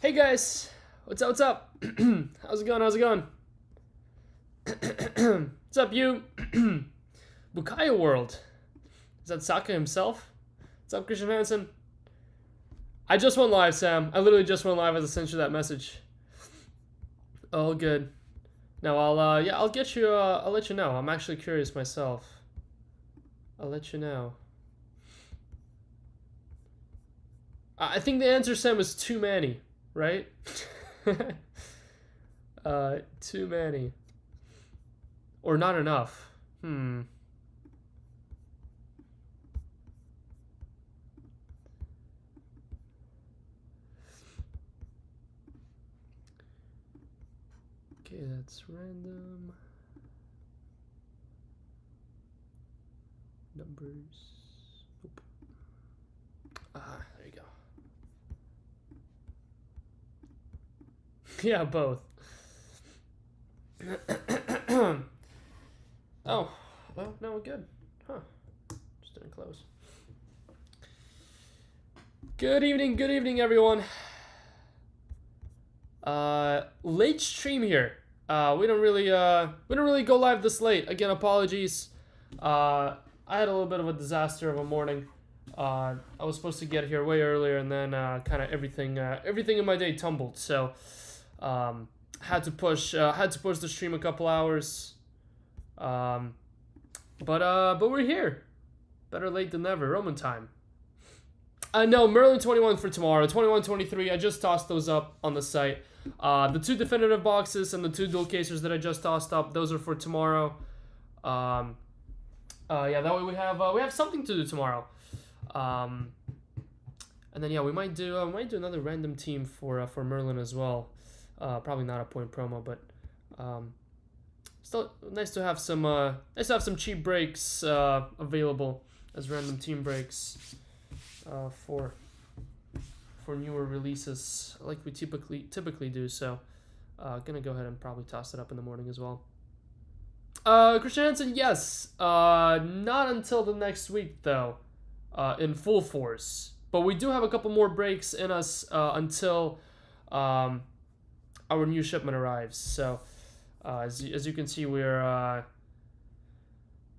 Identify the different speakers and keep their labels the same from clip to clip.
Speaker 1: Hey guys, what's up? What's up? How's it going? How's it going? What's up, you? Bukaya World. Is that Saka himself? What's up, Christian Hansen? I just went live, Sam. I literally just went live as I sent you that message. Oh, good. Now I'll get you. I'll let you know. I'm actually curious myself. I'll let you know. I think the answer, Sam, is too many, right? Too many. Or not enough. Okay, that's random. Numbers. Nope. There you go. Yeah, both. Oh, well, no, we're good. Huh. Just didn't close. Good evening, everyone. Late stream here. We don't really go live this late. Again, apologies. I had a little bit of a disaster of a morning. I was supposed to get here way earlier, and then kind of everything in my day tumbled. So, had to push the stream a couple hours. But we're here. Better late than never. Roman time. No, Merlin 21 for tomorrow. 21, 23. I just tossed those up on the site. The 2 definitive boxes and the 2 dual casers that I just tossed up, those are for tomorrow. Yeah, that way we have something to do tomorrow. And then yeah, we might do another random team for Merlin as well. Probably not a point promo, but still nice to have some cheap breaks available as random team breaks for newer releases like we typically do. So gonna go ahead and probably toss it up in the morning as well. Christian Hansen, yes. Not until the next week though, in full force. But we do have a couple more breaks in us until our new shipment arrives. So as you can see, we're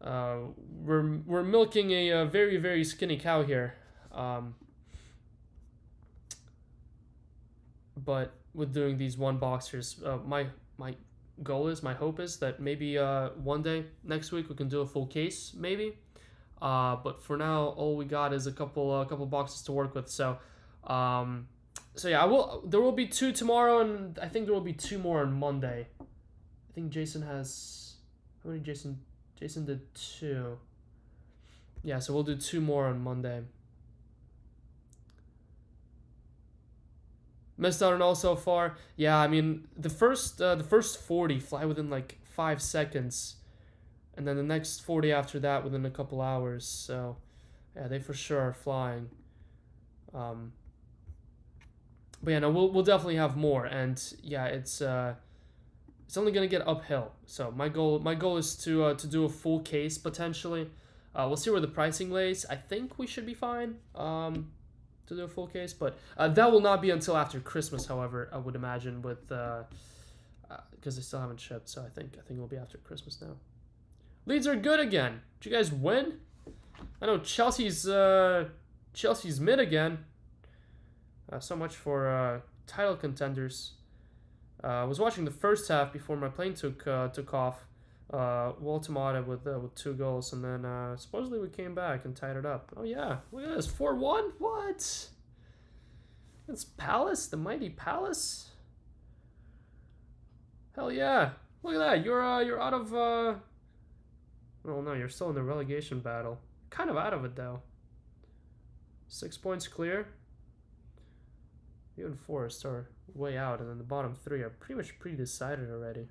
Speaker 1: milking a very, very skinny cow here. But with doing these one boxers, my hope is that maybe one day next week we can do a full case, maybe. But for now, all we got is a couple boxes to work with. So yeah, there will be 2 tomorrow, and I think there will be 2 more on Monday. I think Jason has, how many Jason did 2. Yeah, so we'll do 2 more on Monday. Missed out on all so far. Yeah, I mean the first 40 fly within like 5 seconds, and then the next 40 after that within a couple hours. So yeah, they for sure are flying. But yeah, no, we'll definitely have more, and yeah, it's only gonna get uphill. So my goal is to do a full case potentially. We'll see where the pricing lays. I think we should be fine. To do a full case, but that will not be until after Christmas. However, I would imagine with because they still haven't shipped, so I think it'll be after Christmas now. Leeds are good again. Did you guys win? I know Chelsea's mid again. So much for title contenders. I was watching the first half before my plane took off. Waltimata with 2 goals, and then supposedly we came back and tied it up. Oh yeah, look at this, 4-1. What? It's Palace, the mighty Palace. Hell yeah! Look at that. You're out of. Well, no, you're still in the relegation battle. Kind of out of it though. 6 points clear. You and Forest are way out, and then the bottom 3 are pretty much pre-decided already.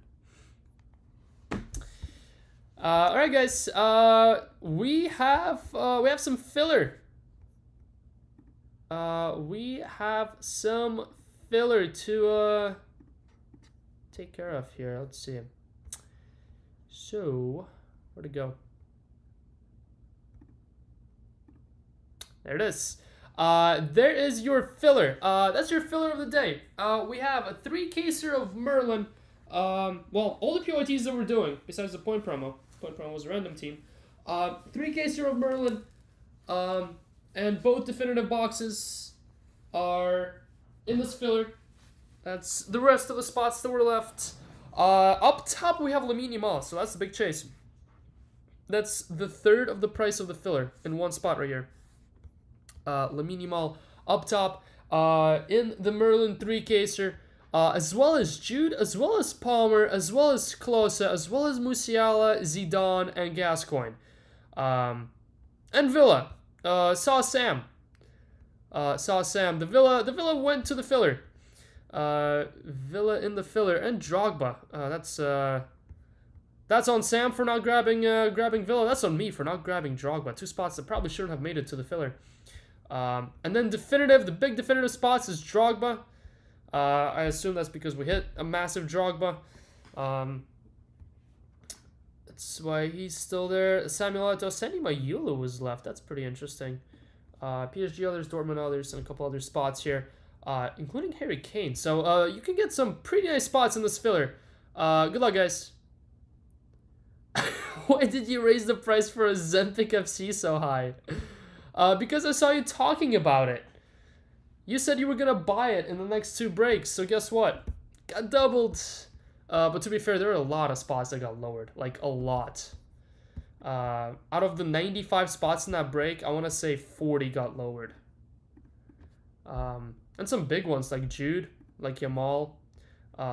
Speaker 1: All right, guys. We have some filler. We have some filler to take care of here. Let's see. So, where'd it go? There it is. There is your filler. That's your filler of the day. We have a 3-caser of Merlin. Well, all the POITs that we're doing, besides the point promo. Point promo was a random team. 3-caser of Merlin. And both definitive boxes are in this filler. That's the rest of the spots that were left. Up top, we have Lamine Yamal, so that's the big chase. That's the third of the price of the filler in one spot right here. Lamine Yamal up top in the Merlin 3-caser, as well as Jude, as well as Palmer, as well as Klose, as well as Musiala, Zidane, and Gascoigne. And Villa. Saw Sam. The Villa went to the filler. Villa in the filler, and Drogba. That's on Sam for not grabbing Villa. That's on me for not grabbing Drogba. 2 spots that probably shouldn't have made it to the filler. And then definitive, the big definitive spots is Drogba. I assume that's because we hit a massive Drogba. That's why he's still there. Samuel Eto'o, Sandy Mayula was left. That's pretty interesting. PSG others, Dortmund others, and a couple other spots here, including Harry Kane. So you can get some pretty nice spots in this filler. Good luck, guys. Why did you raise the price for a Zempic FC so high? Because I saw you talking about it. You said you were going to buy it in the next 2 breaks, so guess what? Got doubled. But to be fair, there are a lot of spots that got lowered. Like, a lot. Out of the 95 spots in that break, I want to say 40 got lowered. And some big ones like Jude, like Yamal.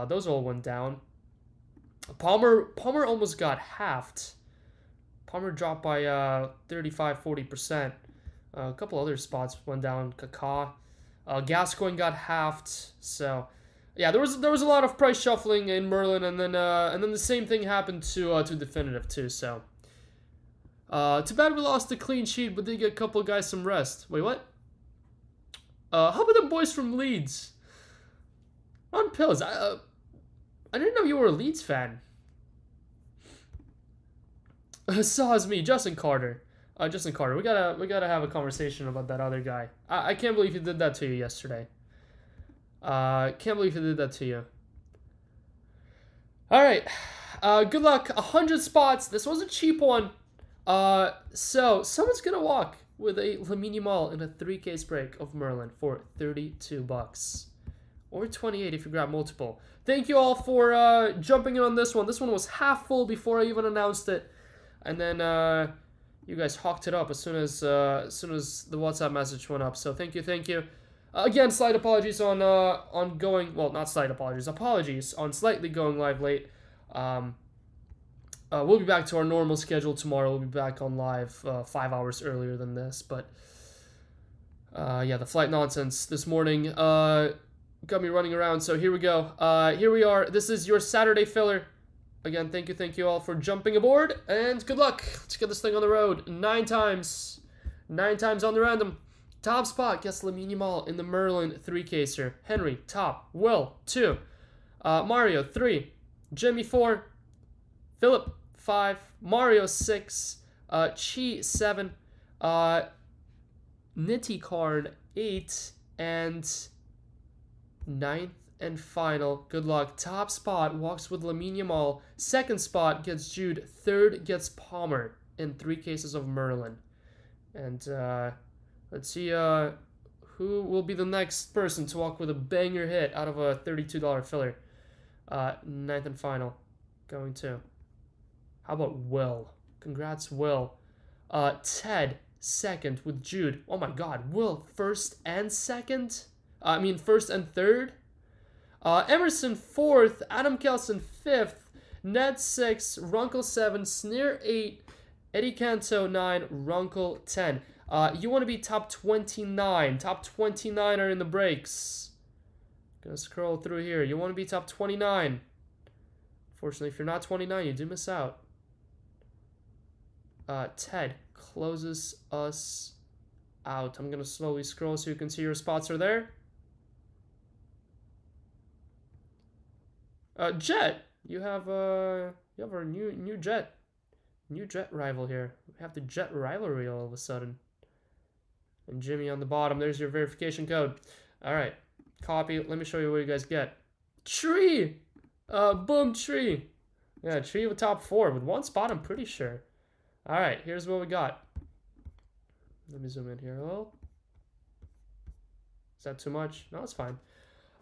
Speaker 1: Those all went down. Palmer almost got halved. Palmer dropped by 35-40%. A couple other spots went down. Kaká. Gascoigne got halved. So yeah, there was a lot of price shuffling in Merlin, and then the same thing happened to definitive too. So too bad we lost the clean sheet, but did get a couple of guys some rest. Wait, what? How about the boys from Leeds? On pills. I didn't know you were a Leeds fan. Saws me, Justin Carter. Justin Carter, we gotta have a conversation about that other guy. I can't believe he did that to you yesterday. Can't believe he did that to you. All right, good luck. 100 spots. This was a cheap one. So someone's gonna walk with a Lamine Yamal in a 3-case break of Merlin for $32, or 28 if you grab multiple. Thank you all for jumping in on this one. This one was half full before I even announced it, and then you guys hawked it up as soon as the WhatsApp message went up. So thank you. Again, slight apologies on going, well, not slight apologies, apologies on slightly going live late. We'll be back to our normal schedule tomorrow. We'll be back on live 5 hours earlier than this, but yeah, the flight nonsense this morning got me running around. So here we go. Here we are. This is your Saturday filler. Again, thank you all for jumping aboard, and good luck. Let's get this thing on the road. 9 times on the random. Top spot gets Lamine Yamal in the Merlin 3-caser. Henry, top. Will, 2. Mario, 3. Jimmy, 4. Philip, 5. Mario, 6. Chi, 7. Nitty Karn, 8. And 9th and final. Good luck. Top spot walks with Lamine Yamal. 2nd spot gets Jude. 3rd gets Palmer in 3 cases of Merlin. And let's see who will be the next person to walk with a banger hit out of a $32 filler. 9th and final. Going to. How about Will? Congrats, Will. Ted, 2nd with Jude. Oh my god. Will, 1st and 2nd? 1st and 3rd? Emerson, 4th. Adam Kelson, 5th. Ned, 6th. Runkle, 7. Sneer, 8. Eddie Canto, 9. Runkle, 10. You want to be top 29. Top 29 are in the breaks. Gonna scroll through here. You want to be top 29. Fortunately, if you're not 29, you do miss out. Ted closes us out. I'm gonna slowly scroll so you can see your spots are there. Jet, you have our new Jet rival here. We have the Jet rivalry all of a sudden. And Jimmy on the bottom. There's your verification code. All right. Copy. Let me show you what you guys get. Tree! Boom, Tree. Yeah, Tree with top 4 with 1 spot, I'm pretty sure. All right, here's what we got. Let me zoom in here a little. Is that too much? No, it's fine.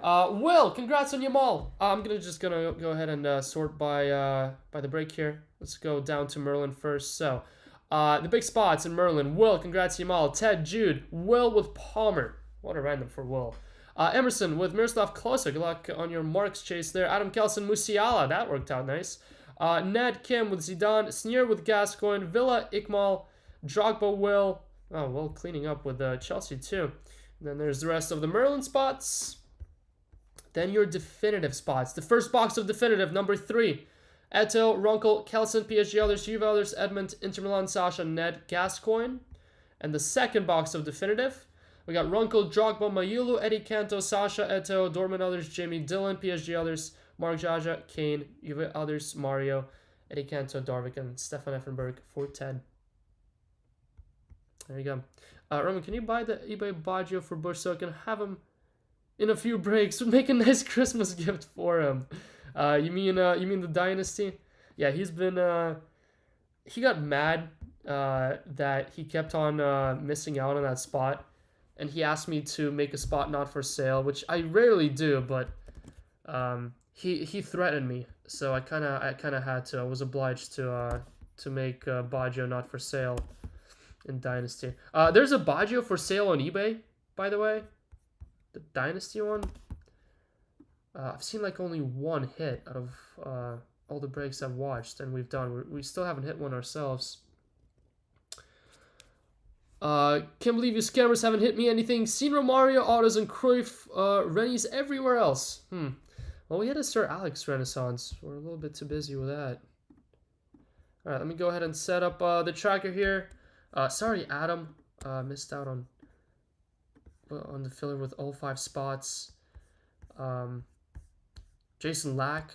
Speaker 1: Will, congrats on your mall. I'm just gonna go ahead and sort by the break here. Let's go down to Merlin first. So, the big spots in Merlin. Will, congrats on your mall. Ted, Jude, Will with Palmer. What a random for Will. Emerson with Miroslav Klose. Good luck on your marks chase there. Adam Kelson, Musiala. That worked out nice. Ned Kim with Zidane. Sneer with Gascoigne. Villa, Ikmal. Drogba, Will. Oh, Will cleaning up with Chelsea too. And then there's the rest of the Merlin spots. Then your definitive spots. The first box of definitive, number 3. Eto, Runkel, Kelson, PSG others, Juve others, Edmund, Inter Milan, Sasha, Ned, Gascoigne. And the second box of definitive, we got Runkel, Drogba, Mayulu, Eddie Canto, Sasha, Eto, Dortmund others, Jimmy, Dylan, PSG others, Mark Jaja, Kane, Juve others, Mario, Eddie Canto, Darvik, and Stefan Effenberg for 10. There you go. Roman, can you buy the eBay Baggio for Bush so I can have him in a few breaks? Would make a nice Christmas gift for him. You mean the Dynasty? Yeah, he's been he got mad that he kept on missing out on that spot, and he asked me to make a spot not for sale, which I rarely do, but he threatened me, so I kind of had to. I was obliged to make Baggio not for sale in Dynasty. There's a Baggio for sale on eBay, by the way. The Dynasty one. I've seen like only one hit out of all the breaks I've watched and we've done. We still haven't hit one ourselves. Can't believe you scammers haven't hit me anything. Seen Romario, Autos, and Cruyff. Rennies everywhere else. Well, we had a Sir Alex Renaissance. We're a little bit too busy with that. All right, let me go ahead and set up the tracker here. Sorry, Adam. Missed out on the filler with all 5 spots. Jason Lack.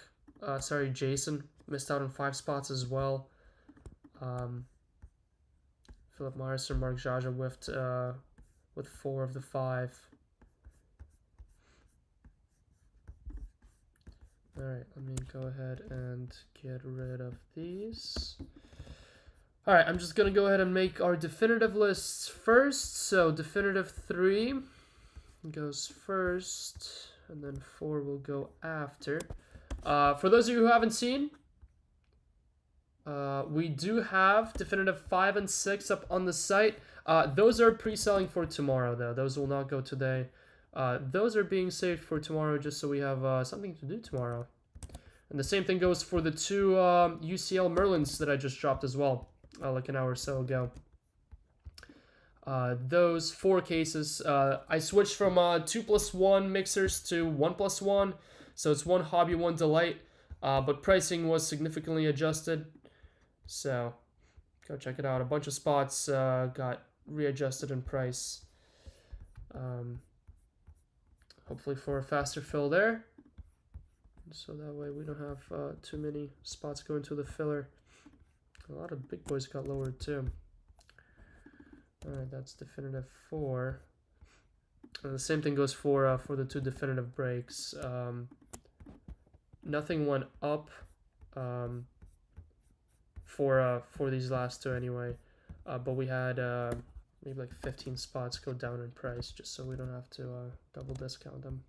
Speaker 1: Sorry, Jason. Missed out on 5 spots as well. Philip Morris and Mark Jaja whiffed with 4 of the 5. Alright, let me go ahead and get rid of these. Alright, I'm just going to go ahead and make our definitive lists first. So definitive 3 goes first, and then 4 will go after. For those of you who haven't seen, we do have definitive 5 and 6 up on the site. Those are pre-selling for tomorrow, though. Those will not go today. Those are being saved for tomorrow just so we have something to do tomorrow. And the same thing goes for the 2 UCL Merlins that I just dropped as well, like an hour or so ago. Those 4 cases, I switched from 2+1 mixers to 1+1. So it's 1 hobby, 1 delight. But pricing was significantly adjusted. So go check it out. A bunch of spots got readjusted in price. Hopefully for a faster fill there. So that way we don't have too many spots going to the filler. A lot of big boys got lowered too. Alright, that's definitive 4. And the same thing goes for the 2 definitive breaks. Nothing went up for these last 2 anyway. But we had maybe like 15 spots go down in price just so we don't have to double discount them.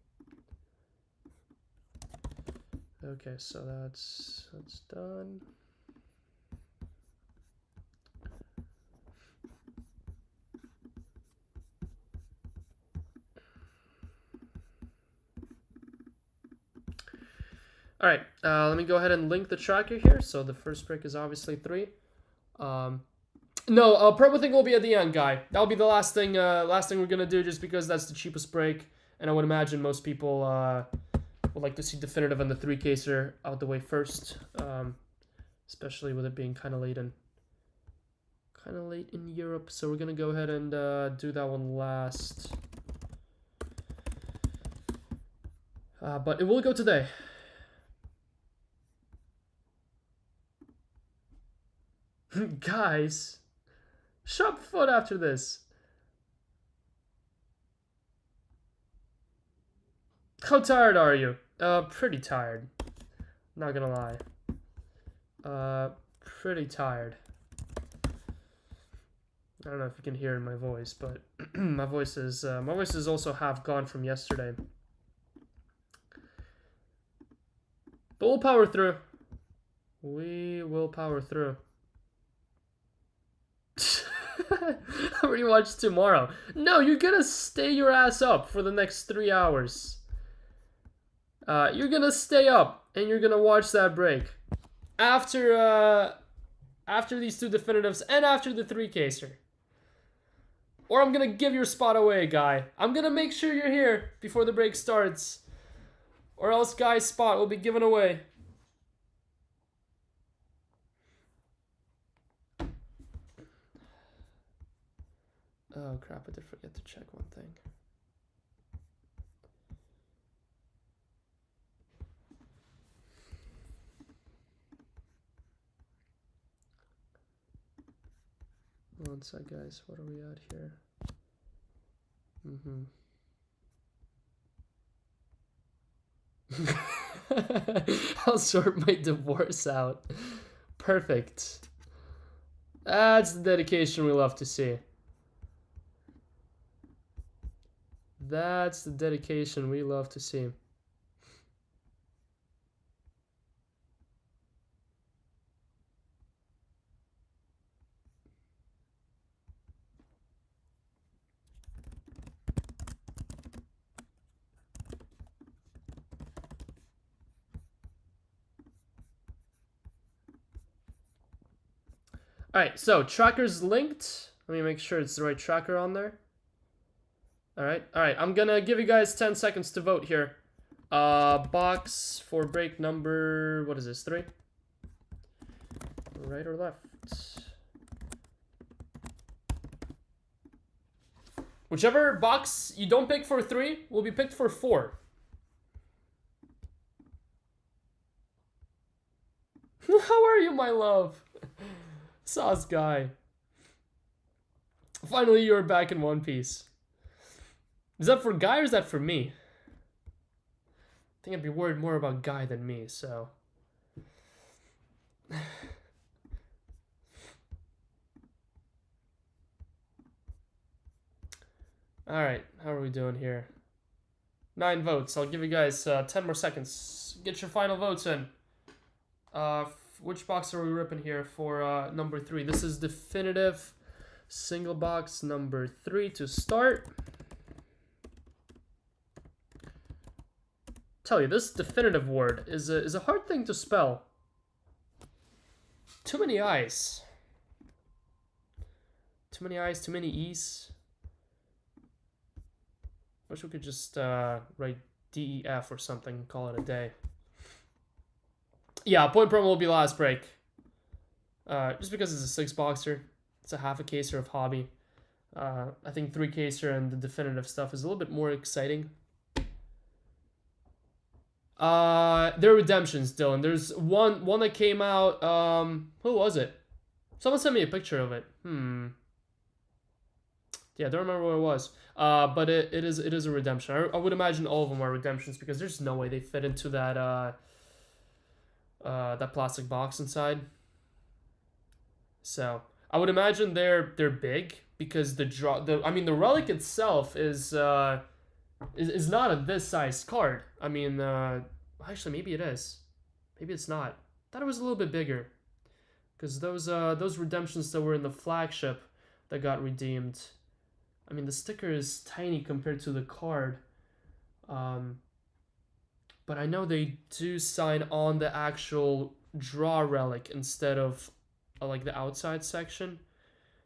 Speaker 1: Okay, so that's done. All right, let me go ahead and link the tracker here. So the first break is obviously 3. No, promo thing will be at the end, guy. That'll be the last thing we're gonna do, just because that's the cheapest break, and I would imagine most people would like to see definitive and the 3 caser out the way first, especially with it being kind of late in Europe. So we're gonna go ahead and do that one last. But it will go today. Guys, shop foot after this. How tired are you? Pretty tired. Not gonna lie. Pretty tired. I don't know if you can hear in my voice, but my voice is also half gone from yesterday. But we'll power through. We will power through. I'll rewatch tomorrow. No, you're gonna stay your ass up for the next 3 hours. You're gonna stay up and you're gonna watch that break. After these 2 definitives and after the 3-caser. Or I'm gonna give your spot away, Guy. I'm gonna make sure you're here before the break starts. Or else Guy's spot will be given away. Oh crap, I did forget to check one thing. One sec, guys. What are we at here? I'll sort my divorce out. Perfect. That's the dedication we love to see. That's the dedication we love to see. Alright, so tracker's linked. Let me make sure it's the right tracker on there. Alright, I'm gonna give you guys 10 seconds to vote here. Box for break number, what is this, 3? Right or left? Whichever box you don't pick for 3 will be picked for 4. How are you, my love? Sauce Guy. Finally, you're back in one piece. Is that for Guy or is that for me? I think I'd be worried more about Guy than me, so. Alright, how are we doing here? 9 votes. I'll give you guys 10 more seconds. Get your final votes in. Which box are we ripping here for number 3? This is definitive single box number 3 to start. Tell you, this definitive word is a hard thing to spell. Too many I's. Too many I's, too many E's. Wish we could just write DEF or something and call it a day. Yeah, point promo will be last break. Just because it's a 6-boxer. It's a half a caser of hobby. I think 3-caser and the definitive stuff is a little bit more exciting. There are redemptions, Dylan. There's one that came out. Who was it? Someone sent me a picture of it. Yeah, I don't remember what it was. But it is a redemption. I would imagine all of them are redemptions because there's no way they fit into that that plastic box inside. So I would imagine they're big because the relic itself is not a this size card. I mean, actually maybe it is. Maybe it's not. I thought it was a little bit bigger. Because those redemptions that were in the flagship that got redeemed, I mean the sticker is tiny compared to the card. But I know they do sign on the actual draw relic instead of like the outside section.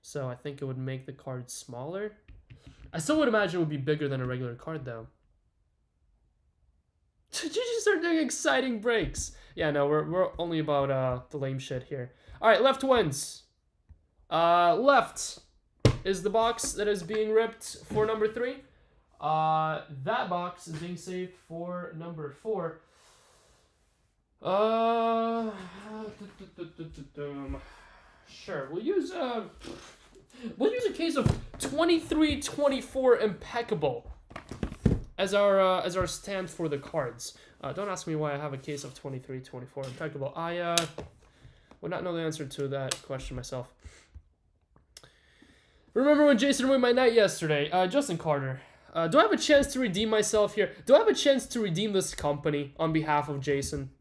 Speaker 1: So I think it would make the card smaller. I still would imagine it would be bigger than a regular card though. Did you just start doing exciting breaks? Yeah, no, we're only about the lame shit here. Alright, left wins. Left is the box that is being ripped for number 3. That box is being saved for number 4. Sure, we'll use a case of 23-24 Impeccable. as our stand for the cards. Don't ask me why I have a case of 23, 24 impeccable. I would not know the answer to that question myself. Remember when Jason ruined my night yesterday? Justin Carter. Do I have a chance to redeem myself here? Do I have a chance to redeem this company on behalf of Jason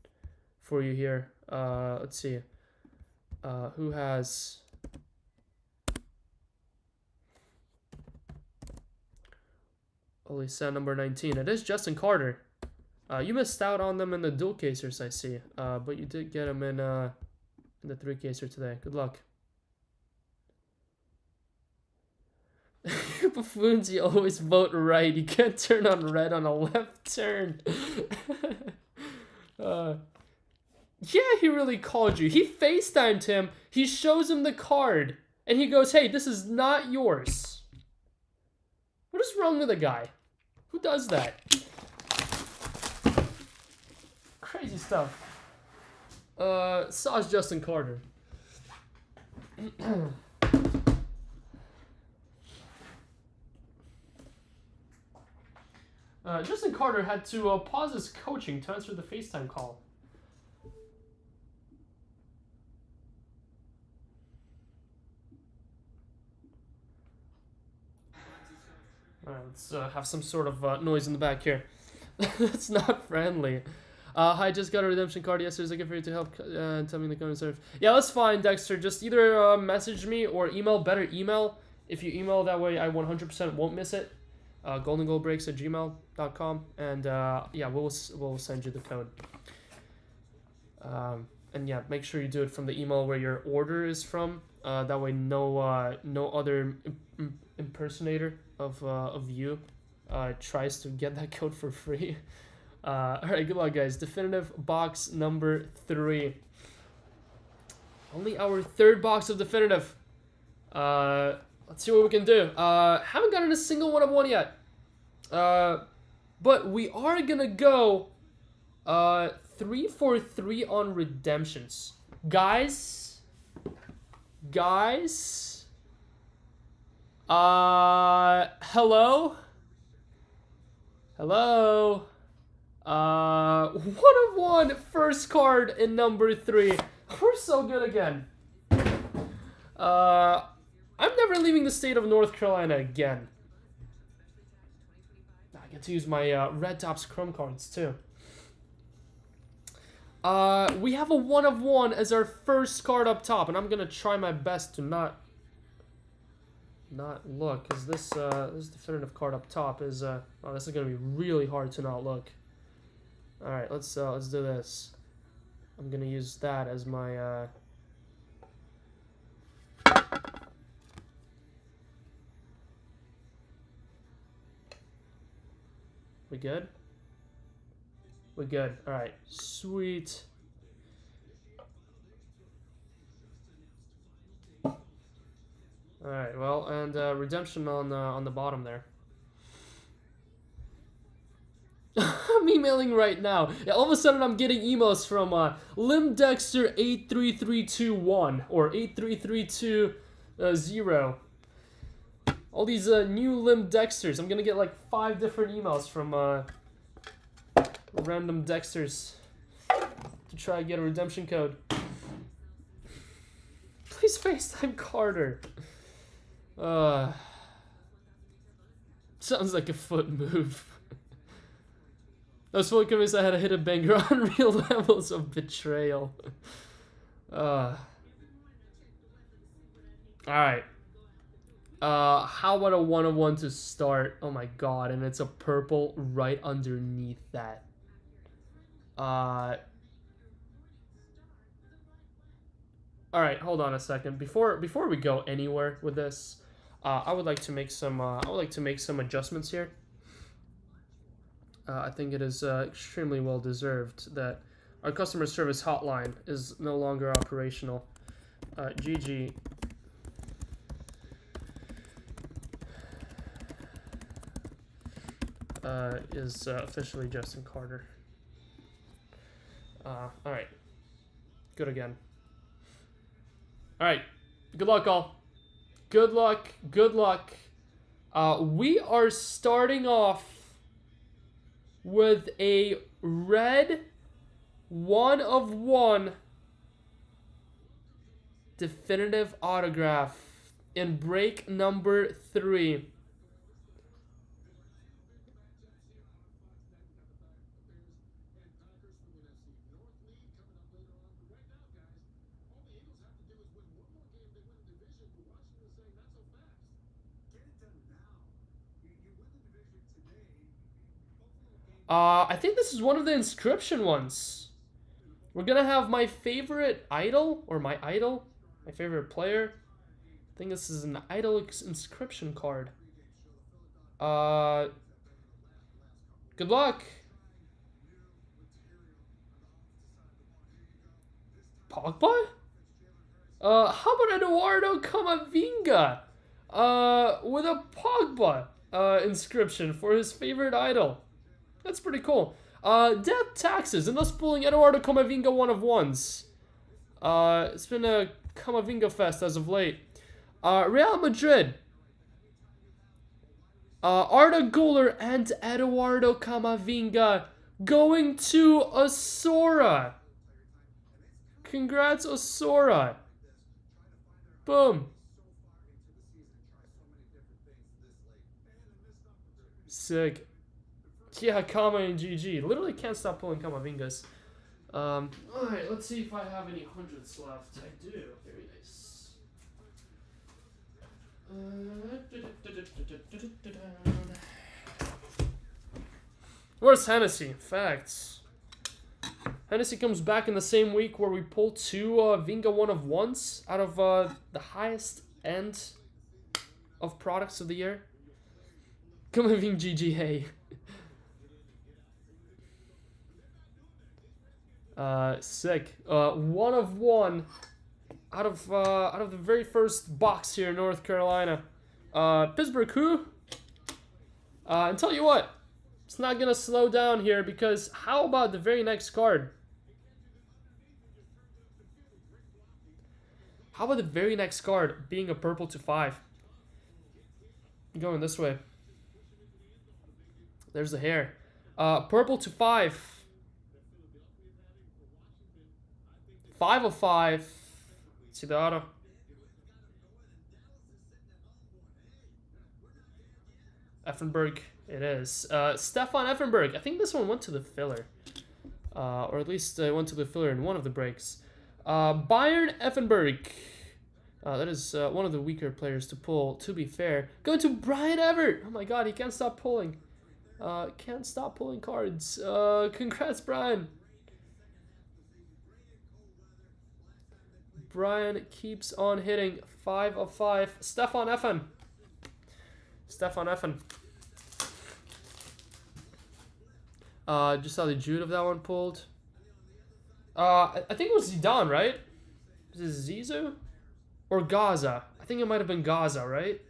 Speaker 1: for you here? Let's see. Who has... Holy set number 19. It is Justin Carter. You missed out on them in the dual casers, I see. But you did get them in the 3-caser today. Good luck. Buffoons, you always vote right. You can't turn on red on a left turn. Yeah, he really called you. He FaceTimed him. He shows him the card. And he goes, hey, this is not yours. What is wrong with the guy? Who does that? Crazy stuff. Sauce Justin Carter. Justin Carter had to pause his coaching to answer the FaceTime call. Alright, let's have some sort of noise in the back here. That's not friendly. Hi, just got a redemption card yesterday. Looking for you to help tell me in the comments. Yeah, that's fine, Dexter. Just either message me or email. Better email. If you email that way, I 100% won't miss it. goldengoalbreaks@gmail.com, and yeah, we'll send you the code. And yeah, make sure you do it from the email where your order is from. That way, no other impersonator of you tries to get that code for free. All right, good luck, guys. Definitive box number 3. Only our 3rd box of definitive. Let's see what we can do. Haven't gotten a single 1-of-1 yet. But we are gonna go 3 for 3 on redemptions. Guys. Hello? 1-of-1 first card in number 3. We're so good again. I'm never leaving the state of North Carolina again. I get to use my Red Tops Chrome cards too. We have a 1-of-1 as our first card up top, and I'm gonna try my best to not look, because this definitive card up top is oh, this is gonna be really hard to not look. All right, let's do this. I'm gonna use that as my We good? We're good. All right, sweet. All right, well, and redemption on the bottom there. I'm emailing right now. Yeah, all of a sudden I'm getting emails from LimDexter83321 or 83320. All these new Lim Dexters. I'm gonna get like 5 different emails from random Dexters to try to get a redemption code. Please FaceTime Carter. Sounds like a foot move. I was fully convinced I had a hidden banger on real levels of betrayal. Alright. How about a 1-of-1 to start? Oh my god, and it's a purple right underneath that. Alright, hold on a second. Before we go anywhere with this, I would like to make some adjustments here. I think it is extremely well deserved that our customer service hotline is no longer operational. GG. Is officially Justin Carter. Alright. Good again. Alright. Good luck, all. Good luck. Good luck. We are starting off with a red 1/1 definitive autograph in break number 3. I think this is one of the inscription ones. We're gonna have my favorite idol, or my favorite player. I think this is an idol inscription card. Good luck. Pogba? How about Eduardo Camavinga? With a Pogba inscription for his favorite idol. That's pretty cool. Death taxes, and thus pulling Eduardo Camavinga 1/1s. It's been a Camavinga fest as of late. Real Madrid. Arda Güler and Eduardo Camavinga going to Osora. Congrats, Osora. Boom. Sick. Yeah, Kama and GG. Literally can't stop pulling Camavingas. Alright, let's see if I have any hundreds left. I do. Very nice. Where's Hennessy? Facts. Hennessy comes back in the same week where we pull 2 Vinga 1/1s out of the highest end of products of the year. Camavinga GG, hey. Sick. 1/1 out of the very first box here in North Carolina. Pittsburgh who? And tell you what, it's not gonna slow down here, because how about the very next card? How about the very next card being a purple to 5? Going this way. There's the hair. Purple to 5. 5/5. See the auto. Effenberg, it is. Stefan Effenberg. I think this one went to the filler. Or at least went to the filler in one of the breaks. Bayern Effenberg. That is one of the weaker players to pull, to be fair. Going to Brian Everett. Oh my god, he can't stop pulling. Can't stop pulling cards. Congrats, Brian. Brian keeps on hitting. 5/5. Stefan Effen. Stefan Effen. Just saw the Jude of that one pulled. I think it was Zidane, right? Is it Zizou? Or Gaza? I think it might have been Gaza, right?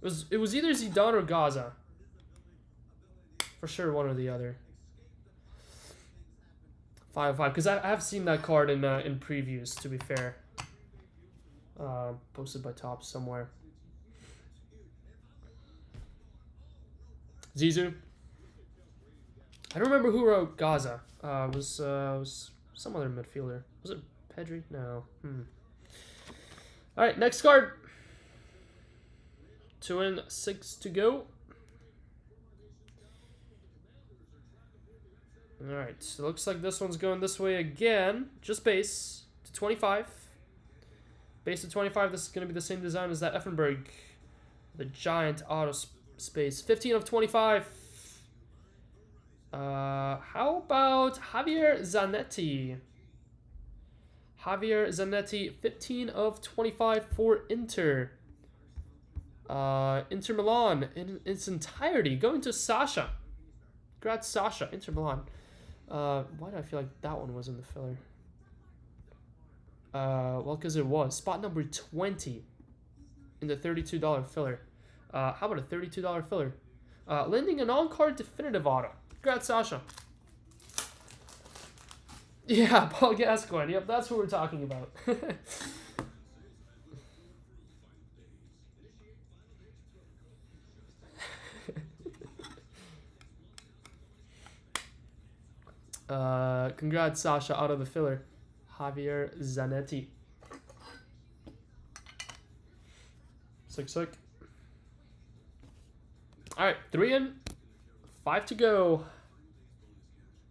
Speaker 1: It was either Zidane or Gaza. For sure, one or the other. 5/5, because I have seen that card in previews, to be fair. Posted by Top somewhere. Zizou. I don't remember who wrote Gaza. It was some other midfielder. Was it Pedri? No. Alright, next card. 2 in, 6 to go. Alright, so looks like this one's going this way again. Just base to 25. Base to 25, this is going to be the same design as that Effenberg. The giant auto space. 15 of 25. How about Javier Zanetti? Javier Zanetti, 15 of 25 for Inter. Inter Milan in its entirety. Going to Sasha. Congrats, Sasha. Inter Milan. Why do I feel like that one was in the filler? Well, because it was. Spot number 20 in the $32 filler. How about a $32 filler? Lending an on-card definitive auto. Congrats, Sasha. Yeah, Paul Gascoigne. Yep, that's what we're talking about. Congrats, Sasha, out of the filler. Javier Zanetti. Sick. Alright, 3 in, 5 to go.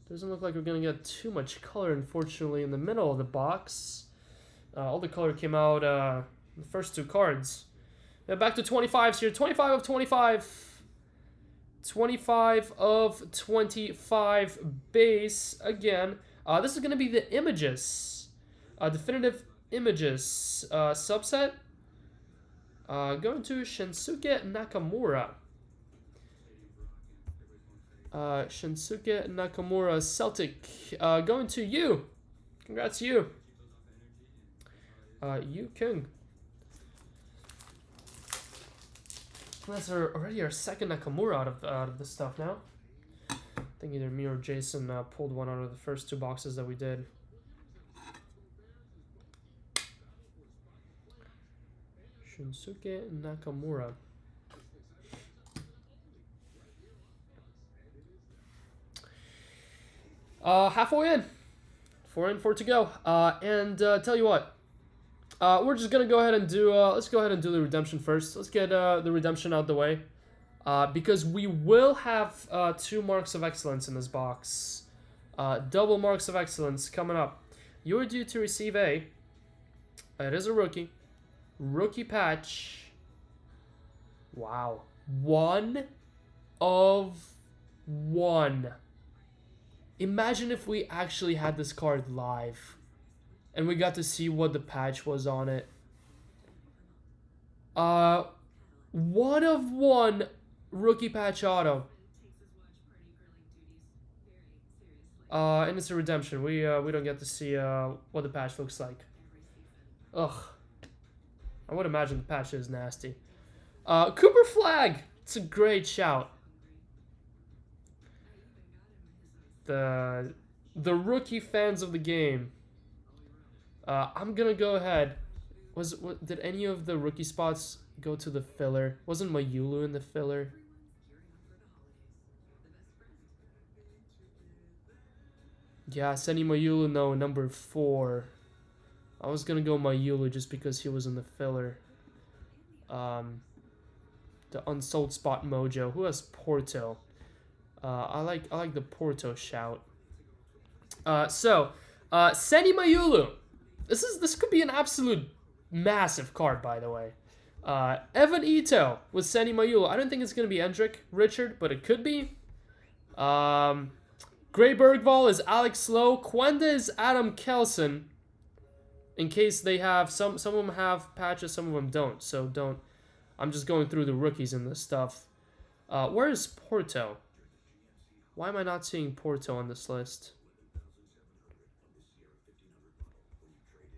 Speaker 1: Doesn't look like we're going to get too much color, unfortunately, in the middle of the box. All the color came out the first 2 cards. Yeah, back to 25s here. 25 of 25. 25 of 25 base again. This is going to be the images. Definitive images subset. Going to Shinsuke Nakamura. Shinsuke Nakamura, Celtic. Going to you. Congrats, you. You King. That's already our second Nakamura out of this stuff now. I think either me or Jason pulled one out of the first 2 boxes that we did. Shinsuke Nakamura. Halfway in. 4 in, 4 to go. And tell you what. We're just gonna go ahead and do. Let's go ahead and do the redemption first. Let's get the redemption out the way, because we will have 2 marks of excellence in this box. Double marks of excellence coming up. You're due to receive a. It is a rookie patch. Wow, 1 of 1. Imagine if we actually had this card live. And we got to see what the patch was on it. 1 of 1 rookie patch auto. And it's a redemption. We don't get to see what the patch looks like. Ugh. I would imagine the patch is nasty. Cooper Flag. It's a great shout. The rookie fans of the game. I'm gonna go ahead. Did any of the rookie spots go to the filler? Wasn't Mayulu in the filler? Yeah, Senny Mayulu, no, number 4. I was gonna go Mayulu just because he was in the filler. The unsold spot Mojo. Who has Porto? I like the Porto shout. Senny Mayulu. This could be an absolute massive card, by the way. Evan Ito with Senny Mayulu. I don't think it's going to be Endrick Richard, but it could be. Gray Bergvall is Alex Lowe. Quenda is Adam Kelson. In case they have, some of them have patches, some of them don't. So don't. I'm just going through the rookies in this stuff. Where is Porto? Why am I not seeing Porto on this list?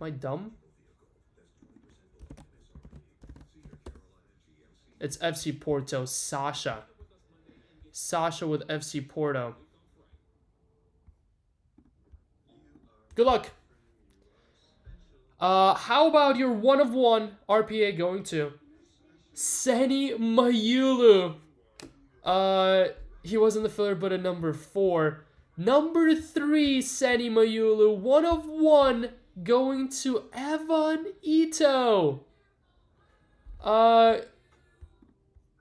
Speaker 1: Am I dumb? It's FC Porto. Sasha. Sasha with FC Porto. Good luck. How about your 1 of 1 RPA going to Senny Mayulu? He was in the filler, but a number 4. Number 3, Senny Mayulu. 1 of 1 going to Evan Ito. Don't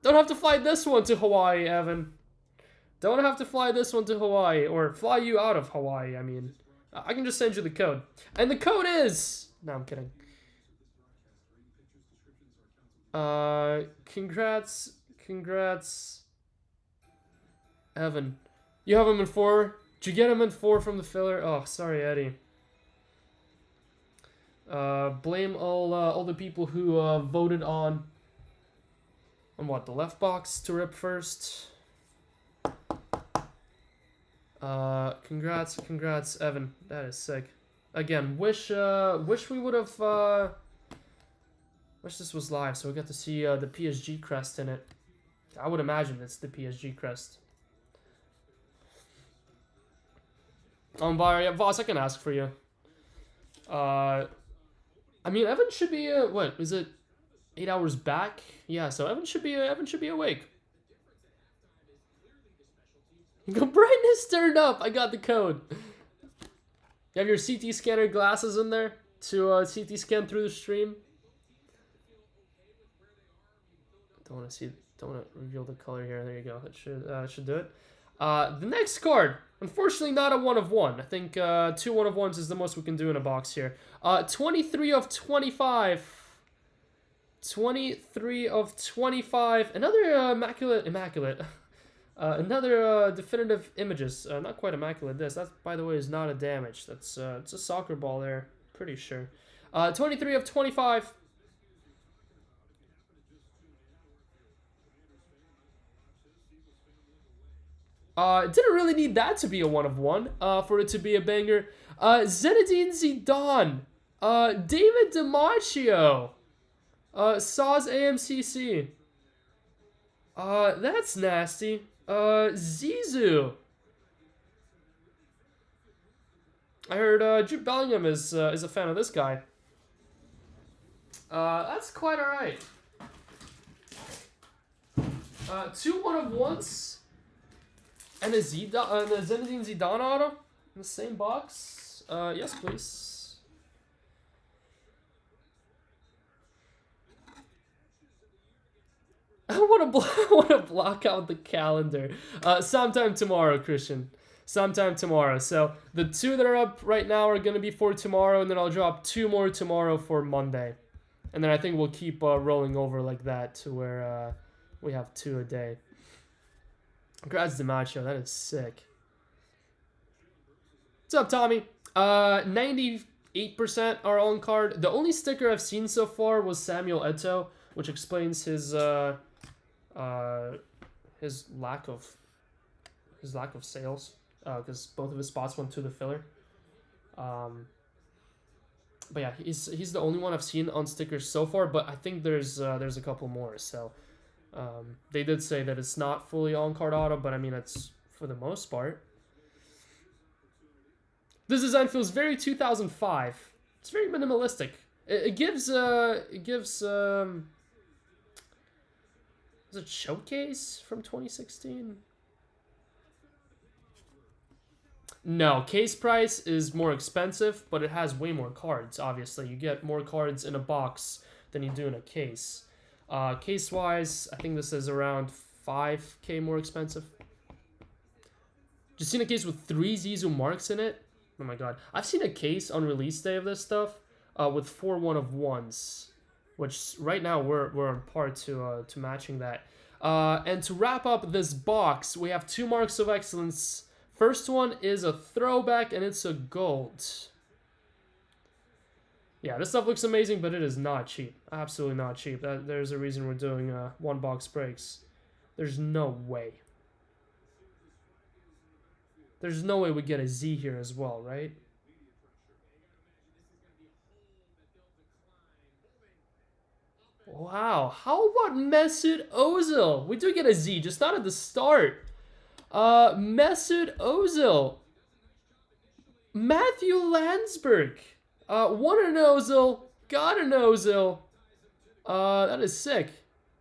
Speaker 1: have to fly this one to Hawaii, Evan. Don't have to fly this one to Hawaii, or fly you out of Hawaii, I mean. I can just send you the code. And the code is... No, I'm kidding. Congrats, Evan. You have him in 4. Did you get him in 4 from the filler? Oh, sorry, Eddie. Blame all the people who voted on what, the left box to rip first. Congrats, Evan. That is sick. Again, wish we would have wish this was live so we got to see the PSG crest in it. I would imagine it's the PSG crest. Yeah, Voss, I can ask for you. I mean, Evan should be what is it? 8 hours back? Yeah, so Evan should be awake. Brightness turned up. I got the code. You have your CT scanner glasses in there to CT scan through the stream. Don't want to reveal the color here. There you go. That should do it. The next card, unfortunately, not a 1 of 1. I think 2 1 of 1s is the most we can do in a box here. 23 of 25. 23 of 25. Another immaculate. Another definitive images. Not quite immaculate. That, by the way, is not a damage. That's it's a soccer ball there. Pretty sure. 23 of 25. Didn't really need that to be a 1 of 1 for it to be a banger. Zinedine Zidane. David DiMarcio. Saw's AMCC. That's nasty. Zizou. I heard Jude Bellingham is a fan of this guy. That's quite alright. 2 1 of 1s. And a Zinedine Zidane auto in the same box. Yes, please. I want to block out the calendar. Sometime tomorrow, Christian. Sometime tomorrow. So the 2 that are up right now are going to be for tomorrow, and then I'll drop 2 more tomorrow for Monday. And then I think we'll keep rolling over like that to where we have 2 a day. Congrats, DiMaggio. That is sick. What's up, Tommy? 98% are on card. The only sticker I've seen so far was Samuel Eto'o, which explains his lack of sales, because both of his spots went to the filler. But yeah, he's the only one I've seen on stickers so far. But I think there's a couple more. So. They did say that it's not fully on-card auto, but I mean, it's for the most part. This design feels very 2005. It's very minimalistic. It gives is it Showcase from 2016? No, case price is more expensive, but it has way more cards, obviously. You get more cards in a box than you do in a case. Case-wise, I think this is around 5K more expensive. Just seen a case with 3 Zizou marks in it. Oh my god. I've seen a case on release day of this stuff with 4 1 of 1s. Which, right now, we're on par to matching that. And to wrap up this box, we have 2 marks of excellence. First one is a throwback, and it's a gold. Yeah, this stuff looks amazing, but it is not cheap. Absolutely not cheap. There's a reason we're doing 1-box breaks. There's no way. There's no way we get a Z here as well, right? Wow. How about Mesut Ozil? We do get a Z, just not at the start. Mesut Ozil. Matthew Landsberg. Won an Ozil, got an Ozil. That is sick.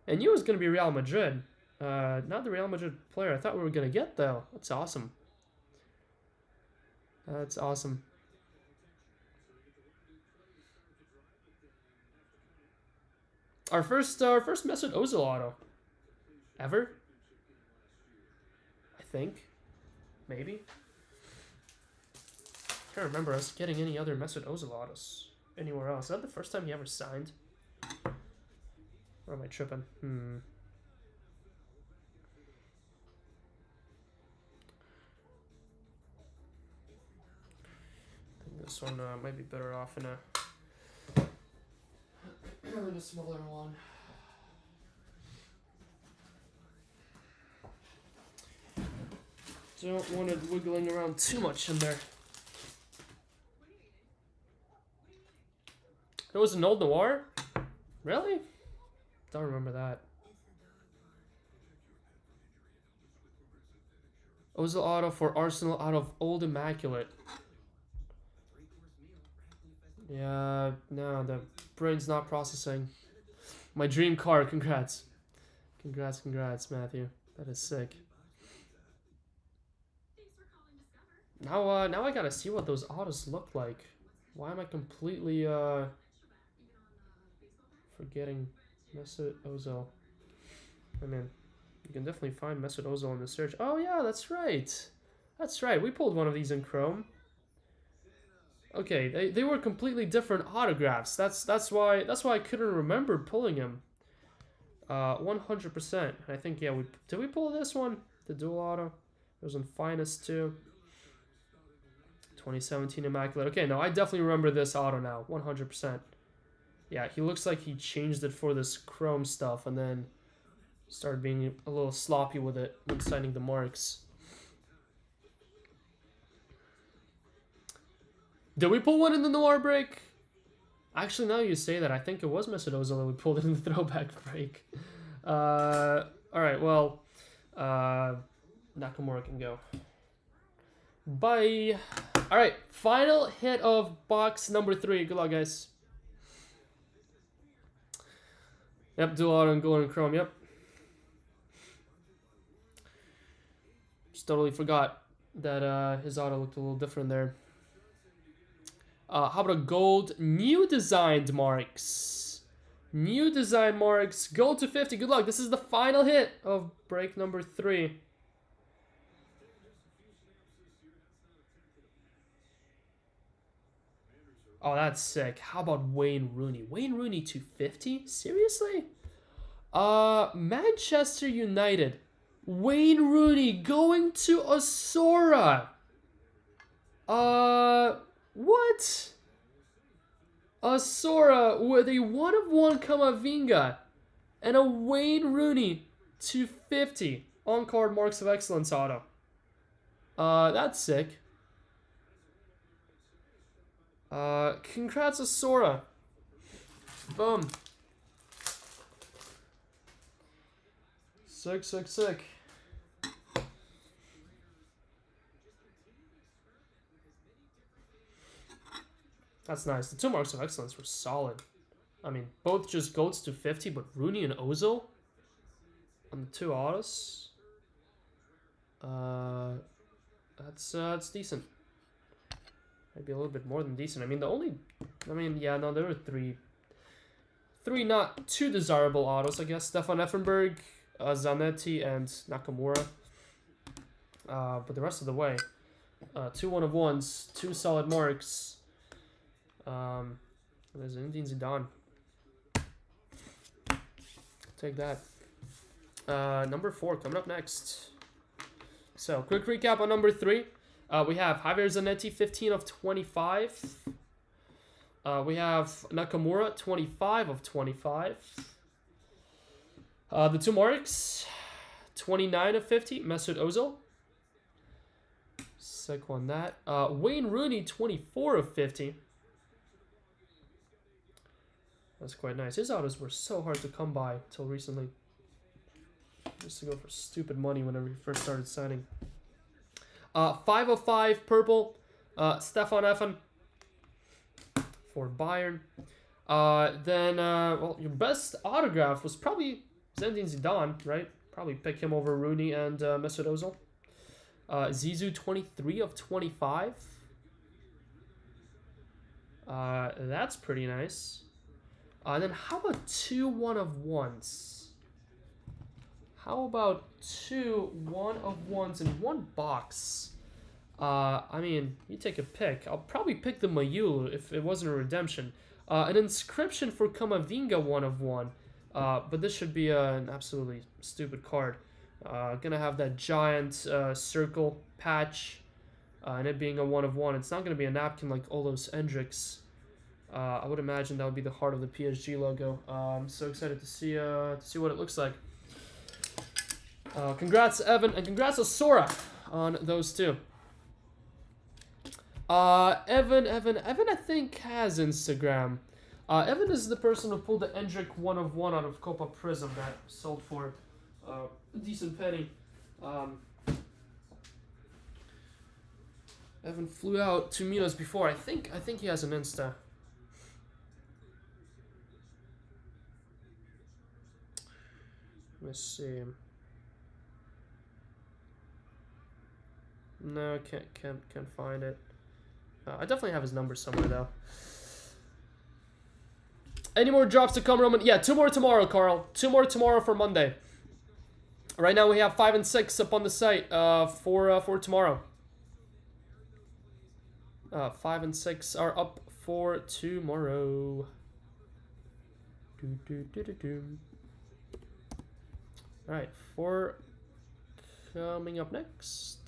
Speaker 1: And knew it was going to be Real Madrid. Not the Real Madrid player I thought we were going to get, though. That's awesome. That's awesome. Our first Mesut Ozil auto. Ever? I think. Maybe. I can't remember us getting any other Mesut Ozil autos anywhere else. Is that the first time he ever signed? Or am I tripping? I think this one might be better off in a smaller one. Don't want it wiggling around too much in there. It was an old noir? Really? Don't remember that. Ozil auto for Arsenal out of Old Immaculate. Yeah, no, the brain's not processing. My dream card, congrats. Congrats, Matthew. That is sick. Now I gotta see what those autos look like. Why am I completely forgetting Mesut Ozil? I mean, you can definitely find Mesut Ozil in the search. Oh yeah, that's right. That's right. We pulled one of these in Chrome. Okay, they were completely different autographs. That's why I couldn't remember pulling him. 100%. I think yeah. Did we pull this one? The dual auto. It was on Finest too. 2017 Immaculate. Okay, no, I definitely remember this auto now. 100%. Yeah, he looks like he changed it for this Chrome stuff and then started being a little sloppy with it when signing the marks. Did we pull one in the Noir break? Actually, now you say that, I think it was Mesut Ozil that we pulled it in the throwback break. Alright, well, Nakamura can go. Bye. Alright, final hit of box number 3. Good luck, guys. Yep, dual auto and gold and chrome, yep. Just totally forgot that his auto looked a little different there. How about a gold? New designed marks. New design marks. Gold to 50. Good luck. This is the final hit of break number 3. Oh, that's sick. How about Wayne Rooney? Wayne Rooney to 50? Seriously? Manchester United. Wayne Rooney going to Asora. What? Asora with a 1/1 Kamavinga and a Wayne Rooney to 50 on-card marks of excellence auto. That's sick. Congrats, Asora. Boom. Sick, sick, sick. That's nice. The 2 marks of excellence were solid. I mean, both just goats to 50, but Rooney and Ozil on the 2 autos. That's decent. Maybe a little bit more than decent. I mean, yeah, no, there were three not too desirable autos, I guess. Stefan Effenberg, Zanetti, and Nakamura. But the rest of the way, 2 1/1s, 2 solid marks. There's Zinedine Zidane. Take that. Number 4 coming up next. So, quick recap on number 3. We have Javier Zanetti, 15 of 25. We have Nakamura, 25 of 25. The 2 marks, 29 of 50. Mesut Ozil. Sick one, that. Wayne Rooney, 24 of 50. That's quite nice. His autos were so hard to come by until recently. I used to go for stupid money whenever he first started signing. 5 of 5 purple. Stefan Effen for Bayern. Well, your best autograph was probably Zinedine Zidane, right? Probably pick him over Rooney and Mesut Ozil. Zizou, 23 of 25. That's pretty nice. Then how about 2 1/1s? How about 2 1/1s in one box? I mean, you take a pick. I'll probably pick the Mayulu if it wasn't a redemption. An inscription for Kamavinga 1/1. But this should be an absolutely stupid card. Gonna have that giant circle patch, and it being a 1/1. It's not gonna be a napkin like Olos Endricks. I would imagine that would be the heart of the PSG logo. I'm so excited to see what it looks like. Congrats, Evan, and congrats, Asora, on those 2. Evan, I think has Instagram. Evan is the person who pulled the Endrick 1/1 out of Copa Prism that sold for a decent penny. Evan flew out to meet us before. I think he has an Insta. Let's see. No, can't find it. I definitely have his number somewhere though. Any more drops to come, Roman? Yeah, 2 more tomorrow, Carl. 2 more tomorrow for Monday. Right now we have 5 and 6 up on the site for tomorrow. 5 and 6 are up for tomorrow. All right, 4 coming up next.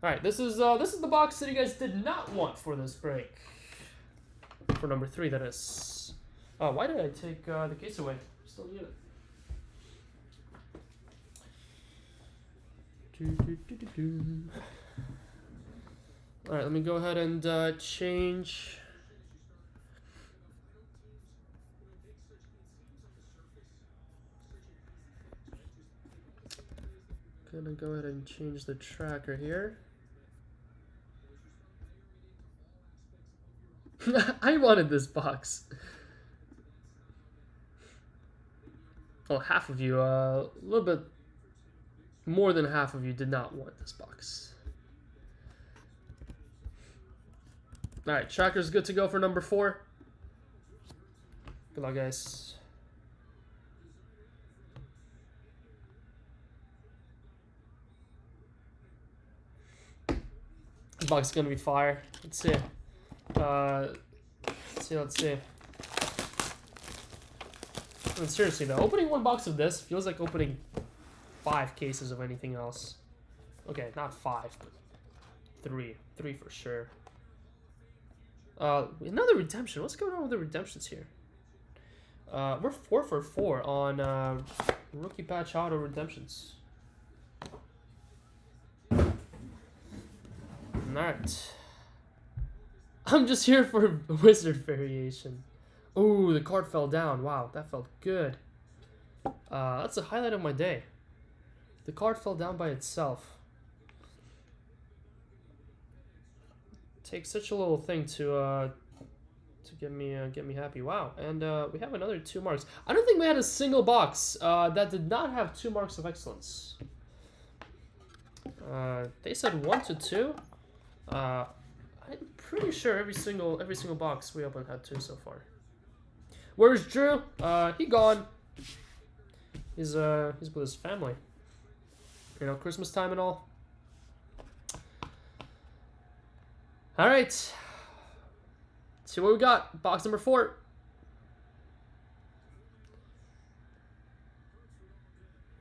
Speaker 1: All right, this is the box that you guys did not want for this break. For number 3, that is. Oh, why did I take the case away? Still need it. All right, let me go ahead and change. Gonna go ahead and change the tracker here. I wanted this box. Well, half of you, a little bit more than half of you did not want this box. All right, tracker's good to go for number 4. Good luck, guys. This box is gonna be fire. Let's see. Let's see. And seriously though, opening 1 box of this feels like opening 5 cases of anything else. Okay, not 5, but 3. 3 for sure. Another redemption. What's going on with the redemptions here? We're 4 for 4 on rookie patch auto redemptions. Alright. I'm just here for wizard variation. Ooh, the card fell down. Wow, that felt good. That's the highlight of my day. The card fell down by itself. Takes such a little thing to get me happy. Wow, and we have another 2 marks. I don't think we had a single box that did not have 2 marks of excellence. They said 1 to 2. I'm pretty sure every single box we opened had 2 so far. Where's Drew? He gone. He's with his family. You know, Christmas time and all. All right. Let's see what we got. Box number 4.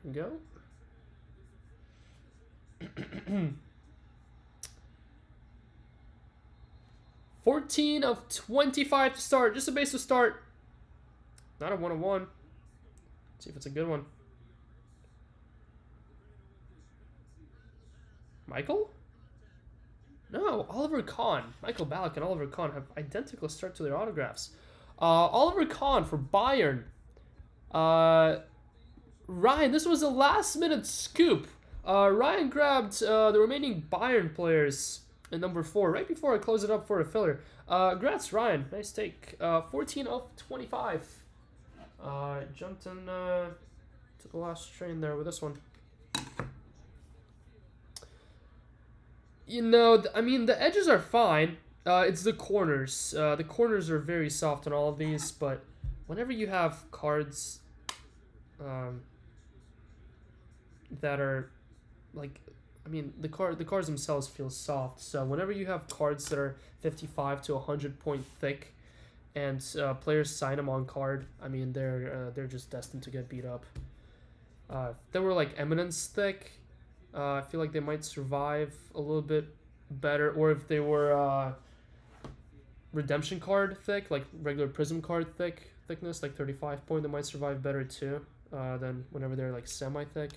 Speaker 1: Here we go. 14 of 25 to start. Just a base to start. Not a 1 of 1. Let's see if it's a good one. Michael? No, Oliver Kahn. Michael Ballack and Oliver Kahn have identical start to their autographs. Oliver Kahn for Bayern. Ryan, this was a last-minute scoop. Ryan grabbed the remaining Bayern players in number 4 right before I close it up for a filler. Congrats, Ryan. Nice take. 14 of 25. Jumped in to the last train there with this one. You know, I mean, the edges are fine. It's the corners. The corners are very soft on all of these, but whenever you have cards that are like, I mean, the cards themselves feel soft. So whenever you have cards that are 55 to 100 point thick, and players sign them on card, I mean, they're just destined to get beat up. If they were like Eminence thick, I feel like they might survive a little bit better. Or if they were redemption card thick, like regular prism card thickness, like 35 point, they might survive better too than whenever they're like semi-thick.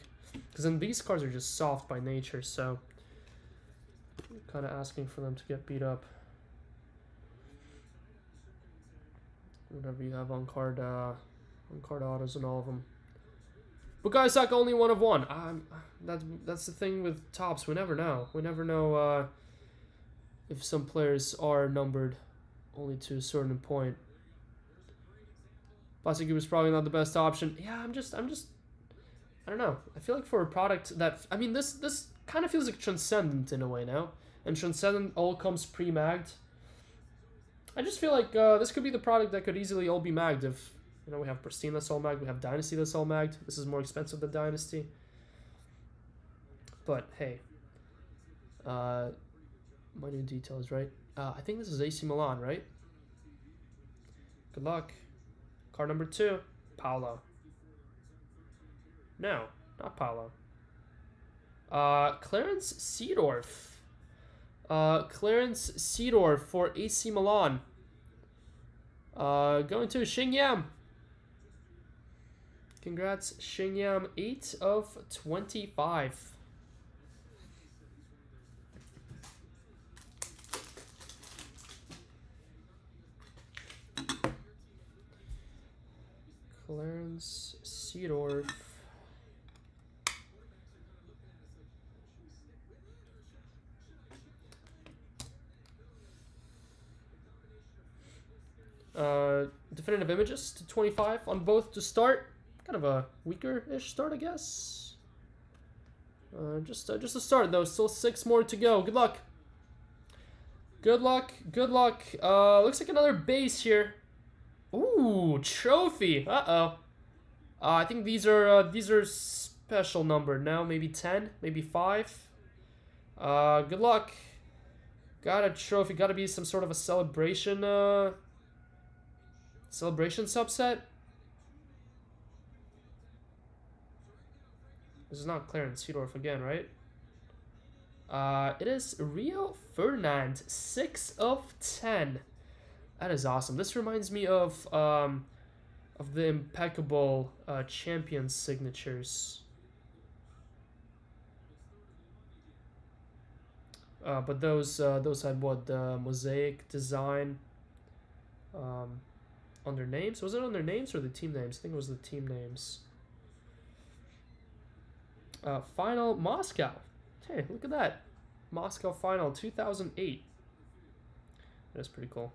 Speaker 1: Because then these cards are just soft by nature, so kind of asking for them to get beat up. Whatever you have on card autos and all of them. But guys, Saka only 1 of 1. That's the thing with tops. We never know. We never know if some players are numbered only to a certain point. Plastic Cube is probably not the best option. Yeah, I'm just I don't know. I feel like for a product that, I mean, this kind of feels like Transcendent in a way now. And Transcendent all comes pre-magged. I just feel like this could be the product that could easily all be magged if, you know, we have Pristine that's all magged, we have Dynasty that's all magged. This is more expensive than Dynasty. But, hey. My new details, right? I think this is AC Milan, right? Good luck. Card number 2, Paolo. No, not Paolo. Clarence Seedorf. Clarence Seedorf for AC Milan. Going to Xingyam. Congrats, Xingyam. 8 of 25. Clarence Seedorf. Definitive images to 25 on both to start. Kind of a weaker-ish start, I guess. Just a start though. Still 6 more to go. Good luck. Good luck. Good luck. Looks like another base here. Ooh, trophy. Uh-oh. I think these are special numbered now. Maybe 10, maybe 5. Good luck. Got a trophy. Got to be some sort of a celebration. Celebration subset. This is not Clarence Seedorf again, right? It is Rio Ferdinand, 6 of 10. That is awesome. This reminds me of the impeccable champion signatures. But those had what, the mosaic design on their names? Was it on their names or the team names? I think it was the team names. Final Moscow. Hey, look at that. Moscow Final 2008. That's pretty cool.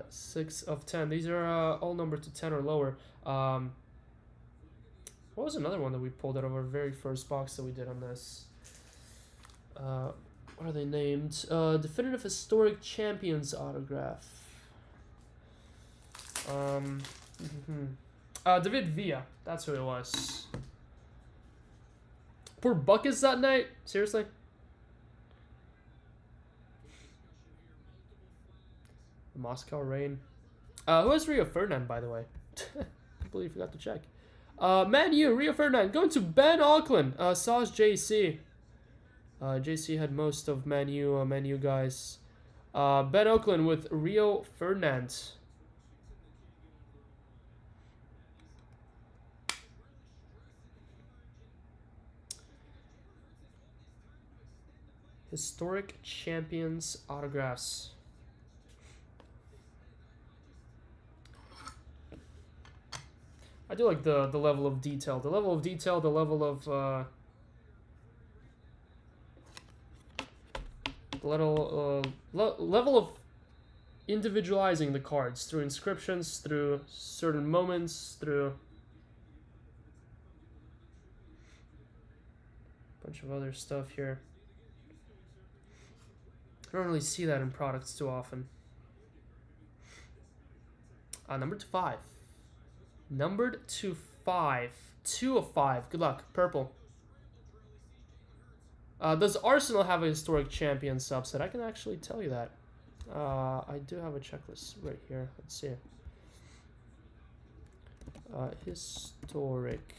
Speaker 1: 6 of 10. These are all numbered to 10 or lower. What was another one that we pulled out of our very first box that we did on this? What are they named? Definitive Historic Champions autograph. David Villa. That's who it was. Poor Buckets that night. Seriously? Moscow Rain. Who has Rio Ferdinand, by the way? I believe you forgot to check. Man U, Rio Ferdinand. Going to Ben Auckland. Sauce JC. JC had most of Man U guys. Ben Auckland with Rio Ferdinand. Historic Champions autographs. I do like the level of detail. The level of detail, the level of level of individualizing the cards through inscriptions, through certain moments, through a bunch of other stuff here. I don't really see that in products too often. Numbered to 5. Numbered to 5. 2 of 5. Good luck. Purple. Does Arsenal have a historic champion subset? I can actually tell you that. I do have a checklist right here. Let's see. Historic.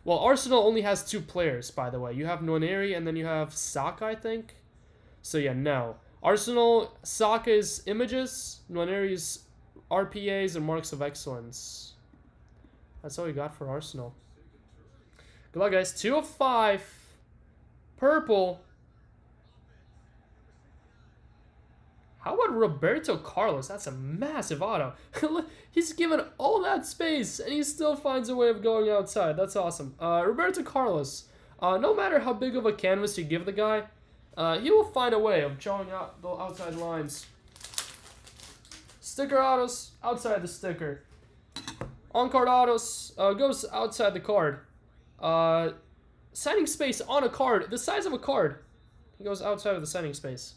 Speaker 1: Well, Arsenal only has 2 players, by the way. You have Nwaneri and then you have Saka, I think. So yeah, no. Arsenal, Saka's images, Nwaneri's RPAs and marks of excellence. That's all we got for Arsenal. Good luck, guys. 2 of 5. Purple. How about Roberto Carlos? That's a massive auto. He's given all that space, and he still finds a way of going outside. That's awesome. Roberto Carlos. No matter how big of a canvas you give the guy, he will find a way of drawing out the outside lines. Sticker autos, outside the sticker. On-card autos, goes outside the card. Signing space on a card. The size of a card. He goes outside of the signing space.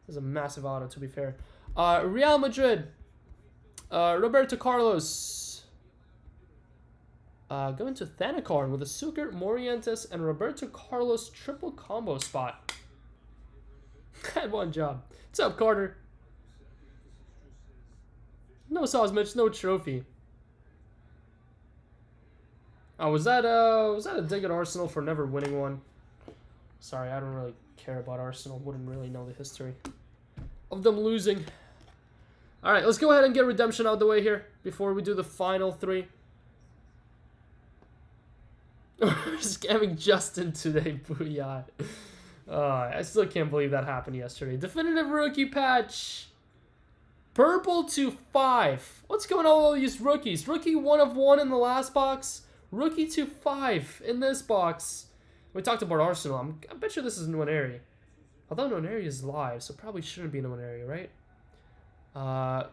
Speaker 1: This is a massive auto, to be fair. Real Madrid. Roberto Carlos. Going to Thanakarn with a Suker, Morientes, and Roberto Carlos triple combo spot. Had one job. What's up, Carter? No Sosmich, no trophy. Oh, was that a dig at Arsenal for never winning one? Sorry, I don't really care about Arsenal. Wouldn't really know the history of them losing. All right, let's go ahead and get redemption out of the way here before we do the final three. Scamming Justin today, booyah. I still can't believe that happened yesterday. Definitive rookie patch. Purple to 5. What's going on with all these rookies? Rookie 1 of 1 in the last box. Rookie to 5 in this box. We talked about Arsenal. I bet you this is Nwaneri. Although Nwaneri is live, so probably shouldn't be Nwaneri, right?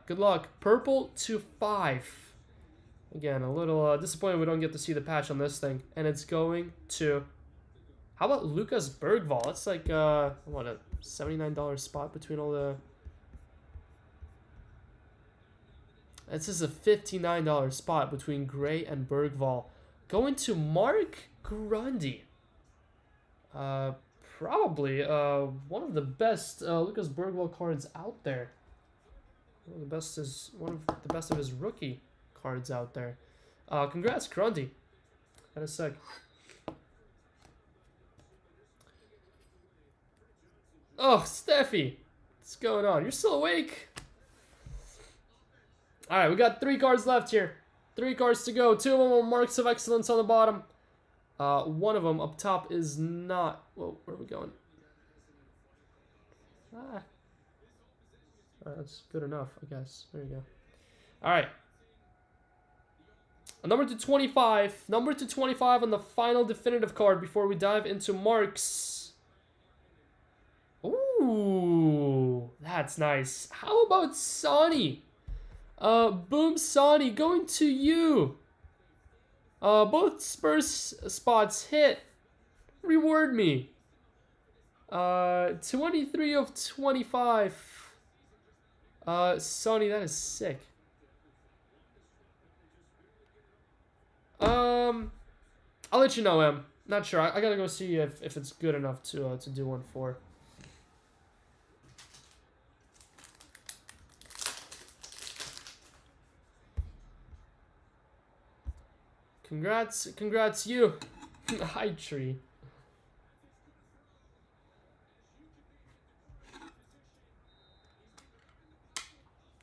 Speaker 1: Good luck. Purple to 5. Again, a little disappointed we don't get to see the patch on this thing. And it's going to... How about Lucas Bergvall? It's like, what, a $79 spot between all the... This is a $59 spot between Gray and Bergvall. Going to Mark Grundy. Probably one of the best Lucas Bergvall cards out there. One of the best of his rookie cards out there. Congrats, Grundy. In a sec. Oh, Steffi. What's going on? You're still awake? Alright, we got 3 cards left here. 3 cards to go. 2 of them are marks of excellence on the bottom. One of them up top is not... Whoa, where are we going? Alright, that's good enough, I guess. There you go. Alright. Number to 25. Number to 25 on the final definitive card before we dive into marks. Ooh, that's nice. How about Sonny? Boom Sonny, going to you. Both Spurs spots hit. Reward me. 23 of 25. Sonny, that is sick. I'll let you know, Em. Not sure. I gotta go see if it's good enough to do one for. Congrats you. Hi, tree.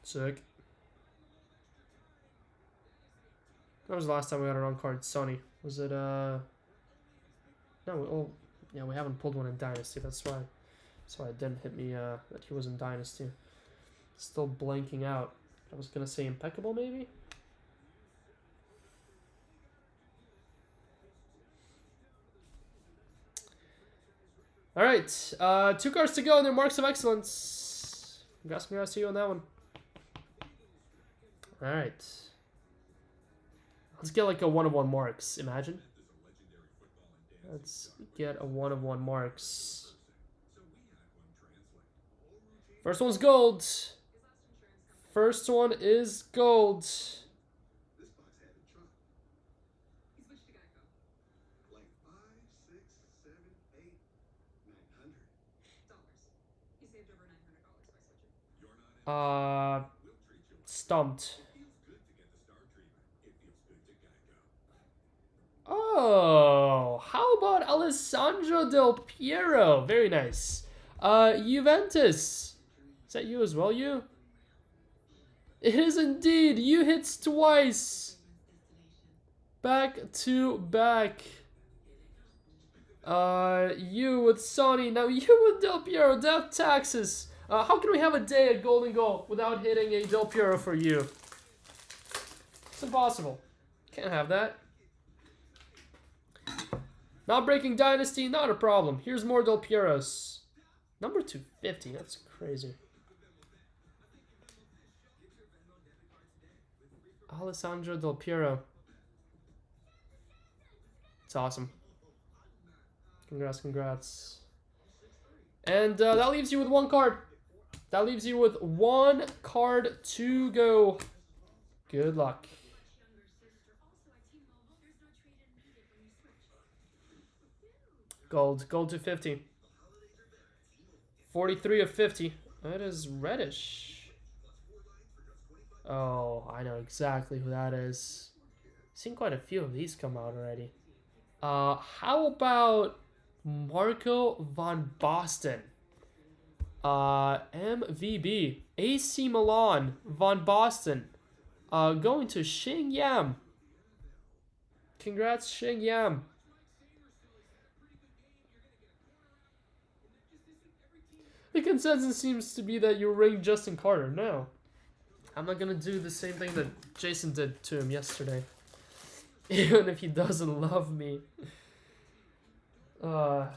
Speaker 1: Sick. When was the last time we got a wrong card? Sony. Was it, No, yeah, we haven't pulled one in Dynasty. That's why it didn't hit me, that he was in Dynasty. Still blanking out. I was gonna say impeccable, maybe? Alright, 2 cards to go and they're marks of excellence. Congrats to you on that one. Alright. Let's get like a 1 of 1 marks, imagine. Let's get a 1 of 1 marks. First one's gold. First one is gold. Stumped. Oh, how about Alessandro Del Piero? Very nice. Juventus. Is that you as well, you? It is indeed. You hits twice. Back to back. You with Sonny. Now you with Del Piero. Death taxes. How can we have a day at Golden Goal without hitting a Del Piero for you? It's impossible. Can't have that. Not breaking Dynasty, not a problem. Here's more Del Pieros. Number 250, that's crazy. Alessandro Del Piero. It's awesome. Congrats, congrats. And that leaves you with one card. That leaves you with one card to go. Good luck. Gold. Gold to 50. 43 of 50. That is reddish. Oh, I know exactly who that is. Seen quite a few of these come out already. How about Marco van Basten? MVB. AC Milan. Van Basten. Going to Xing Yam. Congrats, Xing Yam. The consensus seems to be that you ring Justin Carter. No. I'm not gonna do the same thing that Jason did to him yesterday. Even if he doesn't love me. I'm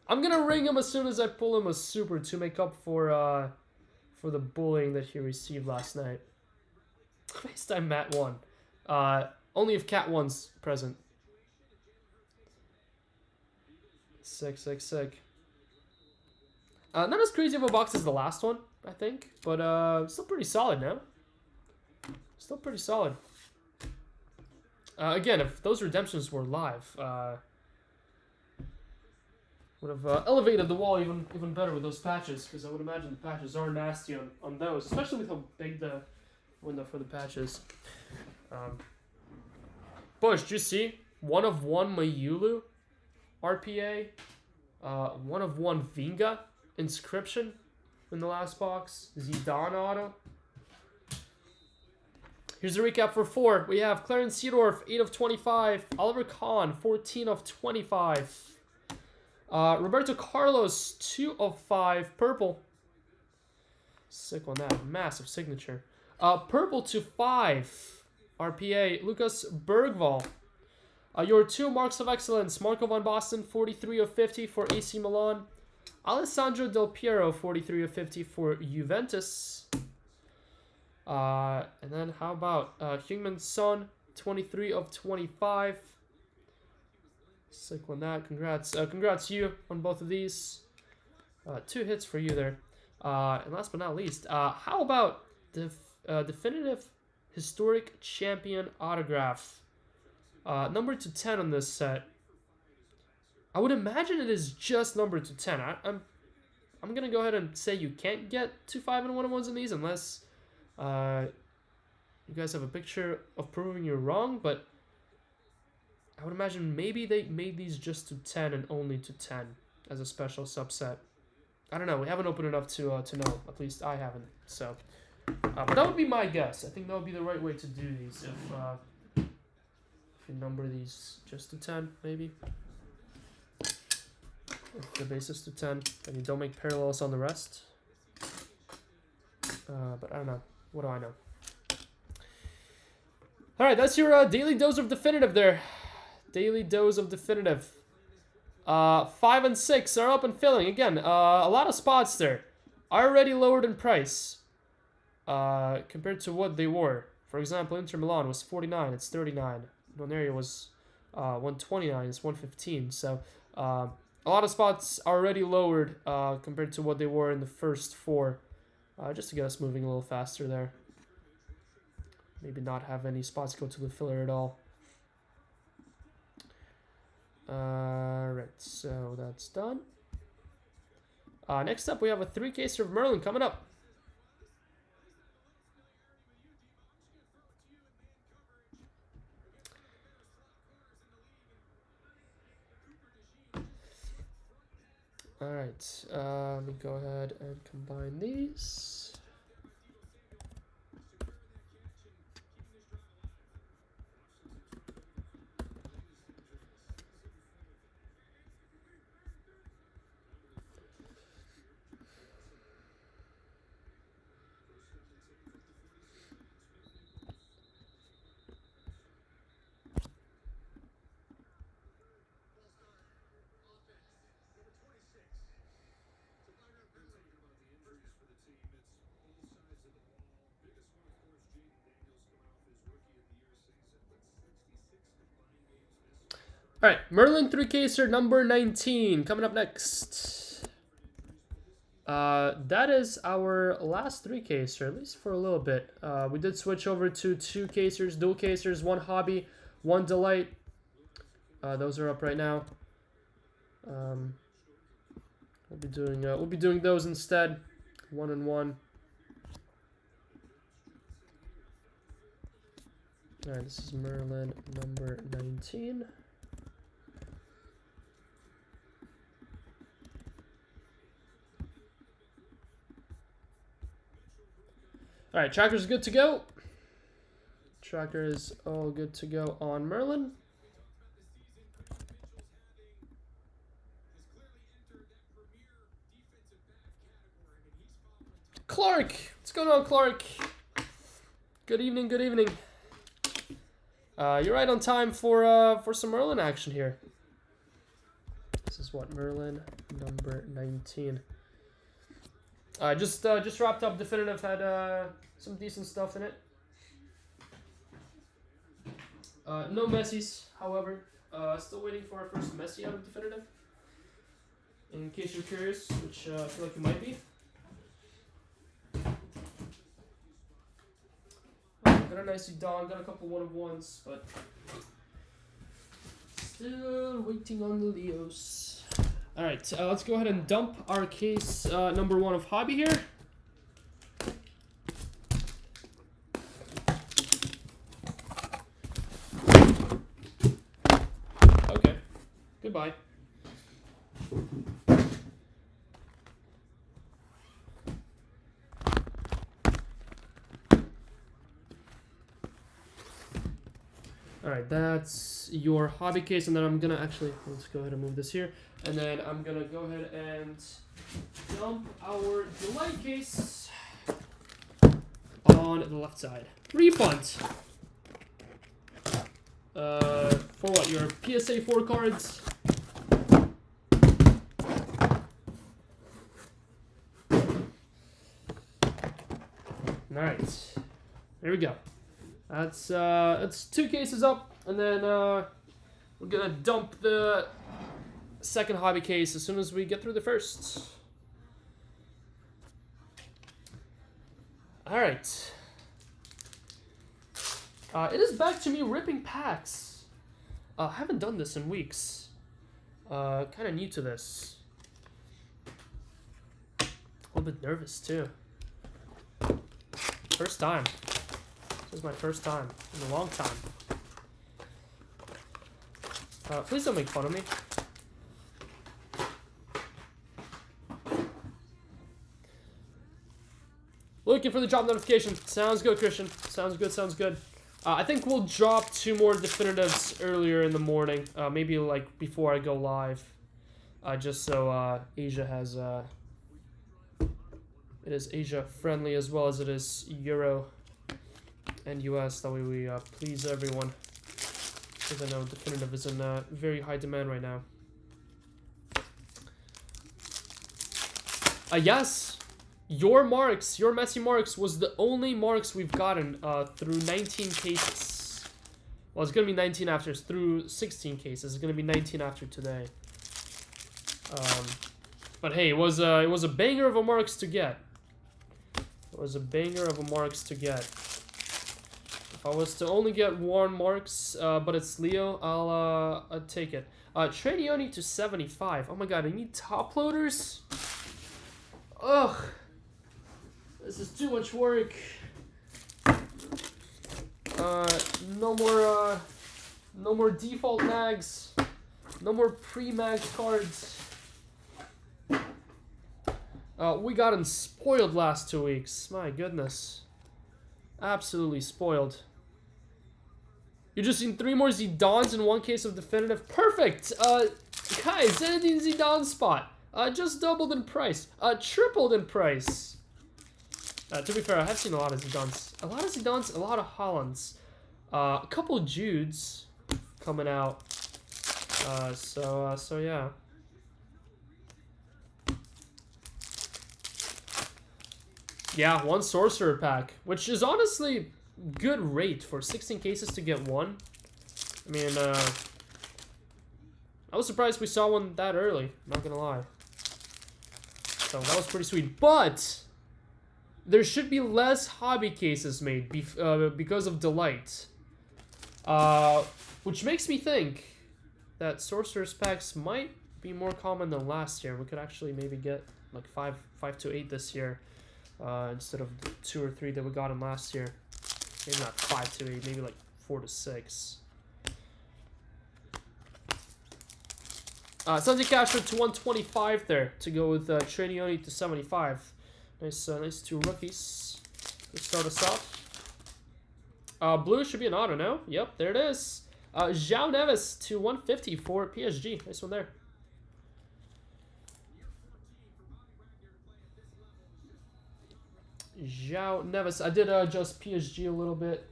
Speaker 1: gonna ring him as soon as I pull him a super to make up for the bullying that he received last night. FaceTime Matt 1. Only if Cat 1's present. Sick. Not as crazy of a box as the last one, I think, but still pretty solid now. Still pretty solid. Again, if those redemptions were live, would have elevated the wall even better with those patches, because I would imagine the patches are nasty on those, especially with how big the window for the patches. Bush, do you see? 1 of 1 Mayulu RPA, 1 of 1 Vinga inscription in the last box. Zidane auto. Here's the recap for 4. We have Clarence Seedorf, 8 of 25. Oliver Kahn, 14 of 25. Roberto Carlos, 2 of 5. Purple. Sick on that. Massive signature. Purple to 5. RPA. Lucas Bergvall. Your 2 marks of excellence. Marco van Basten, 43 of 50 for AC Milan. Alessandro Del Piero, 43 of 50 for Juventus. And then how about Heung-min Son, 23 of 25. Sick on that. Congrats you on both of these. 2 hits for you there. And last but not least, how about the definitive historic champion autograph? Number to 10 on this set. I would imagine it is just number to 10. I'm gonna go ahead and say you can't get 2 5 and 1-on-1s in these unless you guys have a picture of proving you're wrong, but I would imagine maybe they made these just to 10 and only to 10 as a special subset. I don't know. We haven't opened enough to know. At least I haven't. So, but that would be my guess. I think that would be the right way to do these if you number these just to 10, maybe. If the base is to 10, and you don't make parallels on the rest. But I don't know. What do I know? Alright, that's your daily dose of definitive there. Daily dose of definitive. 5 and 6 are up and filling. Again, a lot of spots there. Already lowered in price. Compared to what they were. For example, Inter Milan was 49, it's 39. Donaria was 129, it's 115. So, a lot of spots already lowered compared to what they were in the first 4. Just to get us moving a little faster there. Maybe not have any spots go to the filler at all. Alright, so that's done. Next up, we have a 3-caser of Merlin coming up. Alright, let me go ahead and combine these. All right, Merlin 3-caser number 19 coming up next. That is our last 3-caser, at least for a little bit. We did switch over to 2-casers, dual casers, 1 hobby, 1 delight. Those are up right now. We'll be doing those instead, 1 and 1. All right, this is Merlin number 19. All right, tracker is good to go. Tracker is all good to go on Merlin. Clark, what's going on, Clark? Good evening, good evening. You're right on time for some Merlin action here. This is what, Merlin number 19. Just wrapped up definitive, had some decent stuff in it. No Messies, however. Still waiting for our first Messi out of definitive. In case you're curious, which I feel like you might be. Got a nice Zidane, got a couple 1-of-1s, but still waiting on the Leos. All right, let's go ahead and dump our case number 1 of hobby here. Okay, goodbye. Alright, that's your hobby case, and then I'm gonna let's go ahead and move this here, and then I'm gonna go ahead and dump our delight case on the left side. Refund! For what, your PSA 4 cards? Alright, there we go. That's 2 cases up, and then we're gonna dump the second hobby case as soon as we get through the first. All right. It is back to me ripping packs. I haven't done this in weeks. Kind of new to this. A little bit nervous too. First time. This is my first time in a long time. Please don't make fun of me. Looking for the drop notification. Sounds good, Christian. Sounds good, sounds good. I think we'll drop 2 more definitives earlier in the morning. Maybe like before I go live. Just so Asia has... it is Asia friendly as well as it is Euro and US. That way we please everyone. Because I know definitive is in very high demand right now. Yes! Your marks, your Messi marks, was the only marks we've gotten through 19 cases. Well, it's going to be 19 after, through 16 cases. It's going to be 19 after today. But hey, it was a banger of a marks to get. It was a banger of a marks to get. If I was to only get 1 marks, but it's Leo, I'll take it. Tradioni to 75. Oh my god, I need top loaders? Ugh. This is too much work. No more default mags. No more pre-mag cards. We gotten spoiled last 2 weeks. My goodness. Absolutely spoiled. You just seen 3 more Zidanes in 1 case of definitive. Perfect! Guys, Zinedine Zidane spot. Just doubled in price. Tripled in price. To be fair, I have seen a lot of Zidanes. A lot of Zidanes, a lot of Haalands. A couple of Judes coming out. So yeah. Yeah, 1 Sorcerer pack, which is honestly good rate for 16 cases to get 1. I mean, I was surprised we saw one that early. Not gonna lie. So that was pretty sweet. But there should be less hobby cases made because of Delight. Which makes me think that Sorcerer's Packs might be more common than last year. We could actually maybe get like 5 to 8 this year instead of the 2 or 3 that we got in last year. Maybe not 5 to 8, maybe like 4 to 6. Santi Castro to 125 there to go with Trinioni to 75. Nice, nice 2 rookies to start us off. Blue should be an auto now. Yep, there it is. João Neves to 150 for PSG. Nice one there. João Neves. I did adjust PSG a little bit.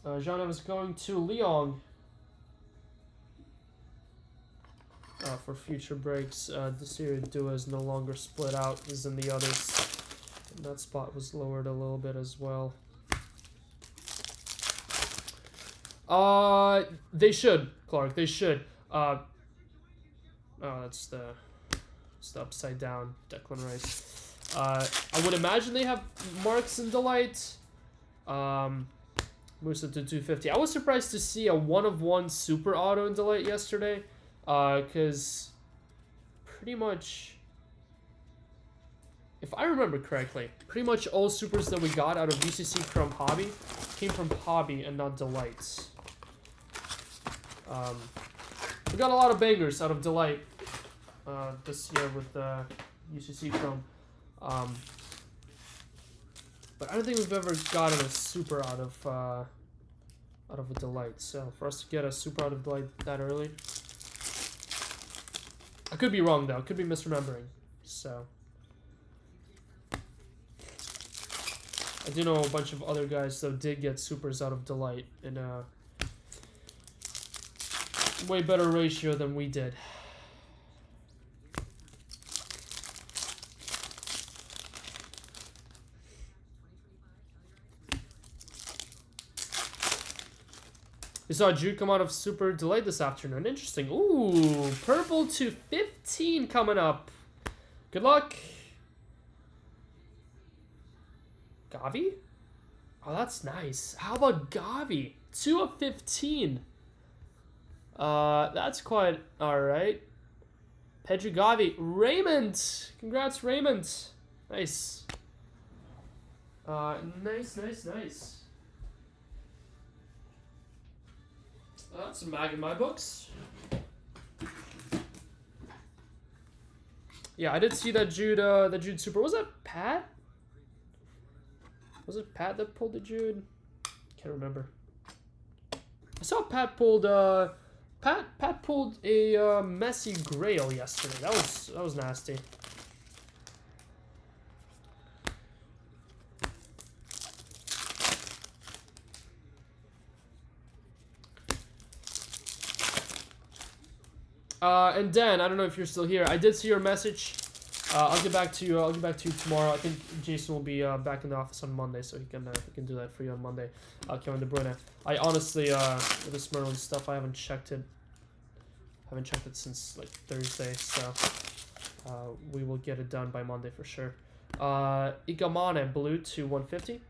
Speaker 1: João Neves going to Lyon. For future breaks, the Serie Duo is no longer split out as in the others. And that spot was lowered a little bit as well. They should, Clark. They should. Oh, that's the upside down Declan Rice. I would imagine they have marks in Delight. Moves it to 250. I was surprised to see a 1-of-1 super auto in Delight yesterday. Because pretty much, if I remember correctly, pretty much all supers that we got out of UCC Chrome Hobby came from Hobby and not Delights. We got a lot of bangers out of Delight this year with UCC Chrome. But I don't think we've ever gotten a super out of a Delight. So for us to get a super out of Delight that early, I could be wrong though. I could be misremembering. So I do know a bunch of other guys though did get supers out of Delight in a way better ratio than we did. We saw Jude come out of Super Delight this afternoon. Interesting. Ooh, purple to 15 coming up. Good luck. Gavi? Oh, that's nice. How about Gavi? 2 of 15. That's quite alright. Pedro Gavi. Raymond. Congrats, Raymond. Nice. Nice. That's a mag in my books. Yeah, I did see that Jude super. Was that Pat? Was it Pat that pulled the Jude? Can't remember. I saw Pat pulled Pat pulled a Messi Grail yesterday. That was nasty. And Dan, I don't know if you're still here. I did see your message. I'll get back to you. I'll get back to you tomorrow. I think Jason will be back in the office on Monday, so he can do that for you on Monday. Kevin De Bruyne. I honestly, with this Merlin stuff, I haven't checked it. Haven't checked it since like Thursday, so we will get it done by Monday for sure. Ikamane blue to 150.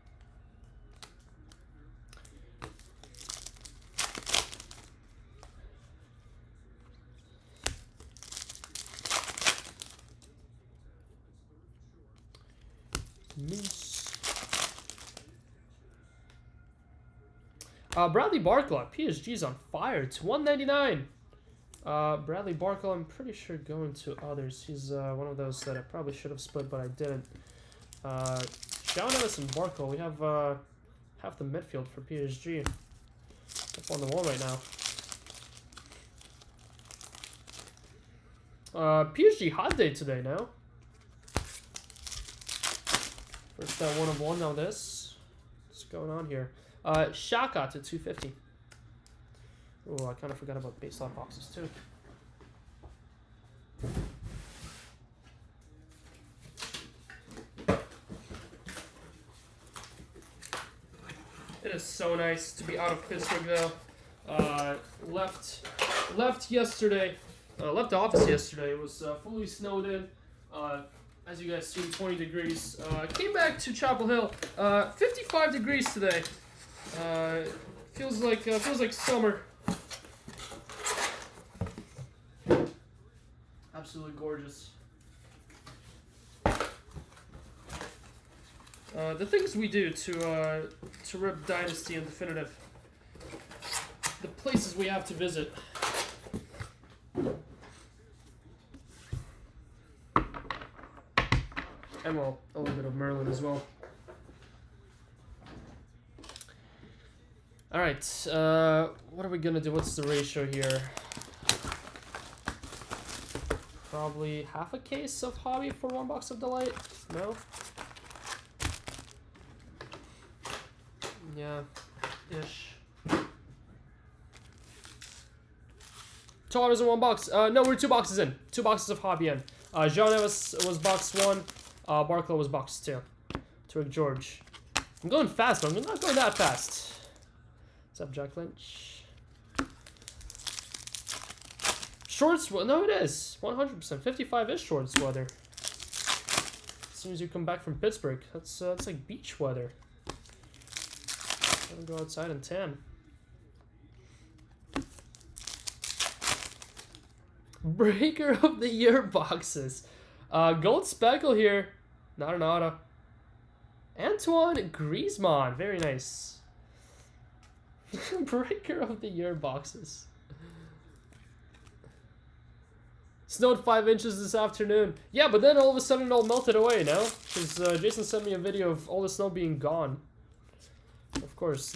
Speaker 1: Bradley Barcola, PSG's on fire. It's 199. Bradley Barcola, I'm pretty sure going to others. He's one of those that I probably should have split, but I didn't. João Neves and Barcola, we have half the midfield for PSG up on the wall right now. PSG hot day today now. First that 1-of-1, now this. What's going on here? Shaka to 250. Oh, I kind of forgot about base lot boxes too. It is so nice to be out of Pittsburgh though. Left left yesterday. Left the office yesterday. It was fully snowed in. As you guys see, 20 degrees. Came back to Chapel Hill. 55 degrees today. Feels like summer. Absolutely gorgeous. The things we do to rip Dynasty and Definitive. The places we have to visit. And well, a little bit of Merlin as well. Alright, what are we gonna do? What's the ratio here? Probably half a case of Hobby for 1 box of Delight? No? Yeah, ish. 2 Hobbies in 1 box. No, we're 2 boxes in. 2 boxes of Hobby in. Jean was box 1. Barclay was box 2. Rick George. I'm going fast, but I'm not going that fast. What's up, Jack Lynch? Shorts? Well, no, it is. 100%. 55 is shorts weather. As soon as you come back from Pittsburgh, that's like beach weather. I'm gonna go outside and tan. Breaker of the Year boxes. Gold Speckle here. Not an auto. Antoine Griezmann. Very nice. Breaker of the Year boxes. Snowed 5 inches this afternoon. Yeah, but then all of a sudden it all melted away, no? Because Jason sent me a video of all the snow being gone. Of course,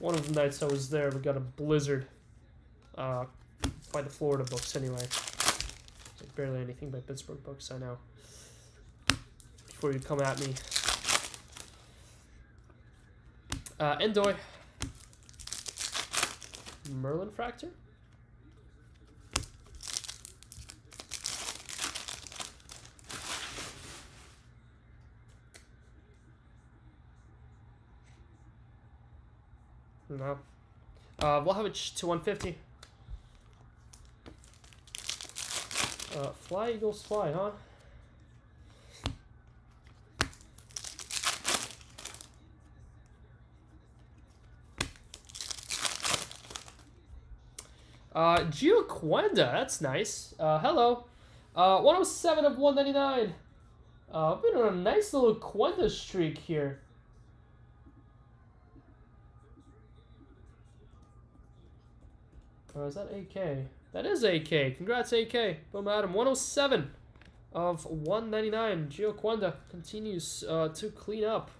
Speaker 1: one of the nights I was there, we got a blizzard. By the Florida books, anyway. Like barely anything by Pittsburgh books, I know. Before you come at me. Endoy. Merlin Fractor? No. Vlahovic to 150. Fly Eagles fly, huh? Gio Quenda, that's nice. Hello. 107 of 199. I've been on a nice little Quenda streak here. Is that AK? That is AK. Congrats, AK. Boom, Adam. 107 of 199. Gio Quenda continues to clean up.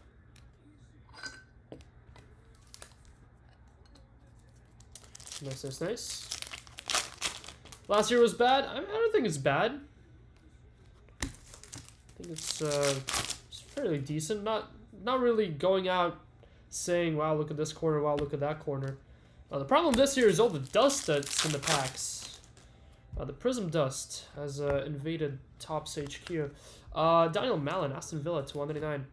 Speaker 1: Nice, nice, nice. Last year was bad. I don't think it's bad. I think it's fairly decent. Not really going out saying, "Wow, look at this corner. Wow, look at that corner." The problem this year is all the dust that's in the packs. The Prism dust has invaded Topps HQ. Daniel Mallon, Aston Villa to 199.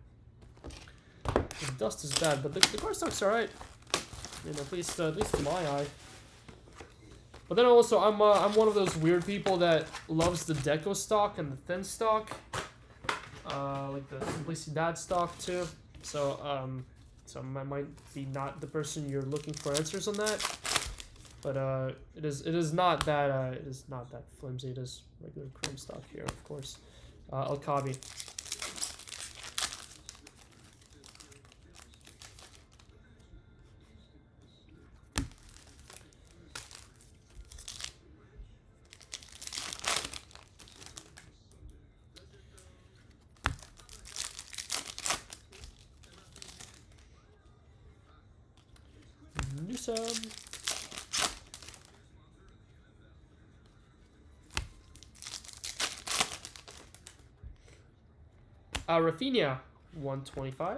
Speaker 1: The dust is bad, but the card stock's alright. I mean, at least to my eye. But then also, I'm one of those weird people that loves the Deco stock and the thin stock, like the Simplicidad stock too. So I might be not the person you're looking for answers on that, but it is not that flimsy. It is regular chrome stock here, of course. El Kabi. Newsom. Rafinha, 125.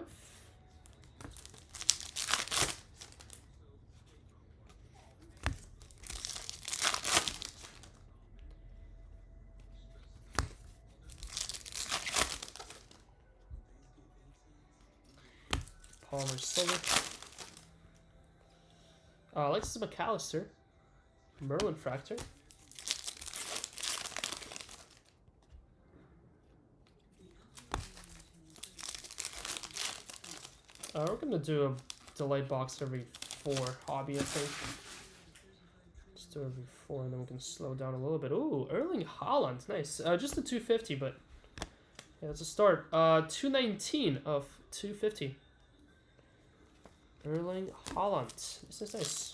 Speaker 1: Palmer Silver. Alexis McAllister. Merlin Fractor. We're gonna do a delight box every 4 hobby, I think. Just do every 4 and then we can slow down a little bit. Ooh, Erling Haaland, nice. Just a 250, but yeah, that's a start. 219 of 250. Erling Haaland. This is nice.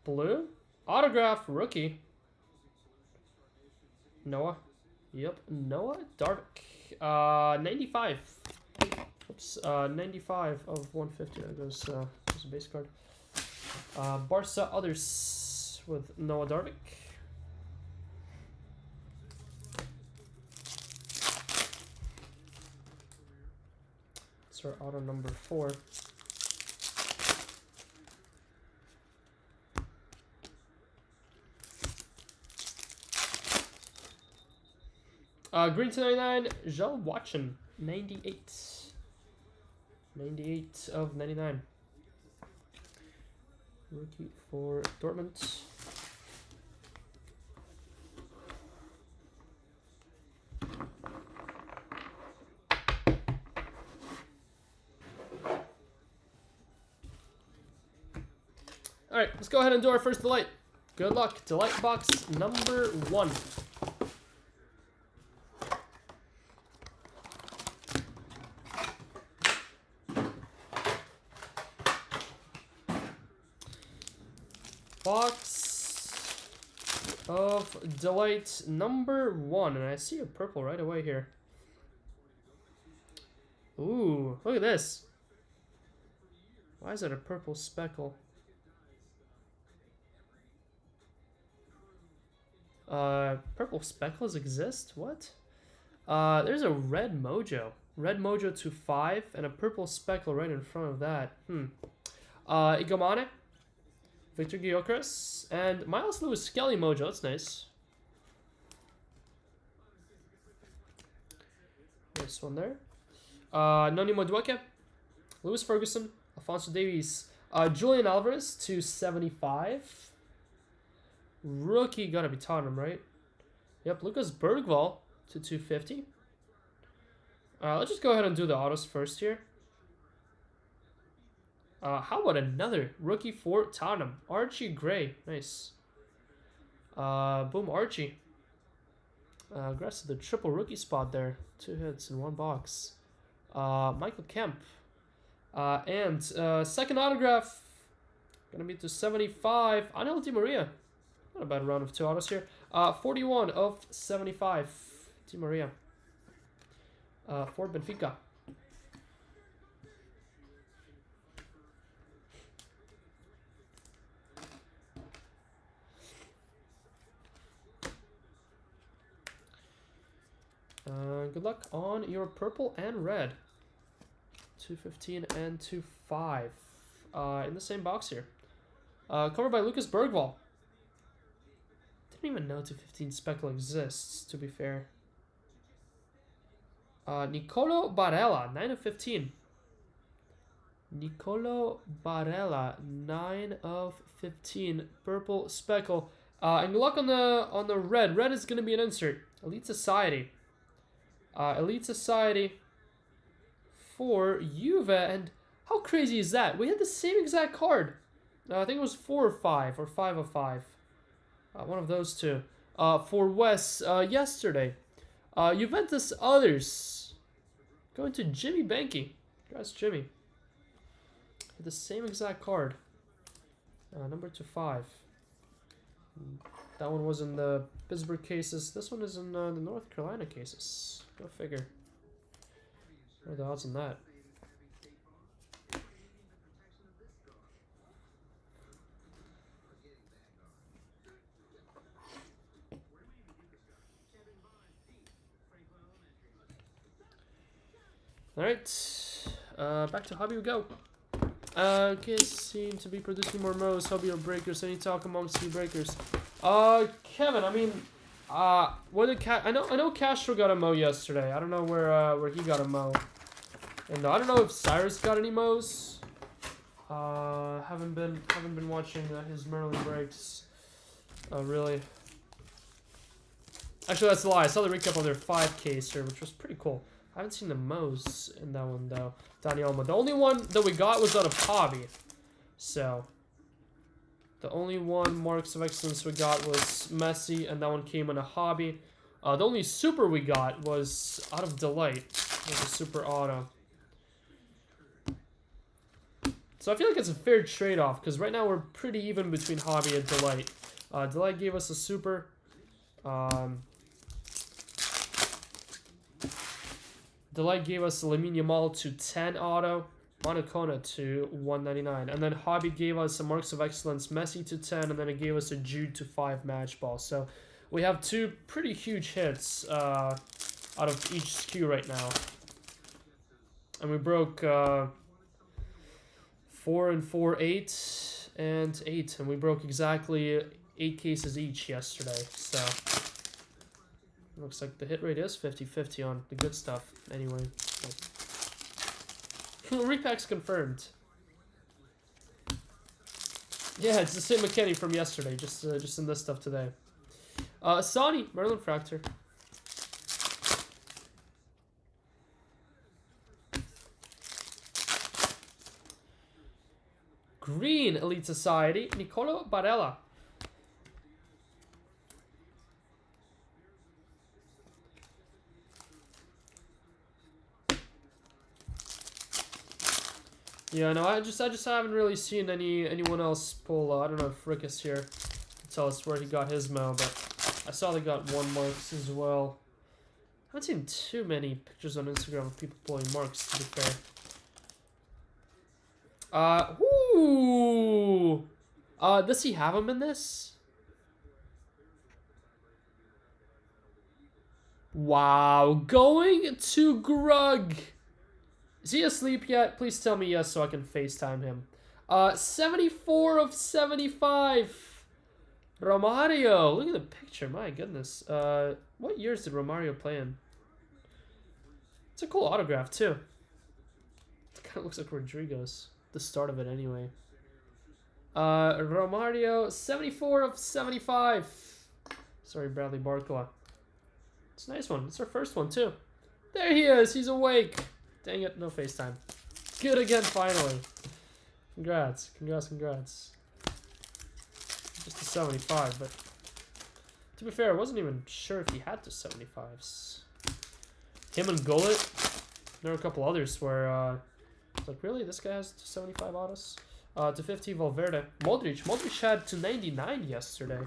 Speaker 1: Blue autograph rookie Noah. Yep, Noah Darvik. 95. Oops, 95 of 150. That goes as a base card. Barca others with Noah Darvik. It's our auto number 4. Green to 99, Joe Watson, 98. 98 of 99. Rookie for Dortmund. Alright, let's go ahead and do our first delight. Good luck. Delight box number 1. Box of delight number 1, and I see a purple right away here. Ooh, look at this. Why is that a purple speckle? Purple speckles exist? What? There's a red mojo. Red mojo to 5 and a purple speckle right in front of that. Igomane. Victor Gyökeres, and Miles Lewis Skelly mojo, that's nice. This one there. Noni Madueke, Lewis Ferguson, Alphonso Davies, Julian Alvarez to 75. Rookie gotta be Tottenham, right? Yep, Lucas Bergvall to 250. Let's just go ahead and do the autos first here. How about another rookie for Tottenham? Archie Gray. Nice. Boom, Archie. Congrats to the triple rookie spot there. 2 hits in 1 box. Michael Kemp. And second autograph. Gonna be to 75. Angel Di Maria. Not a bad round of 2 autos here. 41 of 75. Di Maria. For Benfica. Good luck on your purple and red. 215 and 25. In the same box here. Covered by Lucas Bergvall. Didn't even know 215 speckle exists, to be fair. Nicolo Barella, 9 of 15. Nicolo Barella, 9 of 15. Purple speckle. And good luck on the red. Red is going to be an insert. Elite Society. Elite Society for Juve, and how crazy is that? We had the same exact card. I think it was 4 or 5, or 5 of 5. One of those two. For Wes yesterday. Juventus others. Going to Jimmy Banky. Congrats, Jimmy. The same exact card. Number 2-5. That one was in the Pittsburgh cases. This one is in the North Carolina cases. Go figure. What are the odds on that? Alright. Back to hobby we go. Okay, seem to be producing more modes. Hobby or breakers. Any talk amongst you breakers? Kevin, I mean, what did I know Castro got a mo yesterday. I don't know where he got a mo. And I don't know if Cyrus got any mo's. Haven't been watching his Merlin breaks. Really. Actually, that's a lie. I saw the recap on their 5K, which was pretty cool. I haven't seen the mo's in that one though. Daniel, the only one that we got was out of hobby. So the only one marks of excellence we got was Messi, and that one came in a hobby. The only super we got was out of Delight. It was a super auto. So I feel like it's a fair trade-off, because right now we're pretty even between hobby and Delight. Delight gave us a super. Delight gave us a Lamine Yamal to 10 auto, Monacona to 199, and then hobby gave us a marks of excellence Messi to 10, and then it gave us a Jude to 5 match ball. So we have two pretty huge hits out of each SKU right now, and we broke 4 and 4, 8 and 8, and we broke exactly 8 cases each yesterday. So looks like the hit rate is 50-50 on the good stuff. Anyway, so. Repacks confirmed. Yeah, it's the same McKinney from yesterday, just in this stuff today. Sonny, Merlin Fractor. Green Elite Society, Nicolo Barella. Yeah, no, I just haven't really seen anyone else pull. I don't know if Rick is here to tell us where he got his mo, but I saw they got 1 marks as well. I haven't seen too many pictures on Instagram of people pulling marks, to be fair. Ooh! Does he have him in this? Wow, going to Grug. Is he asleep yet? Please tell me yes so I can FaceTime him. 74 of 75. Romario. Look at the picture. My goodness. What years did Romario play in? It's a cool autograph, too. It kind of looks like Rodrigo's. The start of it, anyway. Romario. 74 of 75. Sorry, Bradley Barcola. It's a nice one. It's our first one, too. There he is. He's awake. Dang it, no FaceTime. Good again, finally. Congrats, congrats. Just a 75, but to be fair, I wasn't even sure if he had the 75s. Him and Gullit. There were a couple others where, I was like, really? This guy has 75 autos? To 50, Valverde. Modric had to 99 yesterday.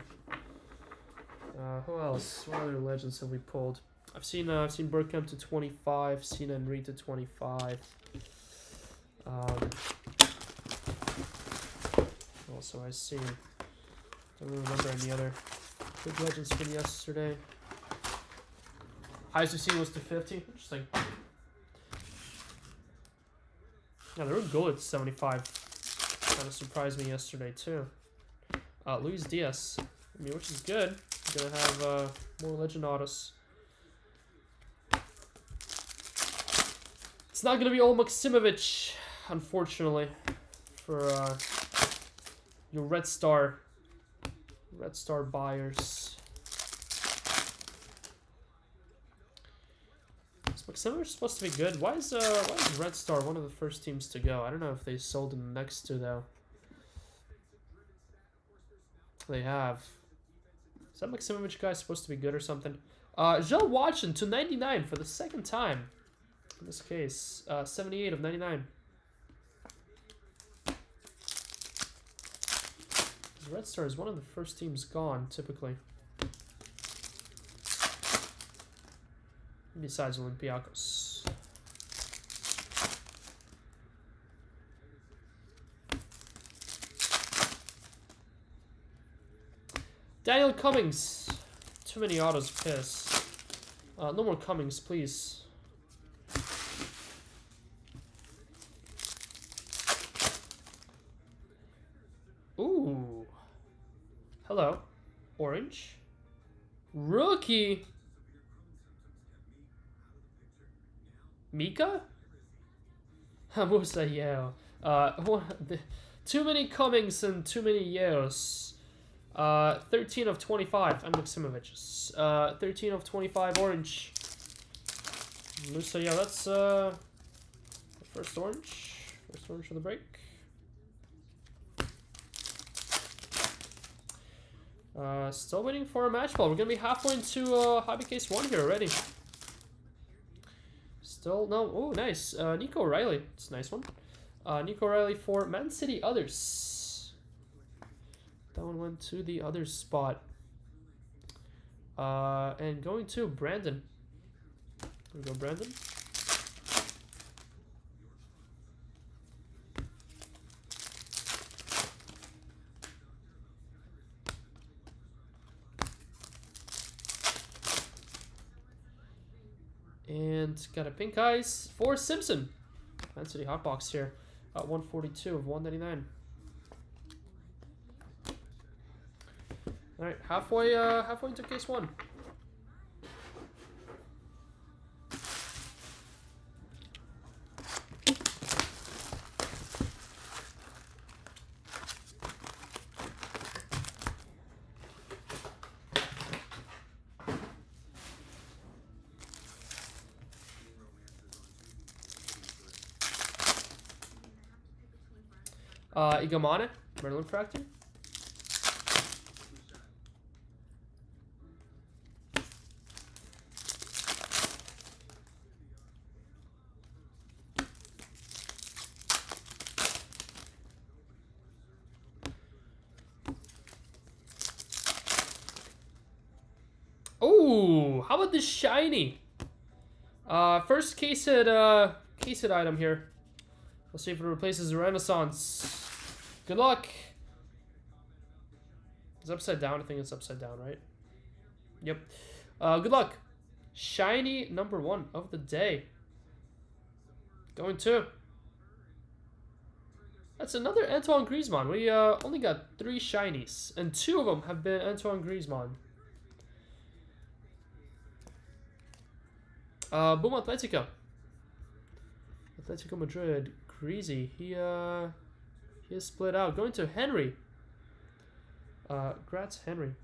Speaker 1: Who else? What other legends have we pulled? I've seen Bergkamp to 25, seen Henry to 25. Also, I've seen. Don't really remember any other big legends from yesterday. Highest we've seen was to 50. Interesting. Yeah, there were Gullit 75. Kind of surprised me yesterday too. Luis Diaz, I mean, which is good. Gonna have more legend autos. It's not gonna be old Maksimovic, unfortunately, for your Red Star buyers. Is Maksimovic supposed to be good? Why is Red Star one of the first teams to go? I don't know if they sold him next to though. They have. Is that Maksimovic guy supposed to be good or something? Joe Watson to 99 for the second time. In this case, 78 of 99. Red Star is one of the first teams gone, typically. Besides Olympiacos. Daniel Cummings. Too many autos, piss. No more Cummings, please. Ooh. Hello. Orange. orange. Rookie. Mika? Musa Yeo. Too many Cummings and too many Yeos. 13 of 25. And Maximovich. 13 of 25 orange. Musa Yeo. That's first orange. First orange for the break. Still waiting for a match ball. We're gonna be halfway into hobby case 1 here already. Still no. Oh, nice. Nico Riley. It's a nice one. Nico Riley for Man City others. That one went to the other spot. And going to Brandon. There we go, Brandon. And got a pink ice for Simpson. Man City hot box here at 142 of 199. All right, halfway into case 1. Igamane, Merlin Fractor. Oh, how about this shiny? First case hit item here. Let's see if it replaces the Renaissance. Good luck. It's upside down. I think it's upside down, right? Yep. Good luck. Shiny number 1 of the day. Going to. That's another Antoine Griezmann. We only got 3 shinies, and 2 of them have been Antoine Griezmann. Boom Atletico. Atletico Madrid. Greasy. He is split out. Going to Henry. Grats Henry.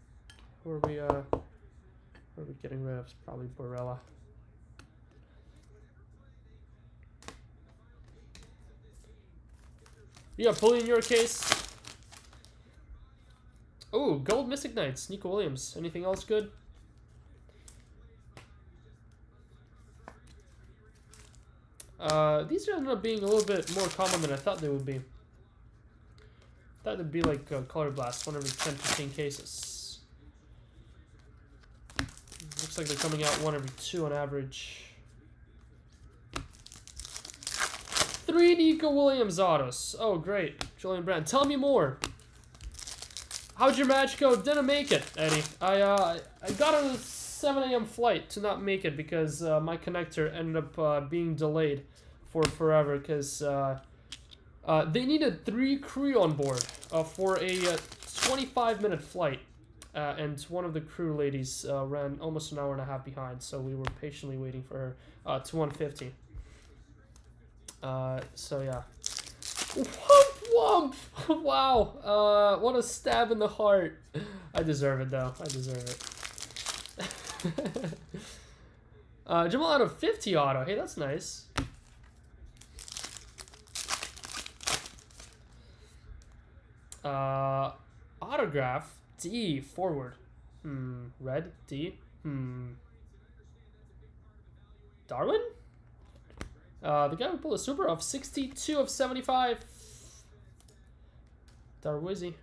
Speaker 1: Who are we getting rid of? It's probably Borrella. Yeah, pull in your case. Oh, gold Mystic Knights. Nico Williams. Anything else good? These ended up being a little bit more common than I thought they would be. Thought it'd be like Color Blast, 1 every 10-15 cases. Looks like they're coming out 1 every 2 on average. 3 Nico Williams autos. Oh, great. Julian Brand. Tell me more. How'd your match go? Didn't make it, Eddie. I got on a 7 a.m. flight to not make it because my connector ended up being delayed for forever because they needed 3 crew on board for a 25-minute flight. And one of the crew ladies ran almost an hour and a half behind, so we were patiently waiting for her to 150. So yeah. Whomp whomp! Wow, what a stab in the heart. I deserve it though, I deserve it. Jamal out of 50 auto, hey, that's nice. Autograph, D, forward. Red, D, Darwin? The guy who pulled a super of 62 of 75. Darwizzy.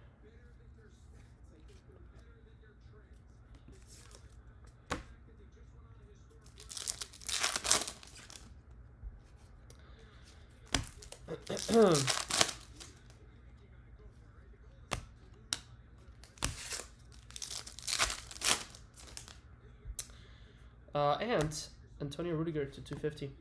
Speaker 1: And Antonio Rudiger to 250.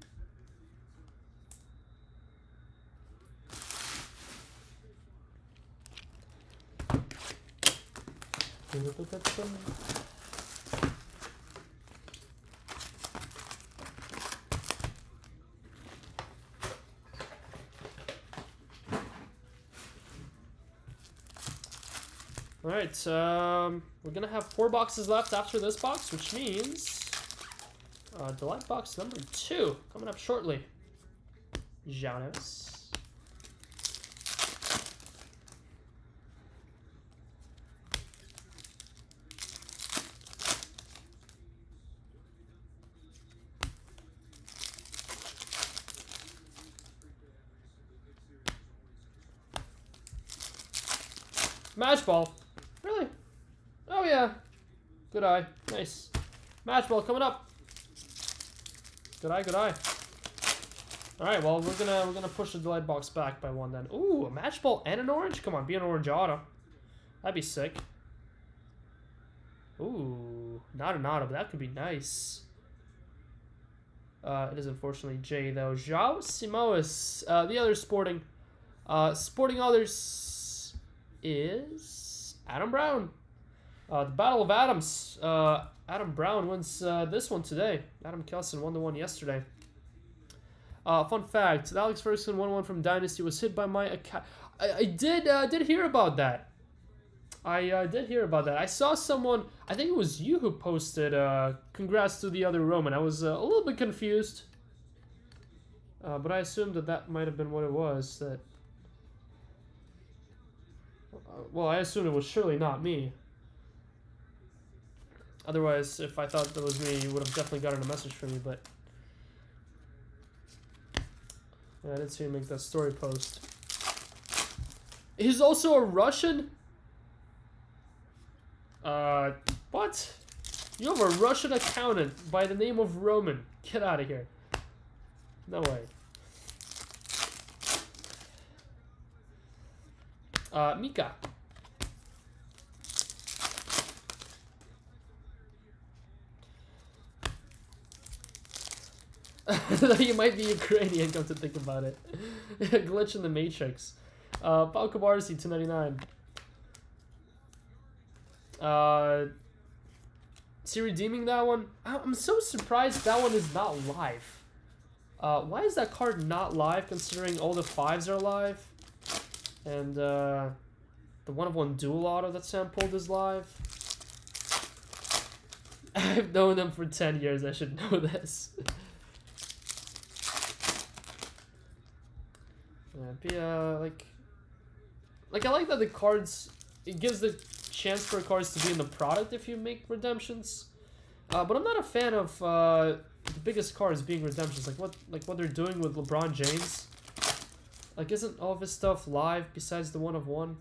Speaker 1: Alright, we're gonna have 4 boxes left after this box, which means delight box number 2 coming up shortly. Jaunus. Match ball. Really? Oh yeah. Good eye. Nice. Match ball coming up. Good eye, good eye. Alright, well we're gonna push the delight box back by 1 then. Ooh, a match ball and an orange? Come on, be an orange auto. That'd be sick. Ooh, not an auto, but that could be nice. It is unfortunately J though. João Simoes. The other sporting others is Adam Brown. The Battle of Adams. Adam Brown wins this one today. Adam Kelson won the one yesterday. Fun fact: Alex Ferguson 1-1 from Dynasty was hit by my account. I did hear about that. I did hear about that. I saw someone. I think it was you who posted. Congrats to the other Roman. I was a little bit confused, but I assumed that might have been what it was. That. Well, I assumed it was surely not me. Otherwise, if I thought that was me, you would have definitely gotten a message from me, but... Yeah, I didn't see him make that story post. He's also a Russian? What? You have a Russian accountant by the name of Roman. Get out of here. No way. Mika. You might be Ukrainian, come to think about it. Glitch in the Matrix. Paul Kabarsi, 299. Is he redeeming that one? I'm so surprised that one is not live. Why is that card not live considering all the 5s are live? And the 1-of-1 dual auto that Sam pulled is live. I've known them for 10 years, I should know this. Yeah, like I like that the cards, it gives the chance for cards to be in the product if you make redemptions. But I'm not a fan of the biggest cards being redemptions, like what they're doing with LeBron James. Like, isn't all of his stuff live besides the 1-of-1?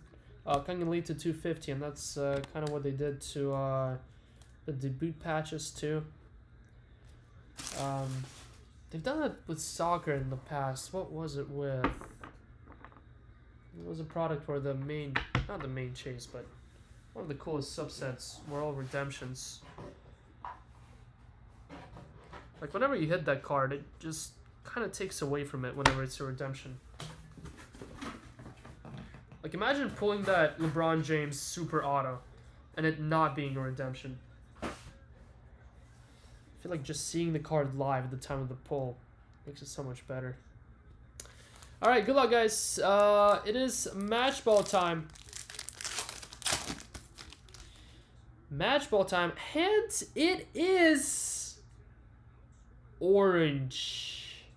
Speaker 1: Can lead to 250, and that's kind of what they did to the debut patches too. They've done it with soccer in the past. What was it with? It was a product where the main, not the main chase, but one of the coolest subsets were all redemptions. Like, whenever you hit that card, it just kind of takes away from it whenever it's a redemption. Like, imagine pulling that LeBron James super auto and it not being a redemption. I feel like just seeing the card live at the time of the pull makes it so much better. Alright, good luck, guys. It is match ball time. Match ball time. And it is orange.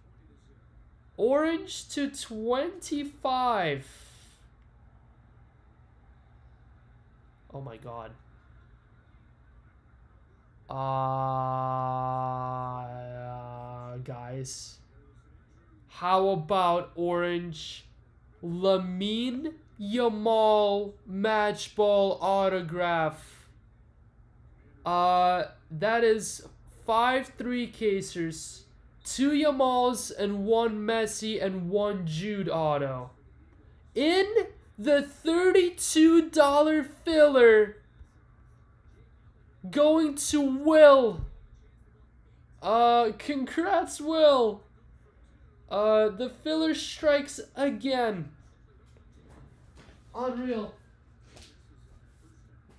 Speaker 1: Orange to 25. Oh my god. Guys. How about orange Lamine Yamal match ball autograph? That is 5 3-casers, 2 Yamals, and 1 Messi, and 1 Jude auto. In the $32 filler, going to Will. Congrats, Will. The filler strikes again. Unreal.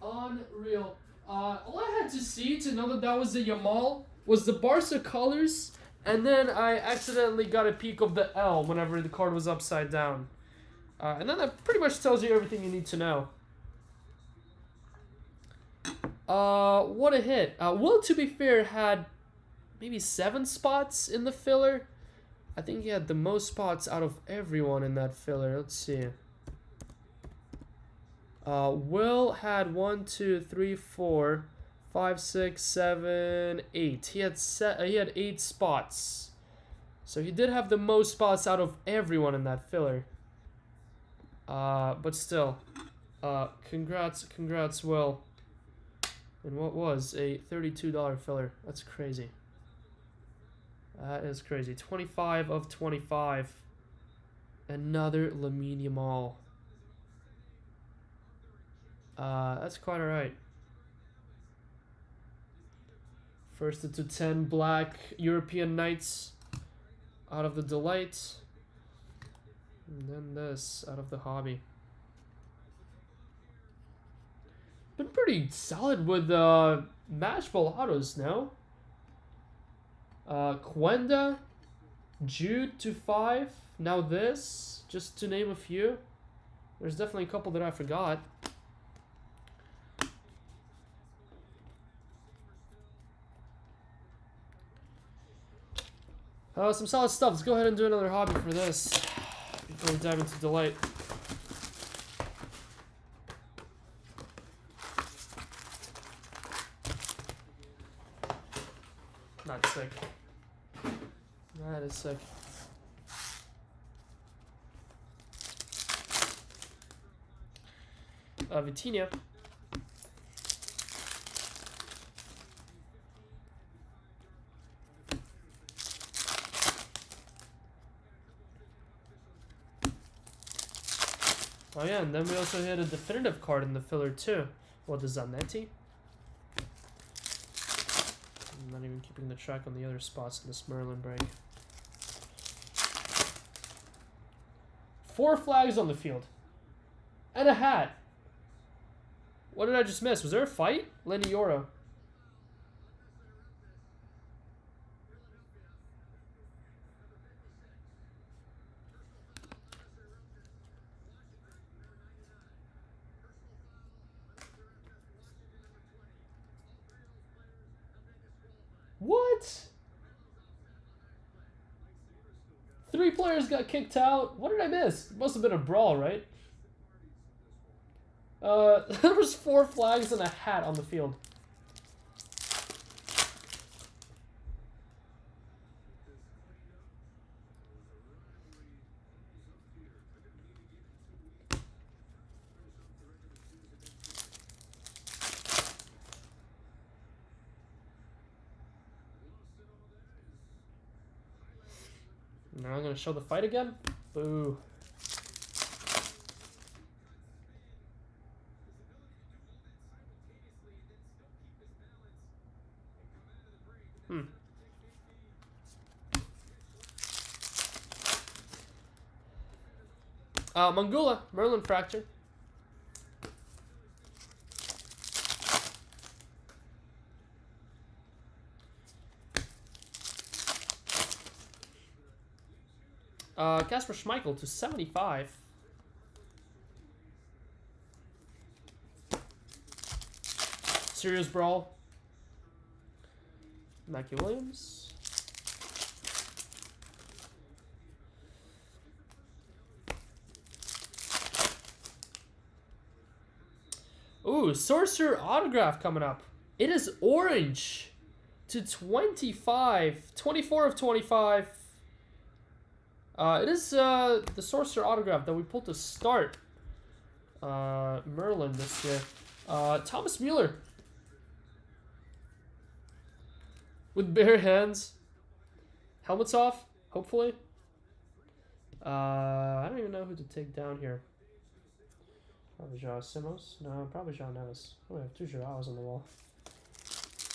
Speaker 1: Unreal. All I had to see to know that that was the Yamal was the Barca colors, and then I accidentally got a peek of the L whenever the card was upside down. And then that pretty much tells you everything you need to know. What a hit. Will, to be fair, had maybe 7 spots in the filler. I think he had the most spots out of everyone in that filler. Let's see. Will had 1, 2, 3, 4, 5, 6, 7, 8. He had 8 spots. So he did have the most spots out of everyone in that filler. But still, congrats, Will. And what was a $32 filler? That's crazy. That is crazy. 25 of 25. Another Lamine Yamal. That's quite alright. First into 10 black European Knights out of the Delight. And then this out of the Hobby. Been pretty solid with match ball autos now. Quenda, Jude to 5. Now this, just to name a few. There's definitely a couple that I forgot. Some solid stuff. Let's go ahead and do another hobby for this before we dive into Delight. Not sick. That is sick. Vitinha. Oh yeah, and then we also hit a definitive card in the filler too. What, the Zanetti? I'm not even keeping the track on the other spots in this Merlin break. 4 flags on the field. And a hat. What did I just miss? Was there a fight? Lenny Yoro. What? 3 players got kicked out. What did I miss? It must have been a brawl, right? There was 4 flags and a hat on the field. Now I'm gonna show the fight again. Boo. Mangula, Merlin Fracture. Casper Schmeichel to 75. Serious Brawl. Mackie Williams. Ooh, Sorcerer Autograph coming up. It is orange to 25. 24 of 25. It is the Sorcerer Autograph that we pulled to start Merlin this year. Thomas Mueller. With bare hands. Helmets off, hopefully. I don't even know who to take down here. Probably Joao Simos. No, probably Joao Neves. Oh, we have 2 Joaos on the wall.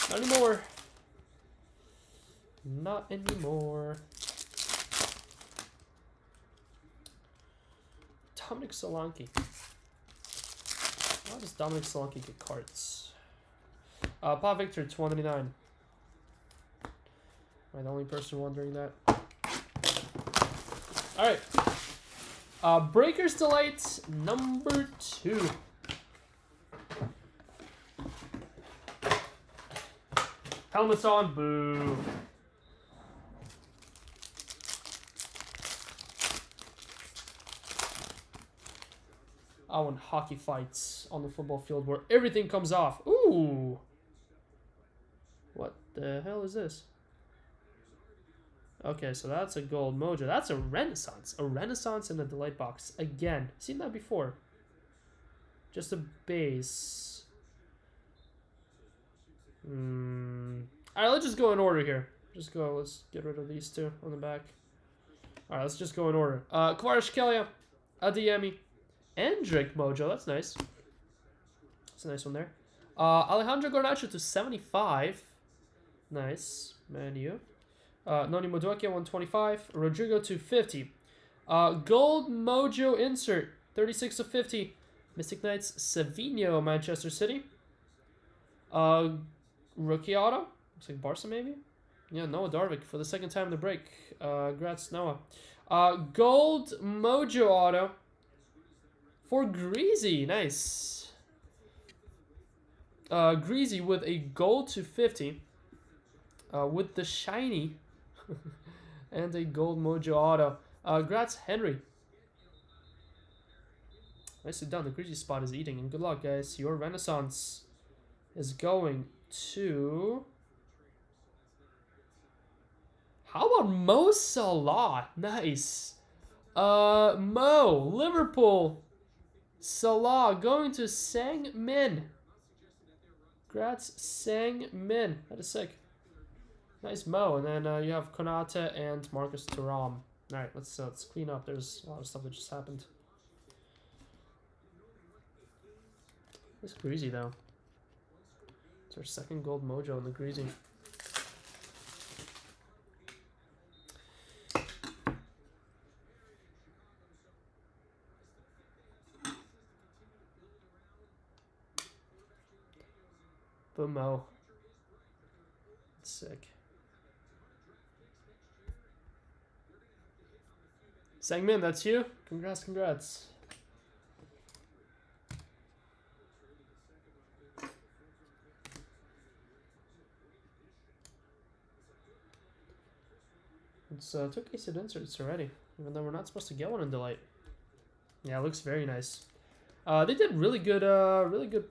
Speaker 1: Not anymore. Not anymore. Dominic Solanke. How does Dominic Solanke get cards? Pop Victor, 299. Am I the only person wondering that? Alright. Breaker's Delight, number 2. Helmets on, boo. Oh, and hockey fights on the football field where everything comes off. Ooh. What the hell is this? Okay, so that's a gold mojo. That's a renaissance. A renaissance in the delight box. Again. Seen that before. Just a base. Alright, let's just go in order here. Let's get rid of these two on the back. Alright, let's just go in order. Kvaratskhelia, Adeyemi, and Drake mojo. That's nice. That's a nice one there. Alejandro Garnacho to 75. Nice. Manu. Noni Modokia 125. Rodrigo to 50. Gold mojo insert 36 of 50. Mystic Knights Savinho, Manchester City. Rookie auto. Looks like Barca maybe. Yeah, Noah Darvik for the second time in the break. Congrats, Noah. Gold mojo auto for Greasy. Nice. Greasy with a gold to 50. With the shiny. And a gold mojo auto. Congrats, Henry. Nicely done. The Greasy spot is eating. And good luck, guys. Your Renaissance is going to... How about Mo Salah? Nice. Mo, Liverpool. Salah going to Sang Min. Congrats, Sang Min. That is sick. Nice Mo. And then you have Konate and Marcus Thuram. Alright, let's clean up. There's a lot of stuff that just happened. It's Greasy though. It's our second gold mojo in the Greasy. But Mo. It's sick. Sangmin, that's you? Congrats, congrats. It's 2 inserts already, even though we're not supposed to get one in Delight. Yeah, it looks very nice. They did really good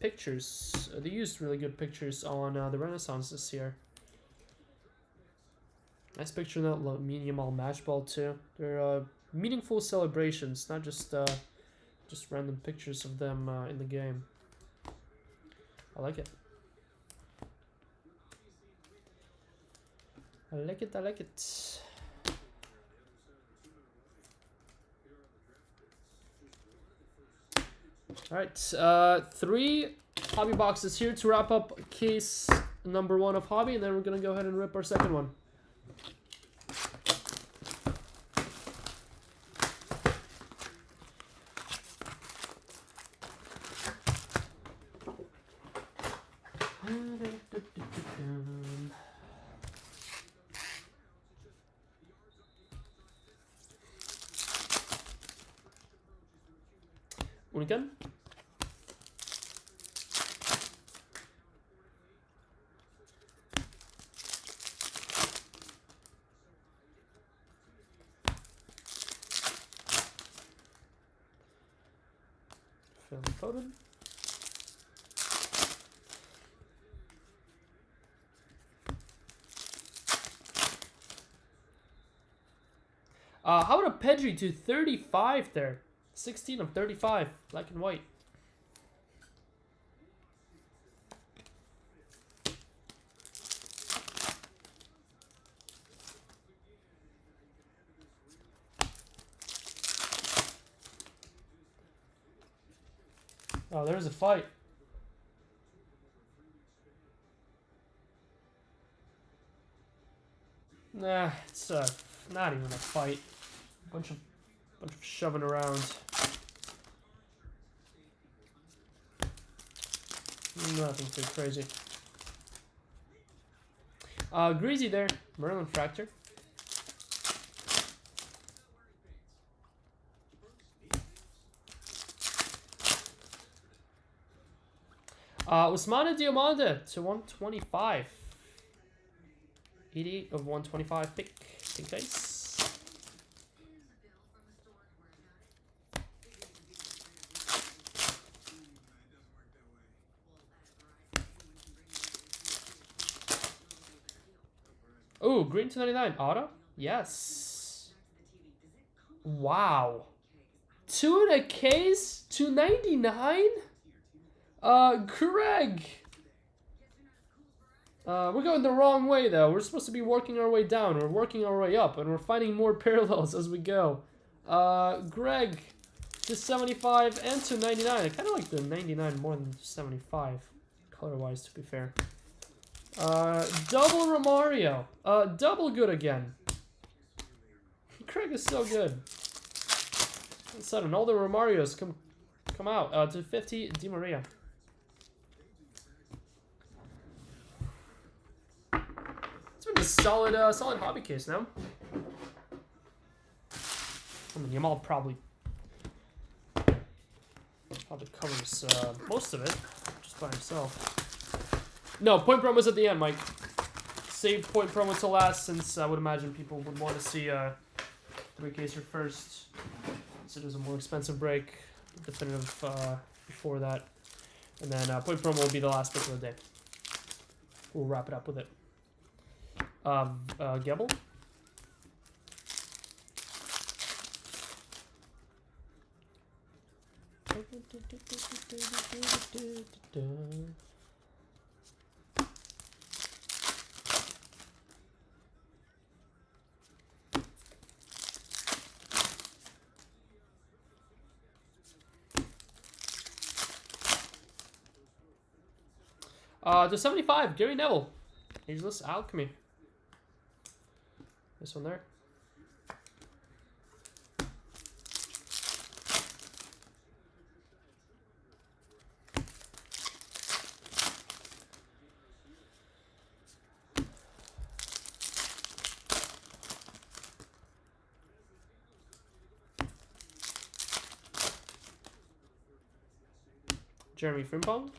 Speaker 1: pictures. They used really good pictures on the Renaissance this year. Nice picture in that medium all match ball too. They're meaningful celebrations, not just random pictures of them in the game. I like it. I like it, I like it. Alright, 3 hobby boxes here to wrap up case number 1 of hobby, and then we're gonna go ahead and rip our second one. Unican. Phil Foden. How about a Pedri to 35 there? 16 of 35, black and white. Oh, there's a fight. Nah, it's not even a fight. Bunch of shoving around. Nothing too crazy. Greasy there. Merlin Fracture. Usmana Diamanda to 125. 88 of 125 pick dice. Ooh, green 299 auto? Yes. Wow. 2 in a case? 299? Greg. We're going the wrong way though. We're supposed to be working our way down. We're working our way up and we're finding more parallels as we go. Greg, just 75 and 299. I kind of like the 99 more than 75, color-wise, to be fair. Double Romario. Double good again. Craig is so good. All of a sudden, all the Romarios come out. To 50, Di Maria. It's been a solid hobby case now. I mean, Yamal probably covers most of it just by himself. No, point promos at the end, Mike. Save point promo to last, since I would imagine people would want to see 3-caser first. So there's a more expensive break, definitive before that. And then point promo will be the last pick of the day. We'll wrap it up with it. Gebel. To 75, Gary Neville. Ageless Alchemy. This one there. Jeremy Frimpong.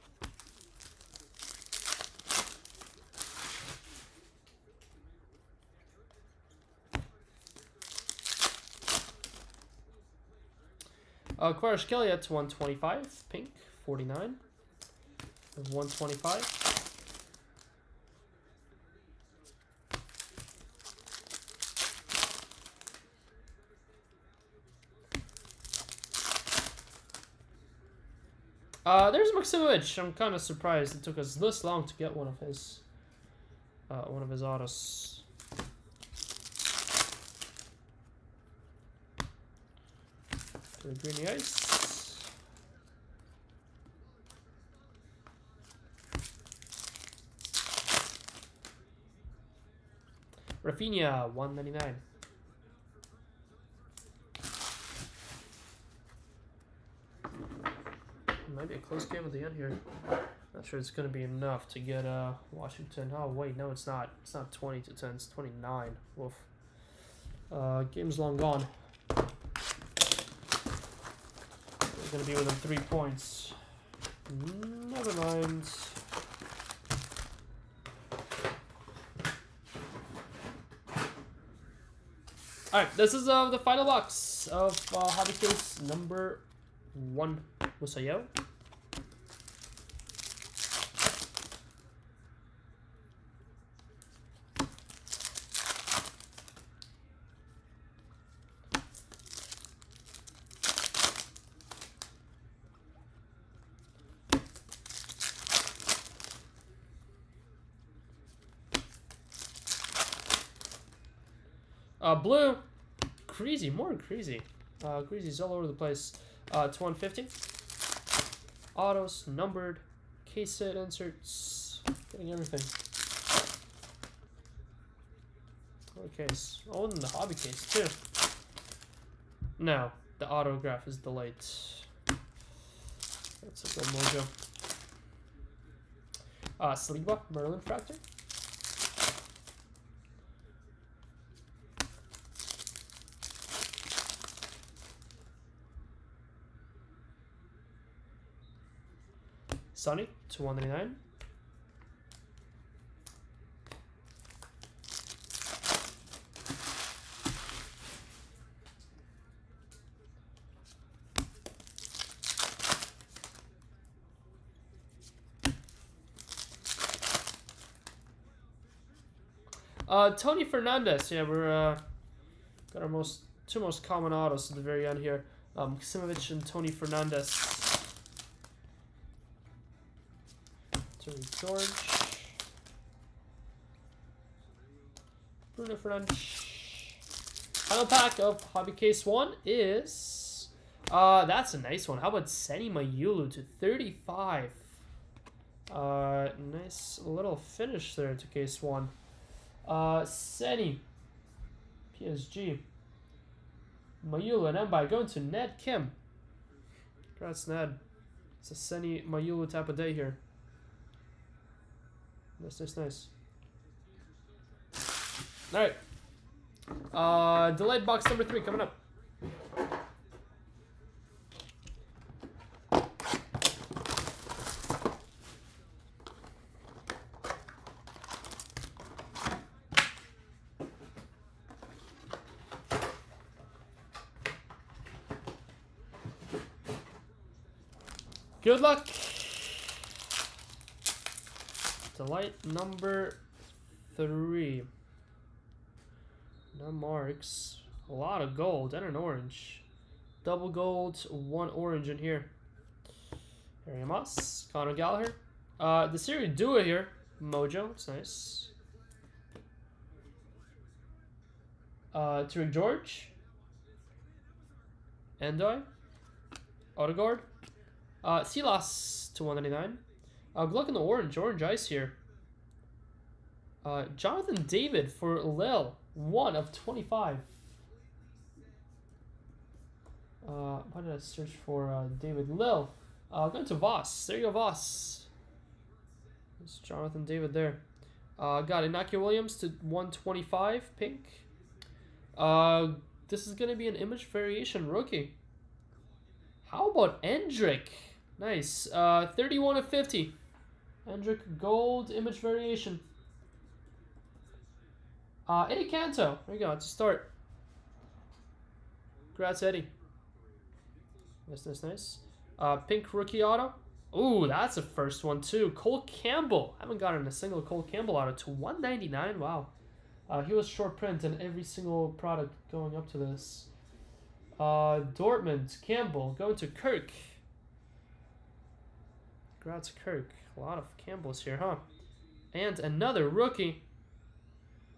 Speaker 1: Quarish Kelly at 125, pink, 49 of 125. There's Maximovich. I'm kind of surprised it took us this long to get one of his autos. To the greeny ice. Rafinha, 199. Might be a close game at the end here. Not sure it's going to be enough to get Washington. Oh wait, no, it's not. It's not 20 to 10. It's 29. Woof. Game's long gone. We're going to be within 3 points. Never mind. Alright, this is the final box of hobby case number 1. Musayo. Blue. Crazy, more crazy. Crazy's all over the place. To 150. Autos, numbered, case set inserts, getting everything. What case? Oh, and the hobby case too. No, the autograph is delayed. That's a good mojo. Saliba, Merlin Fractor. Sonny to 199. Tony Fernandez. Yeah, we're got our two most common autos at the very end here. Simovic and Tony Fernandez. Terry George. Bruno Fernandes. Final pack of Hobby Case 1 is... that's a nice one. How about Seni Mayulu to 35? Nice little finish there to Case 1. Seni. PSG. Mayulu and Mbai going to Ned Kim. Congrats, Ned. It's a Seni Mayulu type of day here. Nice. Alright. Delayed box number 3 coming up. Good luck. Delight number 3. No marks. A lot of gold and an orange. Double gold, 1 orange in here. Harry Moss, Conor Gallagher. The series duo here. Mojo, it's nice. Terry George. Endoy. Odegaard. Silas to 199. Good luck in the orange ice here. Jonathan David for Lille, 1 of 25. Why did I search for David Lille? Going to Voss. There you go, Voss. There's Jonathan David there. Got Inaki Williams to 125, pink. This is going to be an image variation rookie. How about Endrick? Nice. 31 of 50. Endrick gold image variation. Eddie Canto. There you go. It's a start. Congrats, Eddie. Nice. Pink rookie auto. Ooh, that's a first one too. Cole Campbell. I haven't gotten a single Cole Campbell auto to 199. Wow. He was short print in every single product going up to this. Dortmund, Campbell, going to Kirk. Congrats, Kirk. A lot of Campbells here, huh? And another rookie.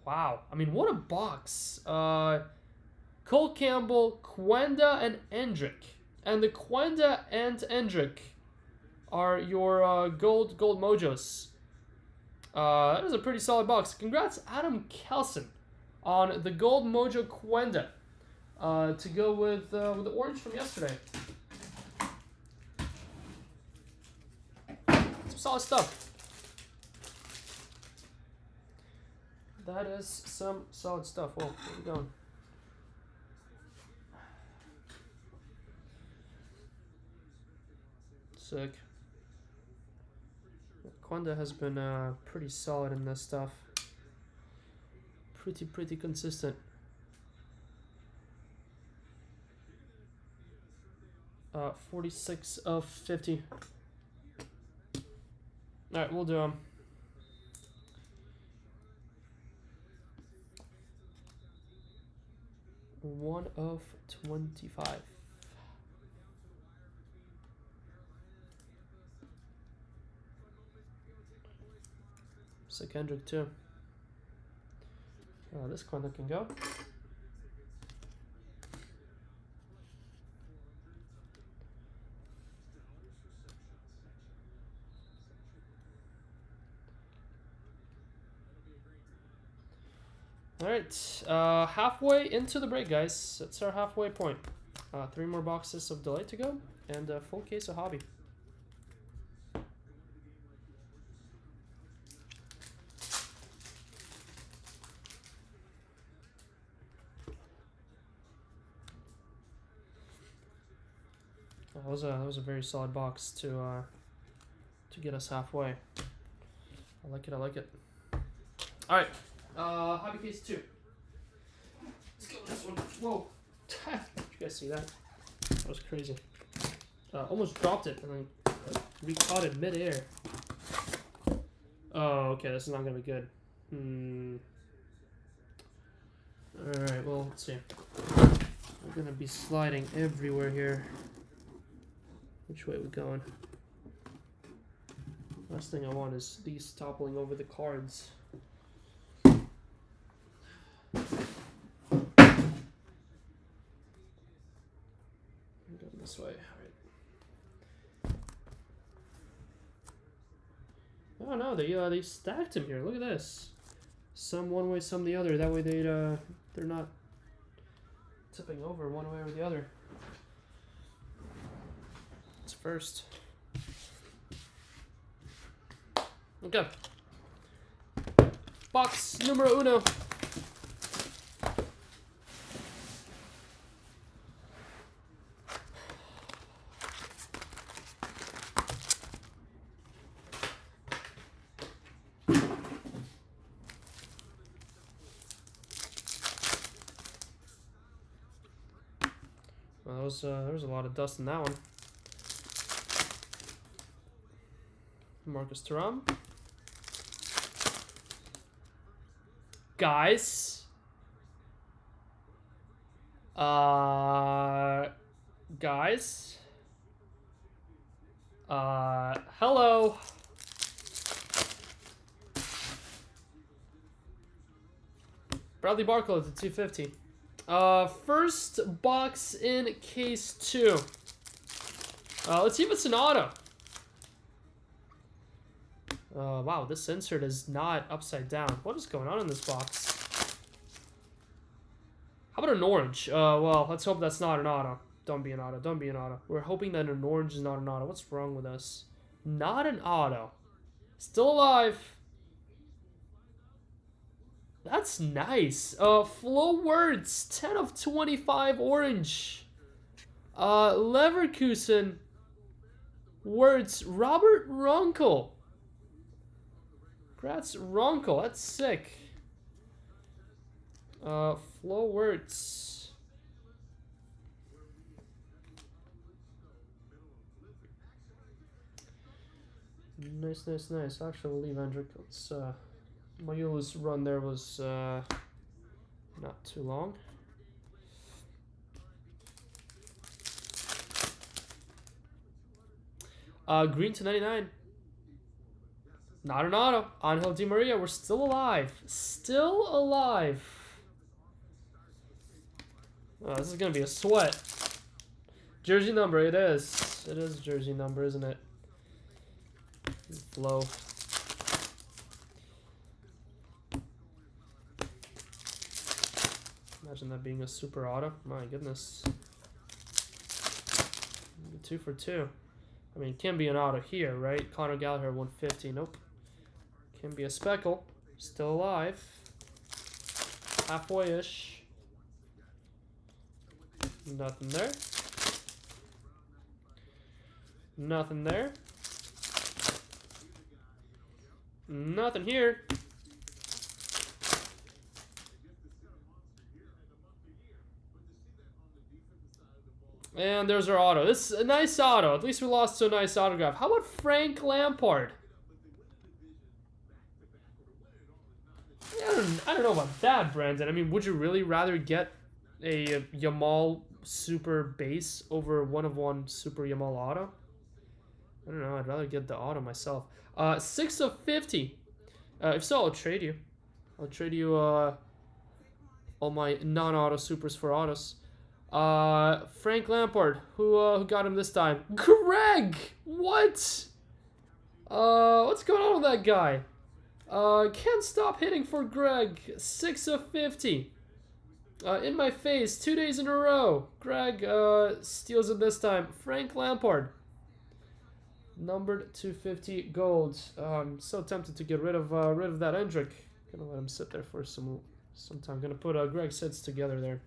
Speaker 1: Wow. I mean, what a box. Cole Campbell, Quenda, and Endrick. And the Quenda and Endrick are your gold mojos. That is a pretty solid box. Congrats, Adam Kelson, on the gold mojo Quenda. To go with the orange from yesterday. Some solid stuff. That is some solid stuff. Whoa, where are we going? Sick. Quenda has been pretty solid in this stuff. Pretty consistent. 46 of 50. Alright, we'll do them. One of 25. Sick Hendrick too. This corner can go. Alright, halfway into the break, guys. That's our halfway point. 3 more boxes of Delight to go, and a full case of Hobby. That was a very solid box to get us halfway. I like it. I like it. All right, hobby case 2. Let's go with this one. Whoa! Did you guys see that? That was crazy. Almost dropped it and then re-caught it mid-air. Oh, okay. This is not gonna be good. All right. Well, let's see. We're gonna be sliding everywhere here. Which way are we going? Last thing I want is these toppling over the cards. I'm going this way. All right. Oh no, they stacked them here. Look at this. Some one way, some the other. That way they're not tipping over one way or the other. It's first. Okay. Box numero uno. Well, there was a lot of dust in that one. Marcus Thuram. Guys. Guys. Hello. Bradley Barkley at the 250. First box in case 2. Let's see if it's an auto. Wow, this insert is not upside down. What is going on in this box? How about an orange? Well, let's hope that's not an auto. Don't be an auto. Don't be an auto. We're hoping that an orange is not an auto. What's wrong with us? Not an auto. Still alive. That's nice. Flo Wirtz, 10 of 25 orange. Leverkusen. Wirtz, Robert Ronkel. Congrats, Ronkel. That's sick. Flo Wirtz. Nice, nice, nice. Actually, we'll leave Hendrick. Let's, Mayula's run there was, not too long. Green to 99. Not an auto. Angel Di Maria, we're still alive. Still alive. Oh, this is going to be a sweat. Jersey number, it is. It is jersey number, isn't it? Flow. Imagine that being a super auto. My goodness. 2 for 2. I mean, it can be an auto here, right? Conor Gallagher, 150. Nope. Can be a speckle. Still alive. Halfway-ish. Nothing there. Nothing there. Nothing here. And there's our auto. This is a nice auto. At least we lost to a nice autograph. How about Frank Lampard? I don't know about that, Brandon. I mean, would you really rather get a Yamal super base over 1/1 super Yamal auto? I don't know. I'd rather get the auto myself. 6 of 50. If so, I'll trade you. I'll trade you all my non-auto supers for autos. Frank Lampard. Who got him this time? Greg! What? What's going on with that guy? Can't stop hitting for Greg. 6 of 50. In my face, 2 days in a row. Greg steals it this time. Frank Lampard. Numbered 250 gold. I'm so tempted to get rid of that Hendrick. Gonna let him sit there for some time. Gonna put Greg's hits together there.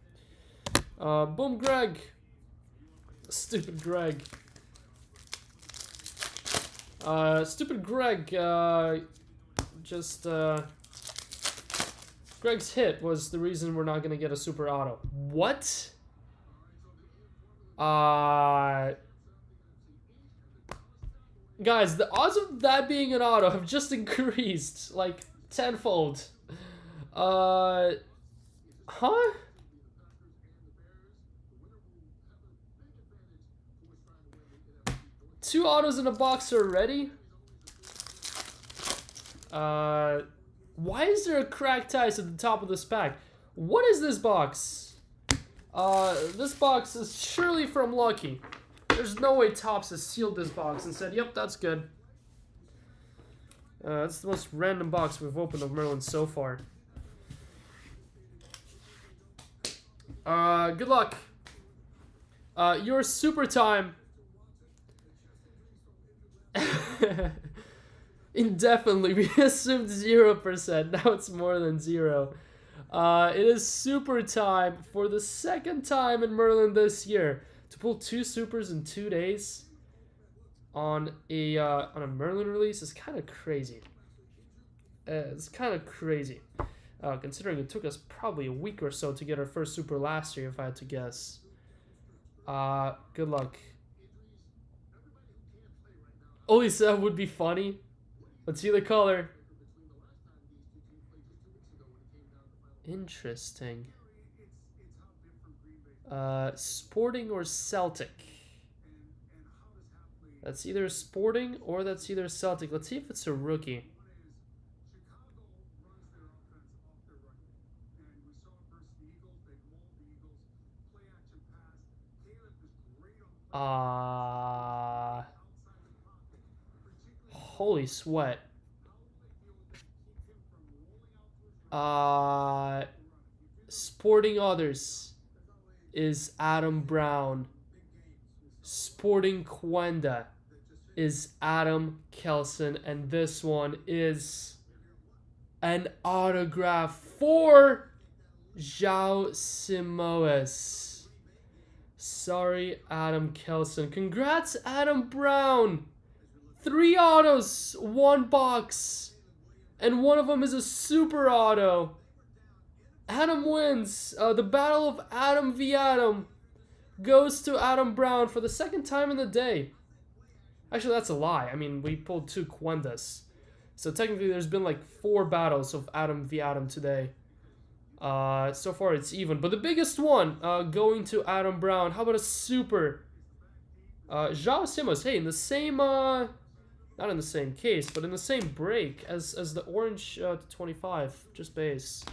Speaker 1: Boom, Greg. Stupid Greg. Stupid Greg, Greg's hit was the reason we're not gonna get a super auto. What? Guys, the odds of that being an auto have just increased, like, tenfold. Huh? 2 autos in a box already? Why is there a cracked ice at the top of this pack? What is this box? This box is surely from Lucky. There's no way Topps has sealed this box and said, yep, that's good. That's the most random box we've opened of Merlin so far. Good luck. Your super time. Indefinitely, we assumed 0%. Now it's more than 0. It is super time for the 2nd time in Merlin this year. To pull 2 supers in 2 days on a Merlin release is kind of crazy. It's kind of crazy, considering it took us probably a week or so to get our first super last year, if I had to guess. Good luck. Only 7 would be funny. Let's see the color. Interesting. Sporting or Celtic? That's either Sporting or that's either Celtic. Let's see if it's a rookie. Holy sweat. Sporting Others is Adam Brown. Sporting Quenda is Adam Kelson. And this one is an autograph for João Simoes. Sorry, Adam Kelson. Congrats, Adam Brown. 3 autos, 1 box. And one of them is a super auto. Adam wins. The battle of Adam v. Adam goes to Adam Brown for the 2nd time in the day. Actually, that's a lie. I mean, we pulled 2 Quendas. So technically, there's been like 4 battles of Adam v. Adam today. So far, it's even. But the biggest one going to Adam Brown. How about a super? João Simoes. Hey, in the same... not in the same case, but in the same break as the orange to 25, just base.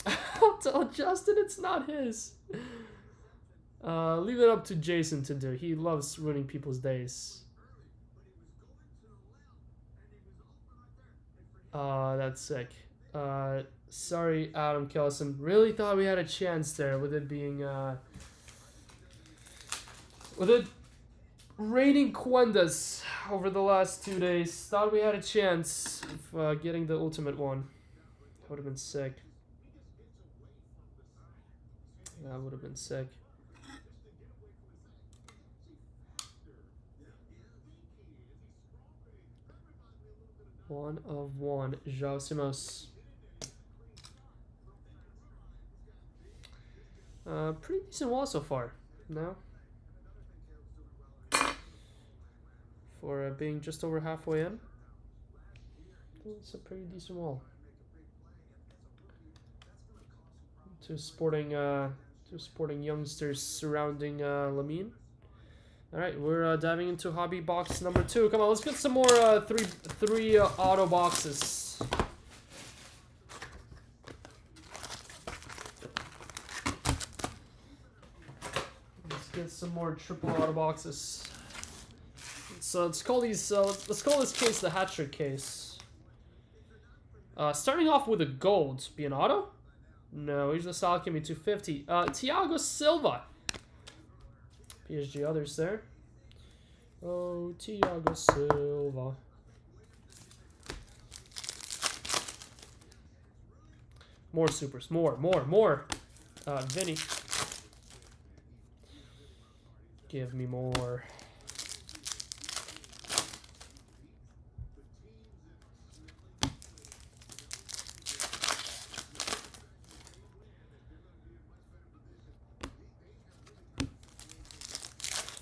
Speaker 1: I'll tell Justin it's not his. Leave it up to Jason to do. He loves ruining people's days. That's sick. Sorry, Adam Kelson. Really thought we had a chance there with it being with it raining Quendas over the last 2 days. Thought we had a chance of getting the ultimate one. That would have been sick. That would have been sick. One of one, João Simoes. Pretty decent wall so far. No? For being just over halfway in. It's a pretty decent wall. Two sporting youngsters surrounding Lamine. All right, we're diving into hobby box number 2. Come on, let's get some more three auto boxes. Let's get some more triple auto boxes. So let's call these. Let's call this case the hat trick case. Starting off with a gold, be an auto. No, he's just Alchemy 250. Thiago Silva. PSG others there. Oh, Thiago Silva. More supers. More. Vinny. Give me more.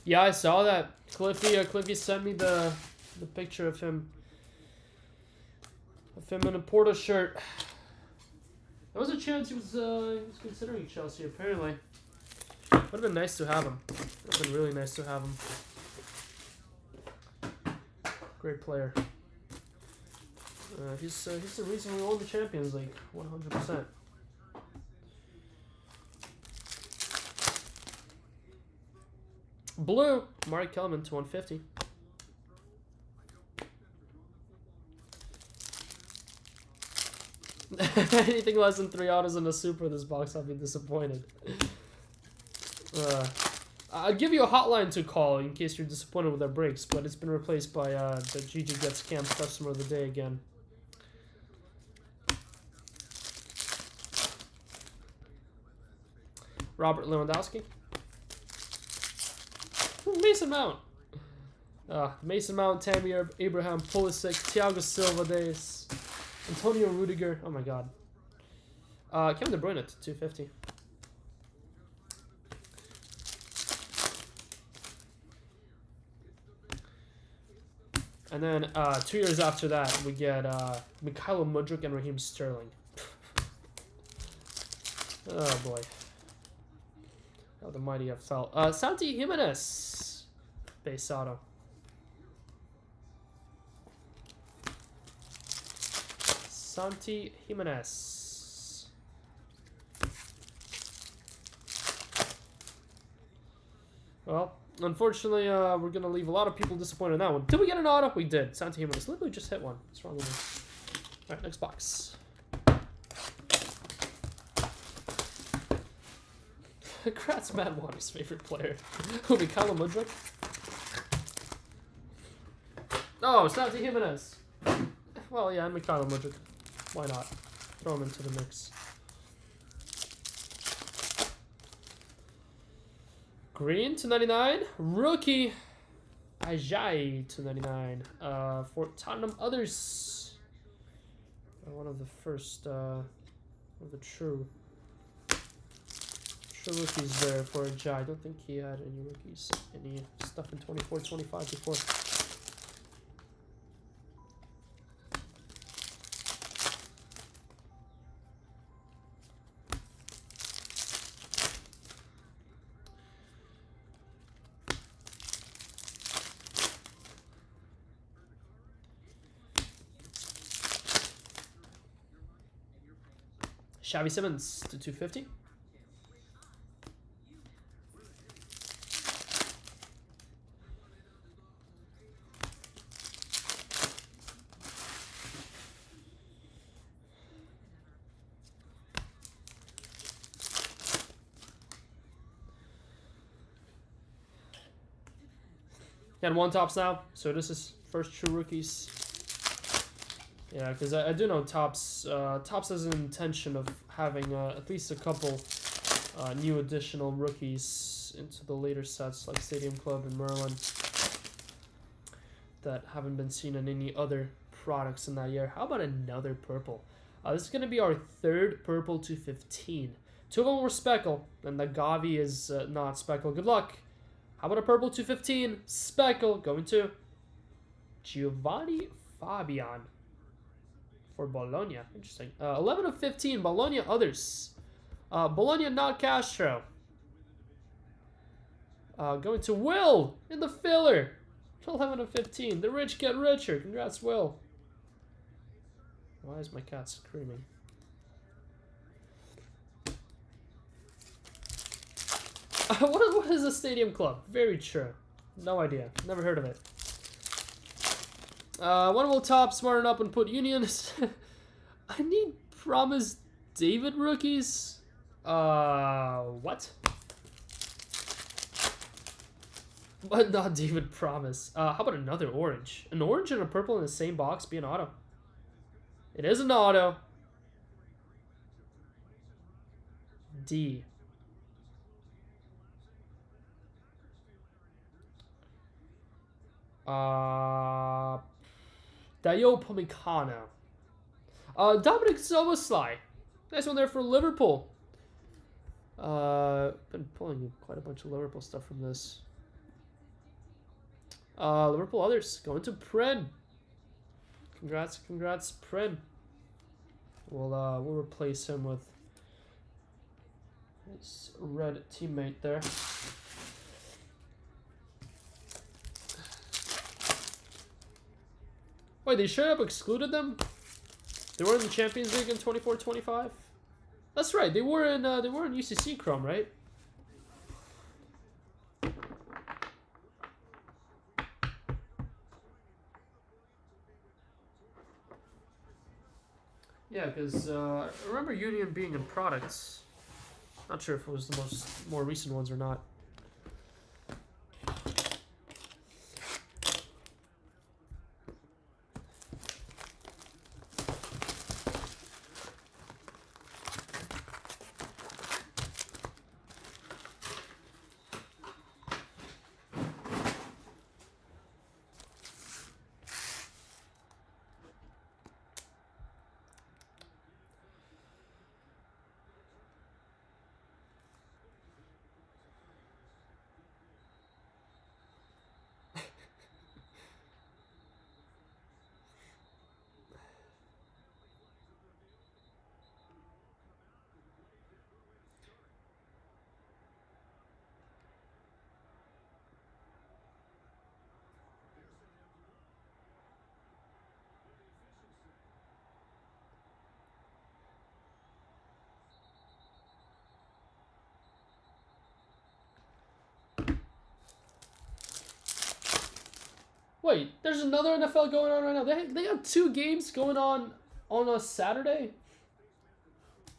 Speaker 1: Yeah, I saw that. Cliffy sent me the picture of him. Of him in a Porto shirt. There was a chance he was considering Chelsea, apparently. Would have been nice to have him. Would have been really nice to have him. Great player. He's the reason we won the Champions League, 100%. Blue, Mark Kelman to 150. Anything less than 3 autos in a super this box, I'll be disappointed. I'll give you a hotline to call in case you're disappointed with our breaks, but it's been replaced by the GG Gets Camp Customer of the Day again. Robert Lewandowski. Mason Mount. Mason Mount, Tammy Abraham, Pulisic, Thiago Silva Days, Antonio Rudiger. Oh my god. Kevin De Bruyne to 250. And then 2 years after that, we get Mikhailo Mudryk and Raheem Sterling. Oh boy. Oh, the mighty have fell. Santi Jimenez. Base auto. Santi Jimenez. Well, unfortunately, we're going to leave a lot of people disappointed in that one. Did we get an auto? We did. Santi Jimenez. Literally just hit one. What's wrong with me? Alright, next box. Kratz Matt Wanner's favorite player. Who, Mikhailo Mudryk? Oh, Santi Jimenez. Well, yeah, and Mikhailo Mudryk. Why not? Throw him into the mix. Green to 99. Rookie. Ajay to 99. For Tottenham Others. One of the first, of the true rookies there for Ajay. I don't think he had any rookies, any stuff in 24-25 before. Xavi Simons to 250. And one tops now, so this is first true rookies. Yeah, because I do know Tops has an intention of having at least a couple new additional rookies into the later sets, like Stadium Club and Merlin, that haven't been seen in any other products in that year. How about another purple? This is going to be our third purple to 15. 2 of them were speckle, and the Gavi is not speckle. Good luck. How about a purple to 15? Speckle going to Giovanni Fabian for Bologna. Interesting. 11 of 15. Bologna Others. Bologna not Castro. Going to Will in the filler. 11 of 15. The rich get richer. Congrats, Will. Why is my cat screaming? What is a Stadium Club? Very true. No idea. Never heard of it. One will top, smarten up, and put unions. I need Promise David rookies. What? But not David Promise. How about another orange? An orange and a purple in the same box be an auto. It is an auto. D. Dayo Pomicano. Dominic Soboslai. Nice one there for Liverpool. Been pulling quite a bunch of Liverpool stuff from this. Liverpool others going to Prin. Congrats, Prin. We'll replace him with his red teammate there. Wait, they straight up excluded them? They were in the Champions League in 24-25? That's right, they were in UCC Chrome, right? Yeah, because I remember Union being in products. Not sure if it was the more recent ones or not. Wait, there's another NFL going on right now. They got 2 games going on a Saturday.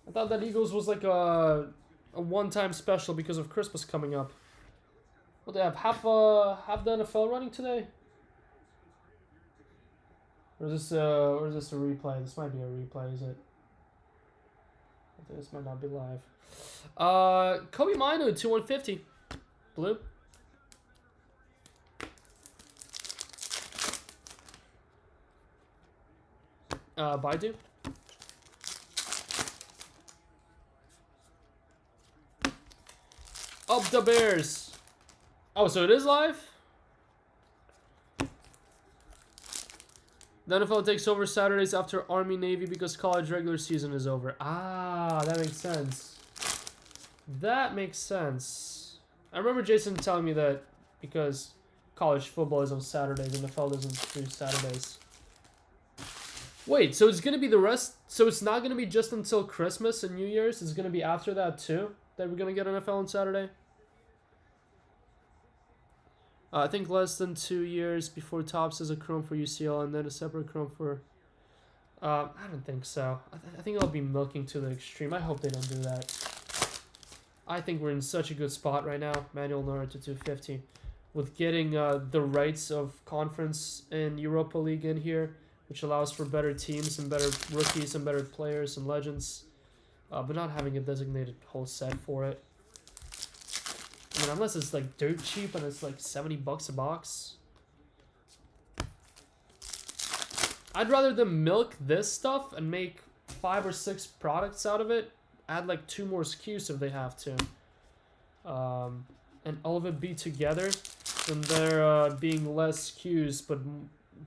Speaker 1: I thought that Eagles was like a one-time special because of Christmas coming up. What, they have half the NFL running today? Or is this a replay? This might be a replay, is it? I think this might not be live. Kobe Minu 2/150, blue. Baidu. Up the Bears. Oh, so it is live? The NFL takes over Saturdays after Army Navy because college regular season is over. Ah, that makes sense. That makes sense. I remember Jason telling me that because college football is on Saturdays, NFL doesn't do Saturdays. Wait, so it's going to be the rest... So it's not going to be just until Christmas and New Year's? It's going to be after that too? That we're going to get NFL on Saturday? I think less than 2 years before Topps is a Chrome for UCL and then a separate Chrome for... I don't think so. I think I'll be milking to the extreme. I hope they don't do that. I think we're in such a good spot right now. Manuel Neuer to 250. With getting the rights of conference in Europa League in here, which allows for better teams and better rookies and better players and legends, but not having a designated whole set for it. I mean, unless it's like dirt cheap and it's like $70 a box. I'd rather them milk this stuff and make 5 or 6 products out of it. Add like 2 more SKUs if they have to. And all of it be together. And there being less SKUs,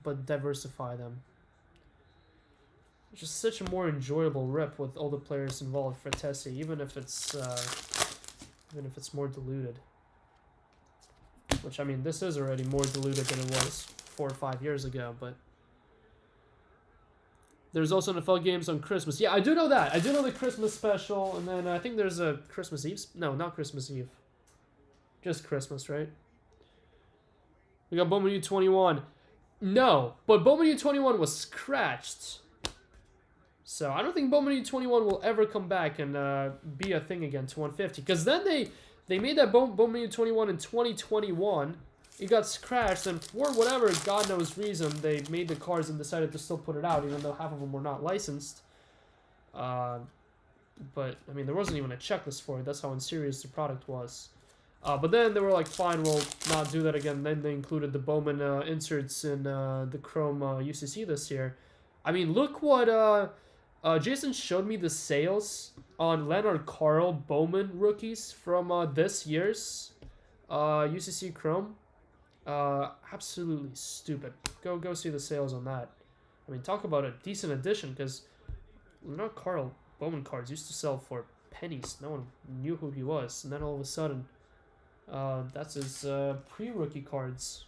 Speaker 1: but diversify them. It's just such a more enjoyable rip with all the players involved for Tessie, even if it's more diluted. Which, I mean, this is already more diluted than it was 4 or 5 years ago, but there's also NFL games on Christmas. Yeah, I do know that. I do know the Christmas special, and then I think there's a Christmas Eve. No, not Christmas Eve. Just Christmas, right? We got Bowman U21. No, but Bowman U21 was scratched. So I don't think Bowman U21 will ever come back and be a thing again to 150. Because then they made that Bowman U21 in 2021. It got scratched, and for whatever God knows reason, they made the cards and decided to still put it out, even though half of them were not licensed. But, I mean, there wasn't even a checklist for it. That's how unserious the product was. But then they were like, fine, we'll not do that again. Then they included the Bowman inserts in the Chrome UCC this year. I mean, look what... Jason showed me the sales on Leonard Carl Bowman rookies from this year's UCC Chrome. Absolutely stupid. Go see the sales on that. I mean, talk about a decent addition, because Leonard Carl Bowman cards used to sell for pennies. No one knew who he was, and then all of a sudden, that's his pre-rookie cards.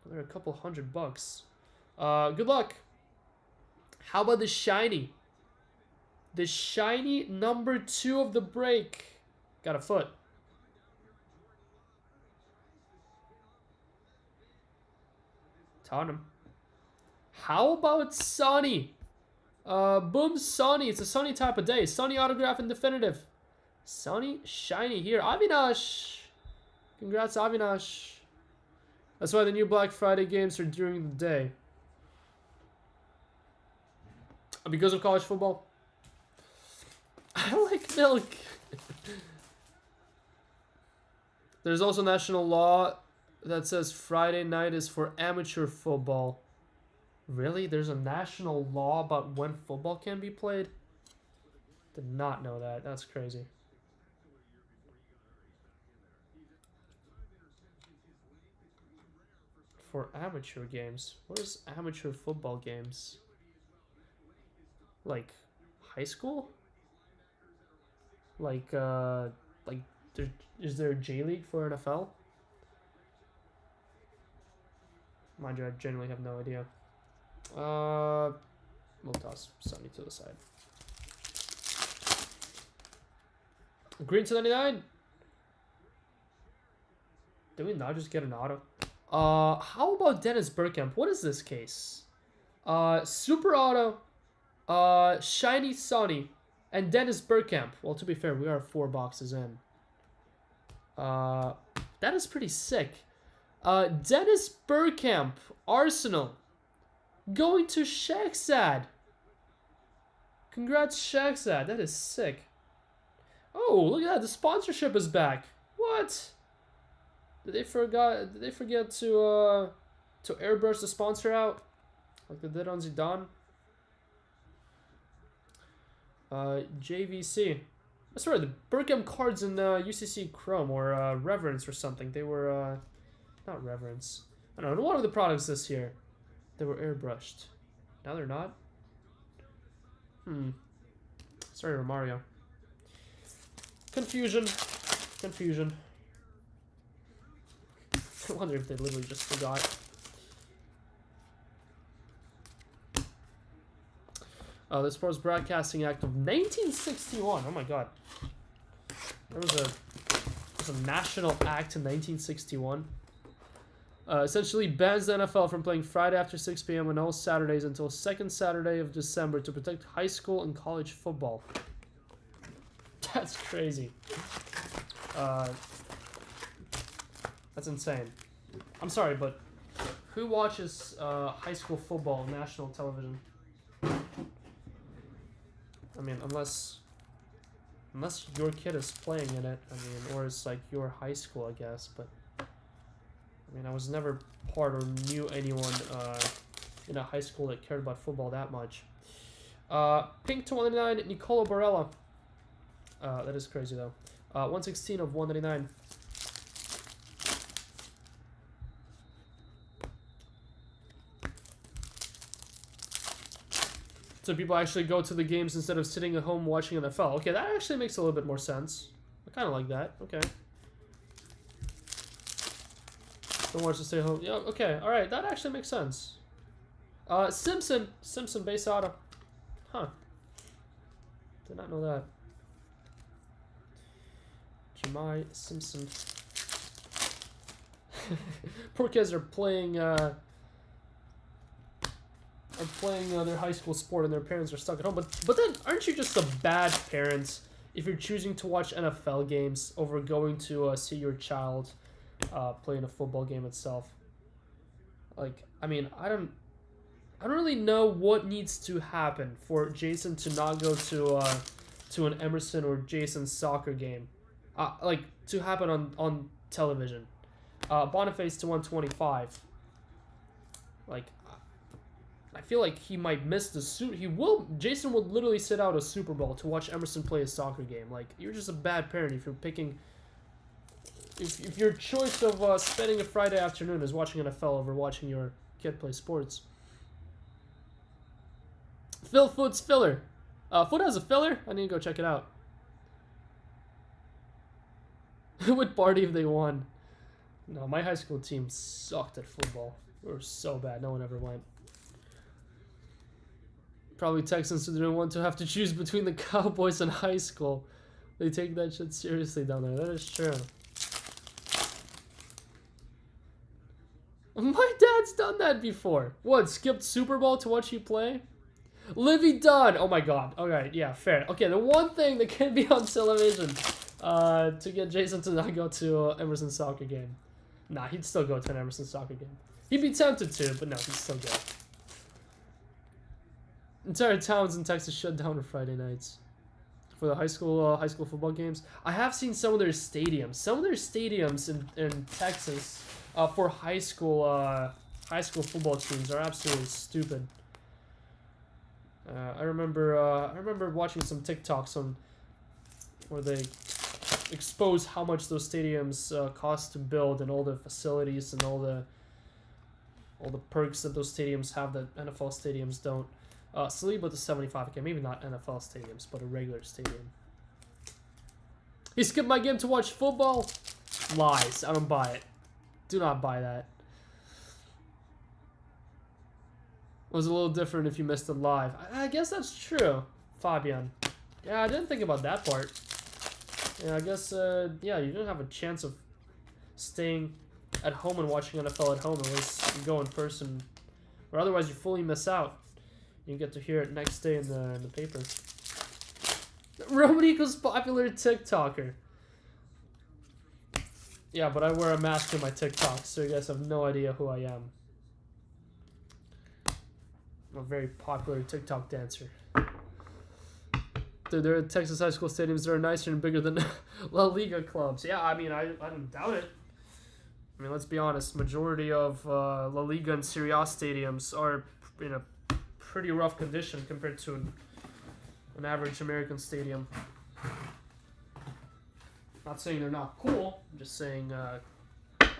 Speaker 1: They're a couple $100. Good luck. How about the shiny? The shiny number 2 of the break. Got a foot. Tottenham. How about Sonny? Boom, Sonny. It's a Sonny type of day. Sonny autograph and definitive. Sonny shiny here. Avinash. Congrats, Avinash. That's why the new Black Friday games are during the day. Because of college football. I like milk. There's also national law that says Friday night is for amateur football. Really? There's a national law about when football can be played? Did not know that. That's crazy. For amateur games? What is amateur football games? Like high school? Like is there a J League for NFL? Mind you, I genuinely have no idea. We'll toss Sonny to the side. Green to 99. Did we not just get an auto? How about Dennis Bergkamp? What is this case? Super auto, shiny Sonny, and Dennis Bergkamp. Well, to be fair, we are 4 boxes in. That is pretty sick. Dennis Bergkamp, Arsenal, going to Shaqzad. Congrats, Shaqzad. That is sick. Oh, look at that. The sponsorship is back. What? Did they forget to airbrush the sponsor out like they did on Zidane? JVC. That's right. The Bergkamp cards in UCC Chrome or Reverence or something. They were not Reverence. I don't know. One of the products this year, they were airbrushed. Now they're not. Sorry, Romario. Confusion. I wonder if they literally just forgot. The Sports Broadcasting Act of 1961. Oh my god. There was a national act in 1961. Essentially bans the NFL from playing Friday after 6 p.m. on all Saturdays until second Saturday of December to protect high school and college football. That's crazy. That's insane. I'm sorry, but who watches high school football on national television? I mean, unless your kid is playing in it, I mean, or it's like your high school, I guess. But I mean, I was never part or knew anyone in a high school that cared about football that much. Pink to 199, Nicolo Barella. That is crazy though. 116 of 199. So people actually go to the games instead of sitting at home watching NFL. Okay, that actually makes a little bit more sense. I kind of like that. Okay. Don't want to stay home. Yeah, okay. All right, that actually makes sense. Simpson base auto. Huh. Did not know that. Jemai Simpson. Poor kids are playing their high school sport and their parents are stuck at home. But then aren't you just a bad parent if you're choosing to watch NFL games over going to see your child play in a football game itself? Like, I mean, I don't really know what needs to happen for Jason to not go to an Emerson or Jason soccer game. Like, to happen on television. Boniface to 125. Like, I feel like he might miss the Jason will literally sit out a Super Bowl to watch Emerson play a soccer game. Like, you're just a bad parent if you're picking if your choice of spending a Friday afternoon is watching NFL over watching your kid play sports. Phil Foot's filler. Foot has a filler? I need to go check it out. Who would party if they won? No, my high school team sucked at football. We were so bad. No one ever went. Probably Texans who didn't want to have to choose between the Cowboys and high school. They take that shit seriously down there. That is true. My dad's done that before. What, skipped Super Bowl to watch you play? Livy Dunn! Oh my god. Alright, yeah, fair. Okay, the one thing that can be on television to get Jason to not go to Emerson's soccer game. Nah, he'd still go to an Emerson soccer game. He'd be tempted to, but no, he'd still go. Entire towns in Texas shut down on Friday nights for the high school football games. I have seen some of their stadiums. Some of their stadiums in Texas for high school football teams are absolutely stupid. I remember watching some TikToks on where they expose how much those stadiums cost to build and all the facilities and all the perks that those stadiums have that NFL stadiums don't. Saliba to 75. Okay, maybe not NFL stadiums, but a regular stadium. He skipped my game to watch football? Lies. I don't buy it. Do not buy that. It was a little different if you missed it live. I guess that's true, Fabian. Yeah, I didn't think about that part. Yeah, I guess, yeah, you didn't have a chance of staying at home and watching NFL at home unless you go in person. Or otherwise you fully miss out. You get to hear it next day in the paper. Romanico's popular TikToker. Yeah, but I wear a mask in my TikToks, so you guys have no idea who I am. I'm a very popular TikTok dancer. Dude, there are Texas high school stadiums that are nicer and bigger than La Liga clubs. Yeah, I mean, I don't doubt it. I mean, let's be honest. Majority of La Liga and Serie A stadiums are in a pretty rough condition compared to an average American stadium. Not saying they're not cool. I'm just saying the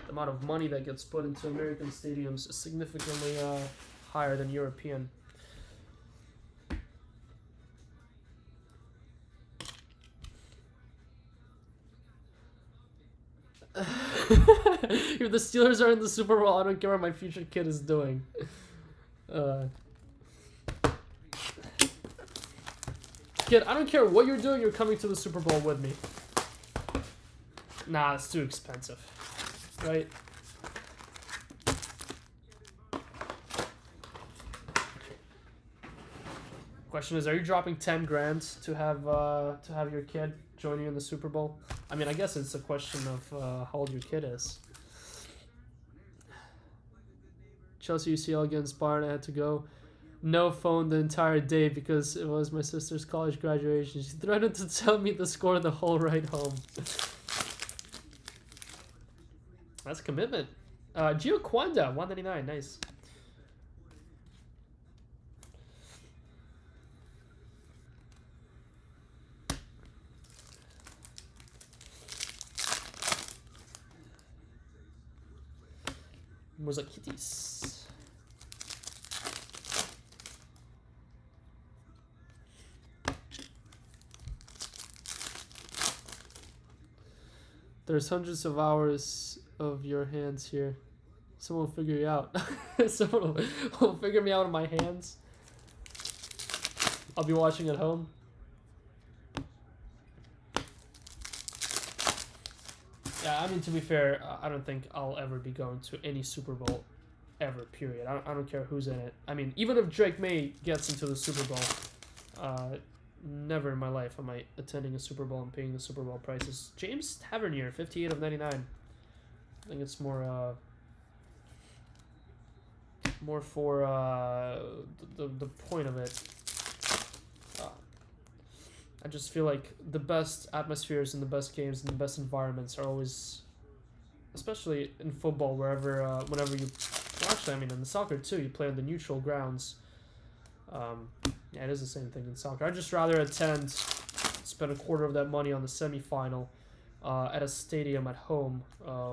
Speaker 1: amount of money that gets put into American stadiums is significantly higher than European. If the Steelers are in the Super Bowl, I don't care what my future kid is doing. Kid, I don't care what you're doing, you're coming to the Super Bowl with me. Nah, it's too expensive. Right? Question is, are you dropping 10 grand to have your kid join you in the Super Bowl? I mean, I guess it's a question of how old your kid is. Chelsea UCL against Bayern, I had to go. No phone the entire day because it was my sister's college graduation. She threatened to tell me the score the whole ride home. That's commitment. Gio Quanda, 199, nice. Mozakitis. There's hundreds of hours of your hands here. Someone will figure you out. Someone will figure me out in my hands. I'll be watching at home. Yeah, I mean, to be fair, I don't think I'll ever be going to any Super Bowl ever, period. I don't care who's in it. I mean, even if Drake May gets into the Super Bowl, never in my life am I attending a Super Bowl and paying the Super Bowl prices. James Tavernier, 58 of 99. I think it's more for the point of it. I just feel like the best atmospheres and the best games and the best environments are always, especially in football, whenever you, well, actually, I mean, in the soccer too, you play on the neutral grounds. Yeah, it is the same thing in soccer. I'd just rather spend a quarter of that money on the semifinal at a stadium at home,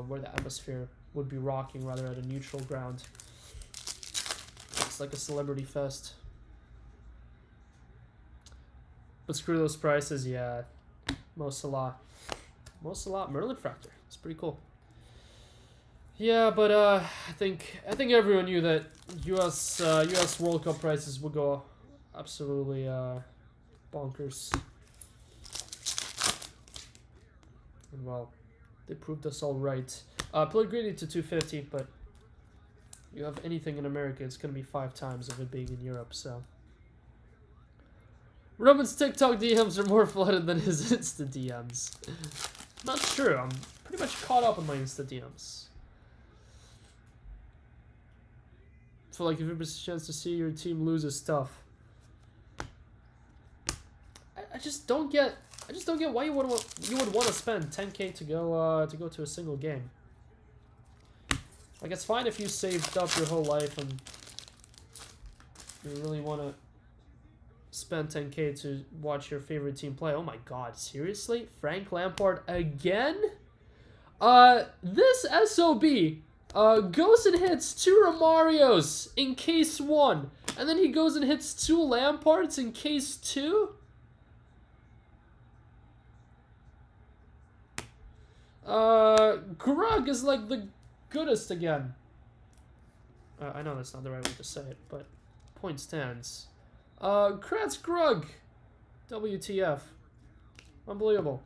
Speaker 1: where the atmosphere would be rocking rather at a neutral ground. It's like a celebrity fest. But screw those prices, yeah. Mo Salah. Merlin Fractor. It's pretty cool. Yeah, but I think everyone knew that US World Cup prices would go absolutely bonkers. And well, they proved us all right. Played greatly to 250, but you have anything in America, it's gonna be 5 times of it being in Europe. So Roman's TikTok DMs are more flooded than his Insta DMs. Not true. I'm pretty much caught up on my Insta DMs. So like, if there's a chance to see your team lose, is tough. I just don't get why you would want to spend 10K to go to a single game. Like, it's fine if you saved up your whole life and you really want to spend 10K to watch your favorite team play. Oh my god, seriously? Frank Lampard again? This SOB goes and hits 2 Romarios in case 1, and then he goes and hits 2 Lampards in case 2? Grug is like the goodest again. I know that's not the right way to say it, but point stands. Kratz Grug. WTF. Unbelievable.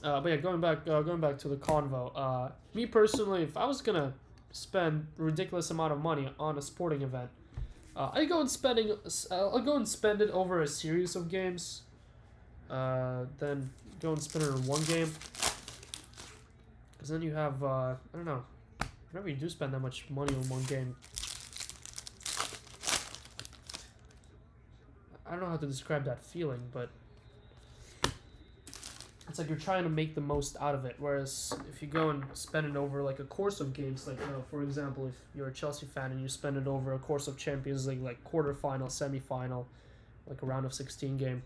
Speaker 1: But yeah, going back to the convo. Me personally, if I was gonna spend a ridiculous amount of money on a sporting event, I'll go and spend it over a series of games. Then go and spend it on one game. Because then you have, I don't know, whenever you do spend that much money on one game, I don't know how to describe that feeling, but it's like you're trying to make the most out of it. Whereas if you go and spend it over like a course of games, like, you know, for example, if you're a Chelsea fan and you spend it over a course of Champions League, like quarterfinal, semi-final, like a round of 16 game,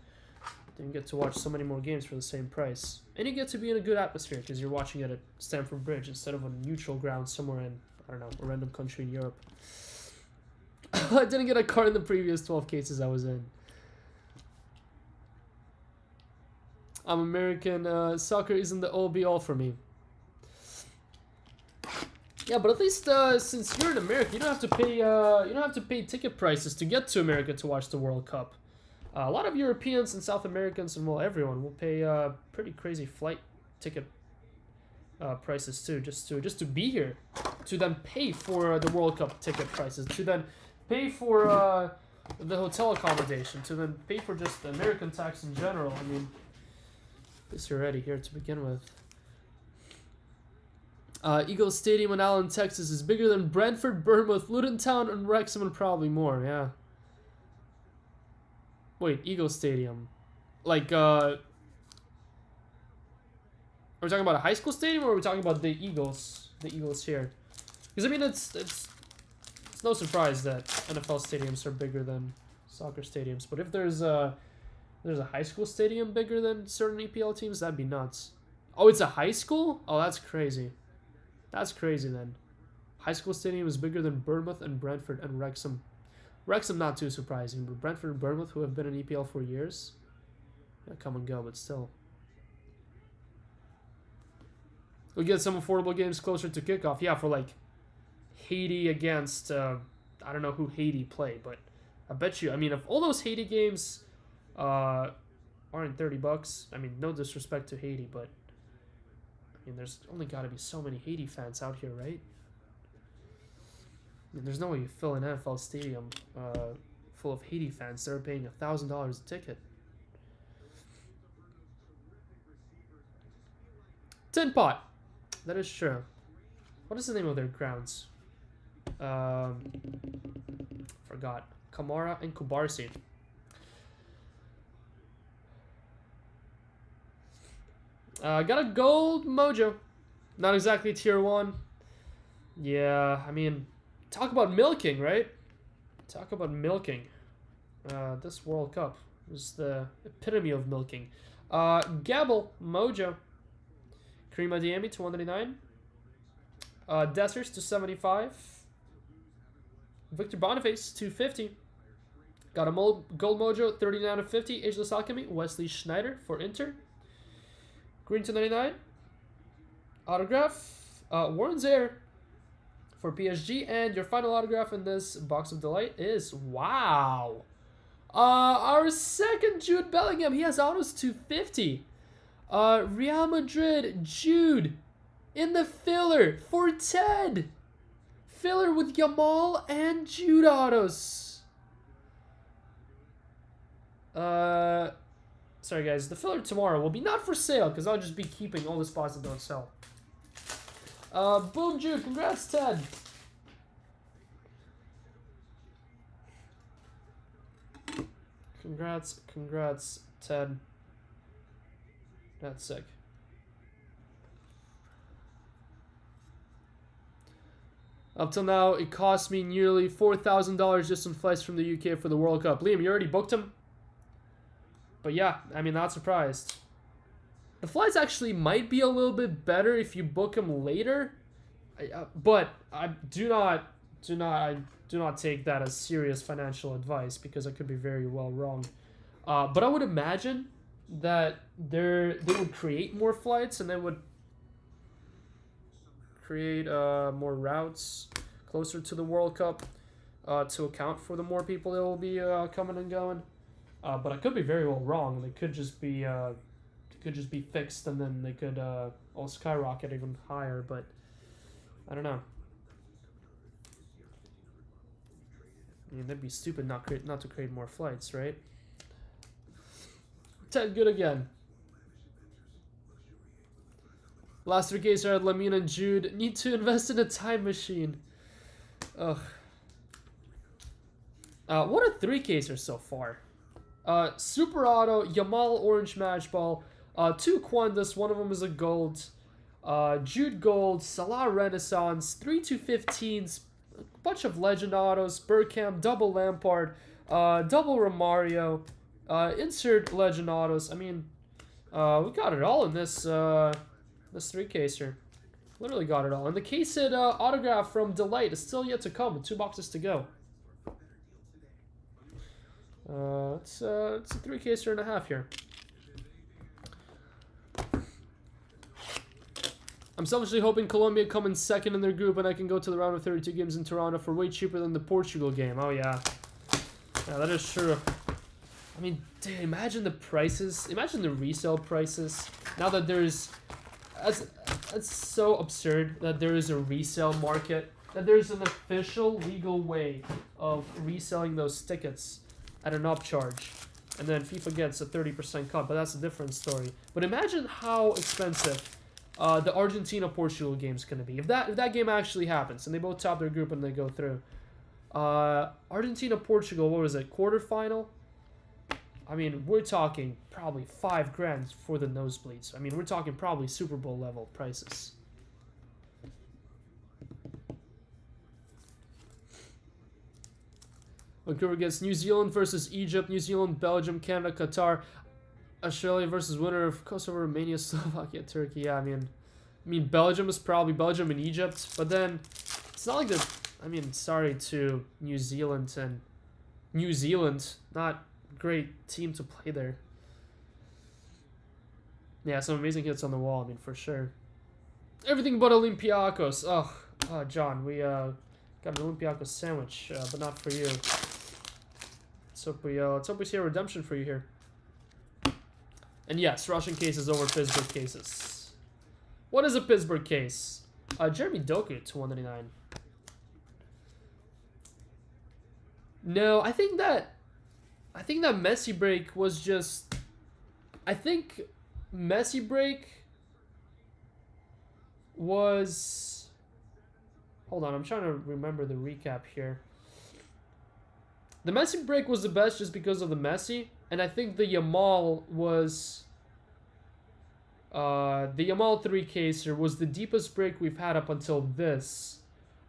Speaker 1: then you get to watch so many more games for the same price. And you get to be in a good atmosphere because you're watching it at Stamford Bridge instead of on a neutral ground somewhere in, I don't know, a random country in Europe. I didn't get a card in the previous 12 cases I was in. I'm American. Soccer isn't the all-be-all for me. Yeah, but at least since you're in America, you don't have to pay ticket prices to get to America to watch the World Cup. A lot of Europeans and South Americans and, well, everyone will pay pretty crazy flight ticket prices too, just to be here, to then pay for the World Cup ticket prices, to then pay for the hotel accommodation, to then pay for just the American tax in general. I mean, at least you're already here to begin with. Eagles Stadium in Allen, Texas is bigger than Brentford, Bournemouth, Luton Town, and Wrexham, and probably more. Yeah. Wait, Eagles Stadium, like, are we talking about a high school stadium, or are we talking about the Eagles? The Eagles here, because I mean it's no surprise that NFL stadiums are bigger than soccer stadiums. But if there's a high school stadium bigger than certain EPL teams, that'd be nuts. Oh, it's a high school? Oh, that's crazy. That's crazy then. High school stadium is bigger than Bournemouth and Brentford and Wrexham. Wrexham, not too surprising, but Brentford and Bournemouth, who have been in EPL for years, yeah, come and go, but still. We'll get some affordable games closer to kickoff. Yeah, for like Haiti against, I don't know who Haiti play, but I bet you, I mean, if all those Haiti games aren't $30, I mean, no disrespect to Haiti, but I mean, there's only got to be so many Haiti fans out here, right? I mean, there's no way you fill an NFL stadium full of Haiti fans that are paying $1,000 a ticket. Tin Pot. That is true. What is the name of their grounds? Forgot. Kamara and Kubarsi. Got a gold mojo. Not exactly tier 1. Yeah, I mean, talk about milking, right? Talk about milking. This World Cup. It was the epitome of milking. Gabble, Mojo. Kareem Adeyemi to 199. Dessers to 75. Victor Boniface 250. Got a gold mojo 39 of 50. Ageless Alchemy. Wesley Schneider for Inter. Green to 99. Autograph. Warren Zaire for PSG. And your final autograph in this box of delight is, wow, our second Jude Bellingham. He has autos 250. Real Madrid, Jude in the filler for Ted. Filler with Yamal and Jude autos. Sorry guys, the filler tomorrow will be not for sale because I'll just be keeping all the spots that don't sell. Boom, Jude, congrats, Ted. Congrats, Ted. That's sick. Up till now, it cost me nearly $4,000 just on flights from the UK for the World Cup. Liam, you already booked him? But yeah, I mean, not surprised. The flights actually might be a little bit better if you book them later, but I do not take that as serious financial advice because I could be very well wrong. But I would imagine that they would create more flights and they would create more routes closer to the World Cup to account for the more people that will be coming and going. But I could be very well wrong, and they could just be fixed, and then they could all skyrocket even higher. But I don't know. I mean, that'd be stupid not to create more flights, right? Ted good again. Last three cases are Lamine and Jude. Need to invest in a time machine. Ugh. What are three cases so far? Super Auto, Yamal Orange Match Ball, 2 Quandas, one of them is a gold, Jude Gold, Salah Renaissance, 3 215s, a bunch of Legend Autos, Bergkamp, double Lampard, double Romario, insert Legend Autos. I mean, we got it all in this this 3-caser. Literally got it all. And the case hit autograph from Delight is still yet to come with 2 boxes to go. It's a 3-caser and a half here. I'm selfishly hoping Colombia come in second in their group and I can go to the round of 32 games in Toronto for way cheaper than the Portugal game. Oh yeah. Yeah, that is true. I mean, dude, imagine the prices. Imagine the resale prices. Now that there's... That's so absurd that there is a resale market. That there's an official legal way of reselling those tickets at an upcharge. And then FIFA gets a 30% cut, but that's a different story. But imagine how expensive the Argentina-Portugal game is going to be. If that game actually happens, and they both top their group and they go through. Argentina-Portugal, what was it, quarterfinal? I mean, we're talking probably $5,000 for the nosebleeds. I mean, we're talking probably Super Bowl level prices. Vancouver gets New Zealand versus Egypt, New Zealand, Belgium, Canada, Qatar, Australia versus winner of Kosovo, Romania, Slovakia, Turkey. Yeah, I mean, Belgium is probably Belgium and Egypt, but then it's not like they're. I mean, sorry to New Zealand and New Zealand, not great team to play there. Yeah, some amazing hits on the wall. I mean, for sure. Everything but Olympiacos. Oh, John, we got an Olympiacos sandwich, but not for you. Let's hope we see a redemption for you here. And yes, Russian cases over Pittsburgh cases. What is a Pittsburgh case? Jeremy Doku to 199. No, I think that Messi break was just. I think Messi break was. Hold on, I'm trying to remember the recap here. The Messi break was the best just because of the Messi, and I think the Yamal was... the Yamal 3-caser was the deepest break we've had up until this,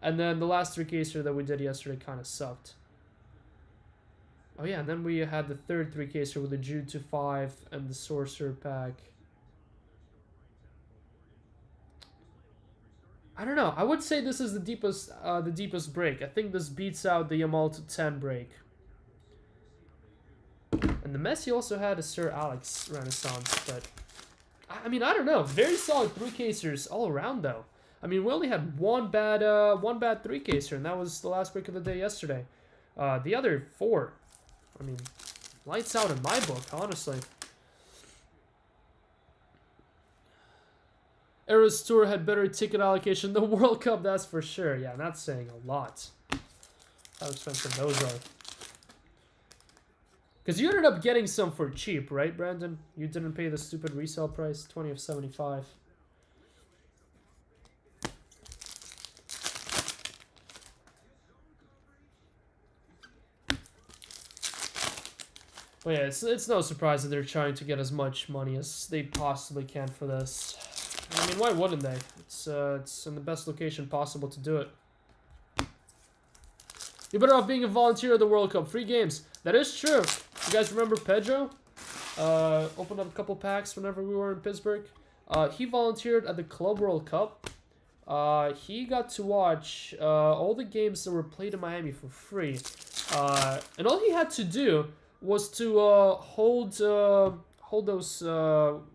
Speaker 1: and then the last 3-caser that we did yesterday kind of sucked. Oh yeah, and then we had the third 3-caser with the Jude to 5 and the Sorcerer pack. I don't know. I would say this is the deepest break. I think this beats out the Yamal to 10 break. And the Messi also had a Sir Alex Renaissance, but I mean, I don't know. Very solid 3-casers all around, though. I mean, we only had one bad 3-caser, and that was the last break of the day yesterday. The other 4, I mean, lights out in my book, honestly. Eras Tour had better ticket allocation than the World Cup, that's for sure. Yeah, that's saying a lot. How expensive those are. Because you ended up getting some for cheap, right, Brandon? You didn't pay the stupid resale price, 20 of 75. But yeah, it's no surprise that they're trying to get as much money as they possibly can for this. I mean, why wouldn't they? It's in the best location possible to do it. You're better off being a volunteer at the World Cup. Free games. That is true. You guys remember Pedro? Opened up a couple packs whenever we were in Pittsburgh. He volunteered at the Club World Cup. He got to watch all the games that were played in Miami for free. And all he had to do was to hold those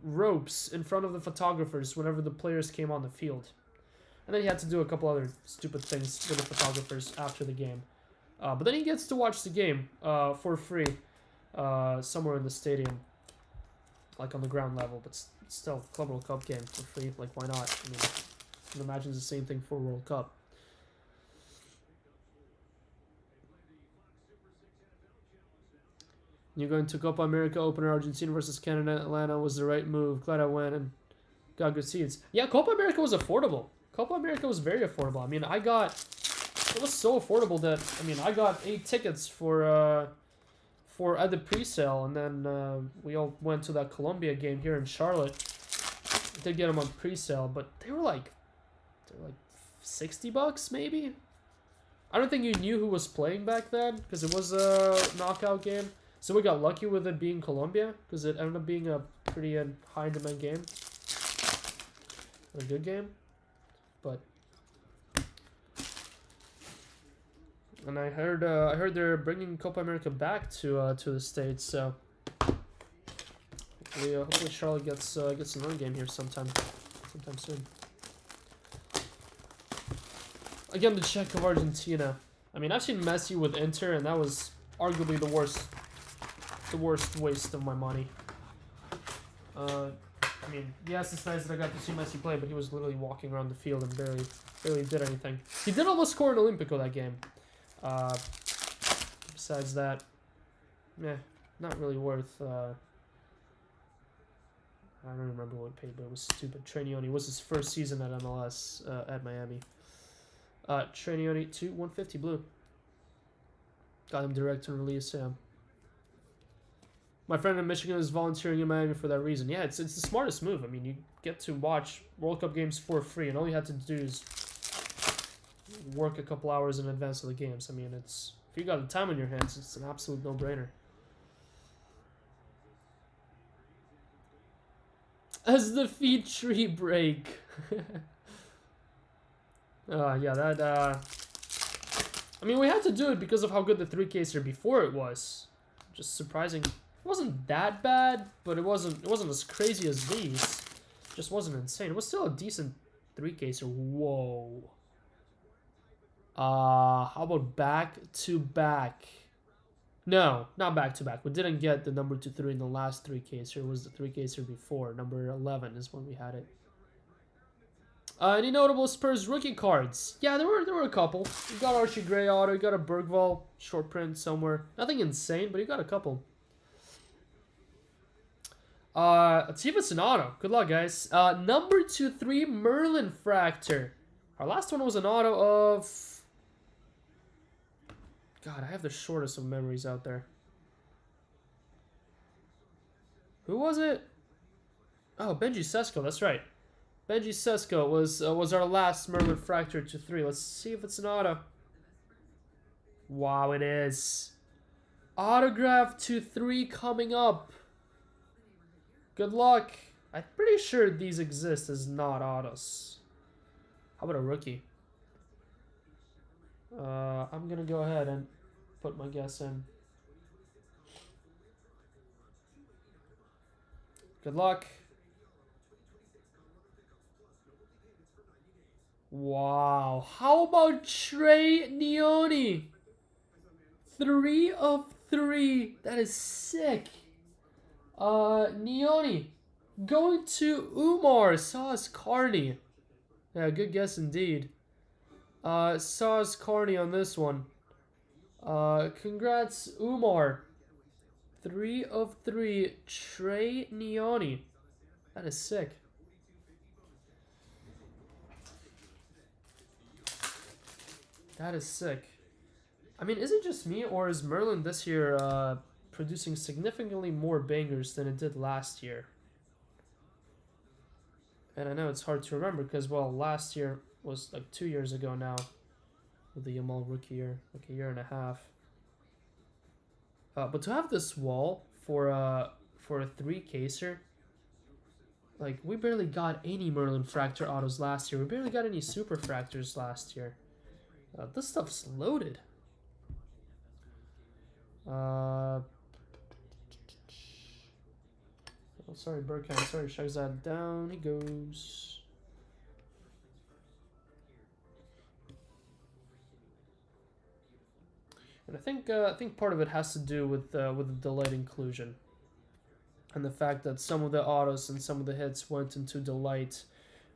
Speaker 1: ropes in front of the photographers whenever the players came on the field. And then he had to do a couple other stupid things with the photographers after the game. But then he gets to watch the game for free somewhere in the stadium, like on the ground level. But still, Club World Cup game for free. Like, why not? I mean, I can imagine it's the same thing for World Cup. You're going to Copa America opener, Argentina versus Canada, Atlanta was the right move. Glad I went and got good seats. Yeah, Copa America was affordable. Copa America was very affordable. I mean, it was so affordable that, I mean, I got 8 tickets for at the pre-sale, and then we all went to that Colombia game here in Charlotte. I did get them on pre-sale, but they were like $60 maybe. I don't think you knew who was playing back then because it was a knockout game. So we got lucky with it being Colombia because it ended up being a pretty high demand game, a good game, but. And I heard they're bringing Copa America back to the States, so hopefully Charlotte gets another game here sometime soon. Again, the check of Argentina. I mean, I've seen Messi with Inter, and that was arguably the worst waste of my money. I mean, yes, it's nice that I got to see Messi play, but he was literally walking around the field and barely did anything. He did almost score an Olympico that game. Besides that, not really worth. I don't remember what paid, but it was stupid. Trainioni, it was his first season at MLS at Miami. Trainioni 150 blue. Got him direct and release. Yeah. My friend in Michigan is volunteering in Miami for that reason. Yeah, it's the smartest move. I mean, you get to watch World Cup games for free, and all you have to do is work a couple hours in advance of the games. I mean, if you got the time on your hands, it's an absolute no-brainer. As the feed tree break. Yeah, that. I mean, we had to do it because of how good the 3-caser before it was. Just surprising. It wasn't that bad, but it wasn't as crazy as these. It just wasn't insane. It was still a decent 3-caser. Whoa. How about back-to-back? No, not back-to-back. We didn't get the number 2-3 in the last 3-caser. It was the 3-caser before. Number 11 is when we had it. Any notable Spurs rookie cards? Yeah, there were a couple. You got Archie Gray auto. You got a Bergvall short print somewhere. Nothing insane, but you got a couple. Let's see if it's an auto. Good luck, guys. Number 2-3 Merlin Fractor. Our last one was an auto of. God, I have the shortest of memories out there. Who was it? Oh, Benji Sesko. That's right. Benji Sesko was our last Merlin Fractor 2-3. Let's see if it's an auto. Wow, it is. Autograph to 3 coming up. Good luck. I'm pretty sure these exist as not autos. How about a rookie? I'm gonna go ahead and put my guess in. Good luck. Wow. How about Trey Neone? 3 of 3. That is sick. Neone. Going to Umar. Sauce Carney. Yeah, good guess indeed. Sauce Carney on this one. Congrats, Umar. 3 of 3. Trey Neone. That is sick. That is sick. I mean, is it just me, or is Merlin this year producing significantly more bangers than it did last year? And I know it's hard to remember because, well, last year was like 2 years ago now with the Yamal rookie year, like a year and a half. But to have this wall for a 3-caser, like, we barely got any Merlin Fractor autos last year. We barely got any Super Fractors last year. This stuff's loaded. Oh, sorry, Burkheim. Sorry, Shahzad. Down he goes. And I think part of it has to do with the delayed inclusion, and the fact that some of the autos and some of the hits went into delight,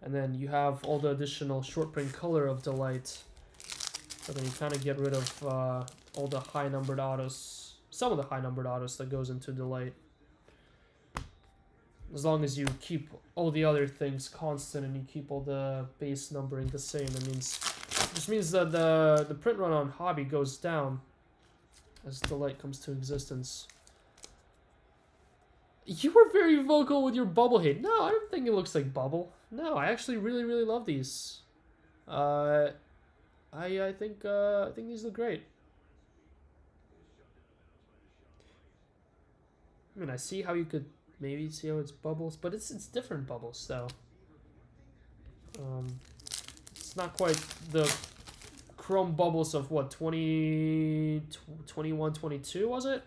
Speaker 1: and then you have all the additional short print color of delight. So then you kind of get rid of all the high numbered autos, some of the high numbered autos that goes into delight. As long as you keep all the other things constant and you keep all the base numbering the same, that means just means that the print run on hobby goes down as delight comes to existence. You were very vocal with your bubble hate. No, I don't think it looks like bubble. No, I actually really love these. I think these look great. I mean, I see how you could maybe see how it's bubbles, but it's different bubbles though. It's not quite the chrome bubbles of what, 21, 22 was it?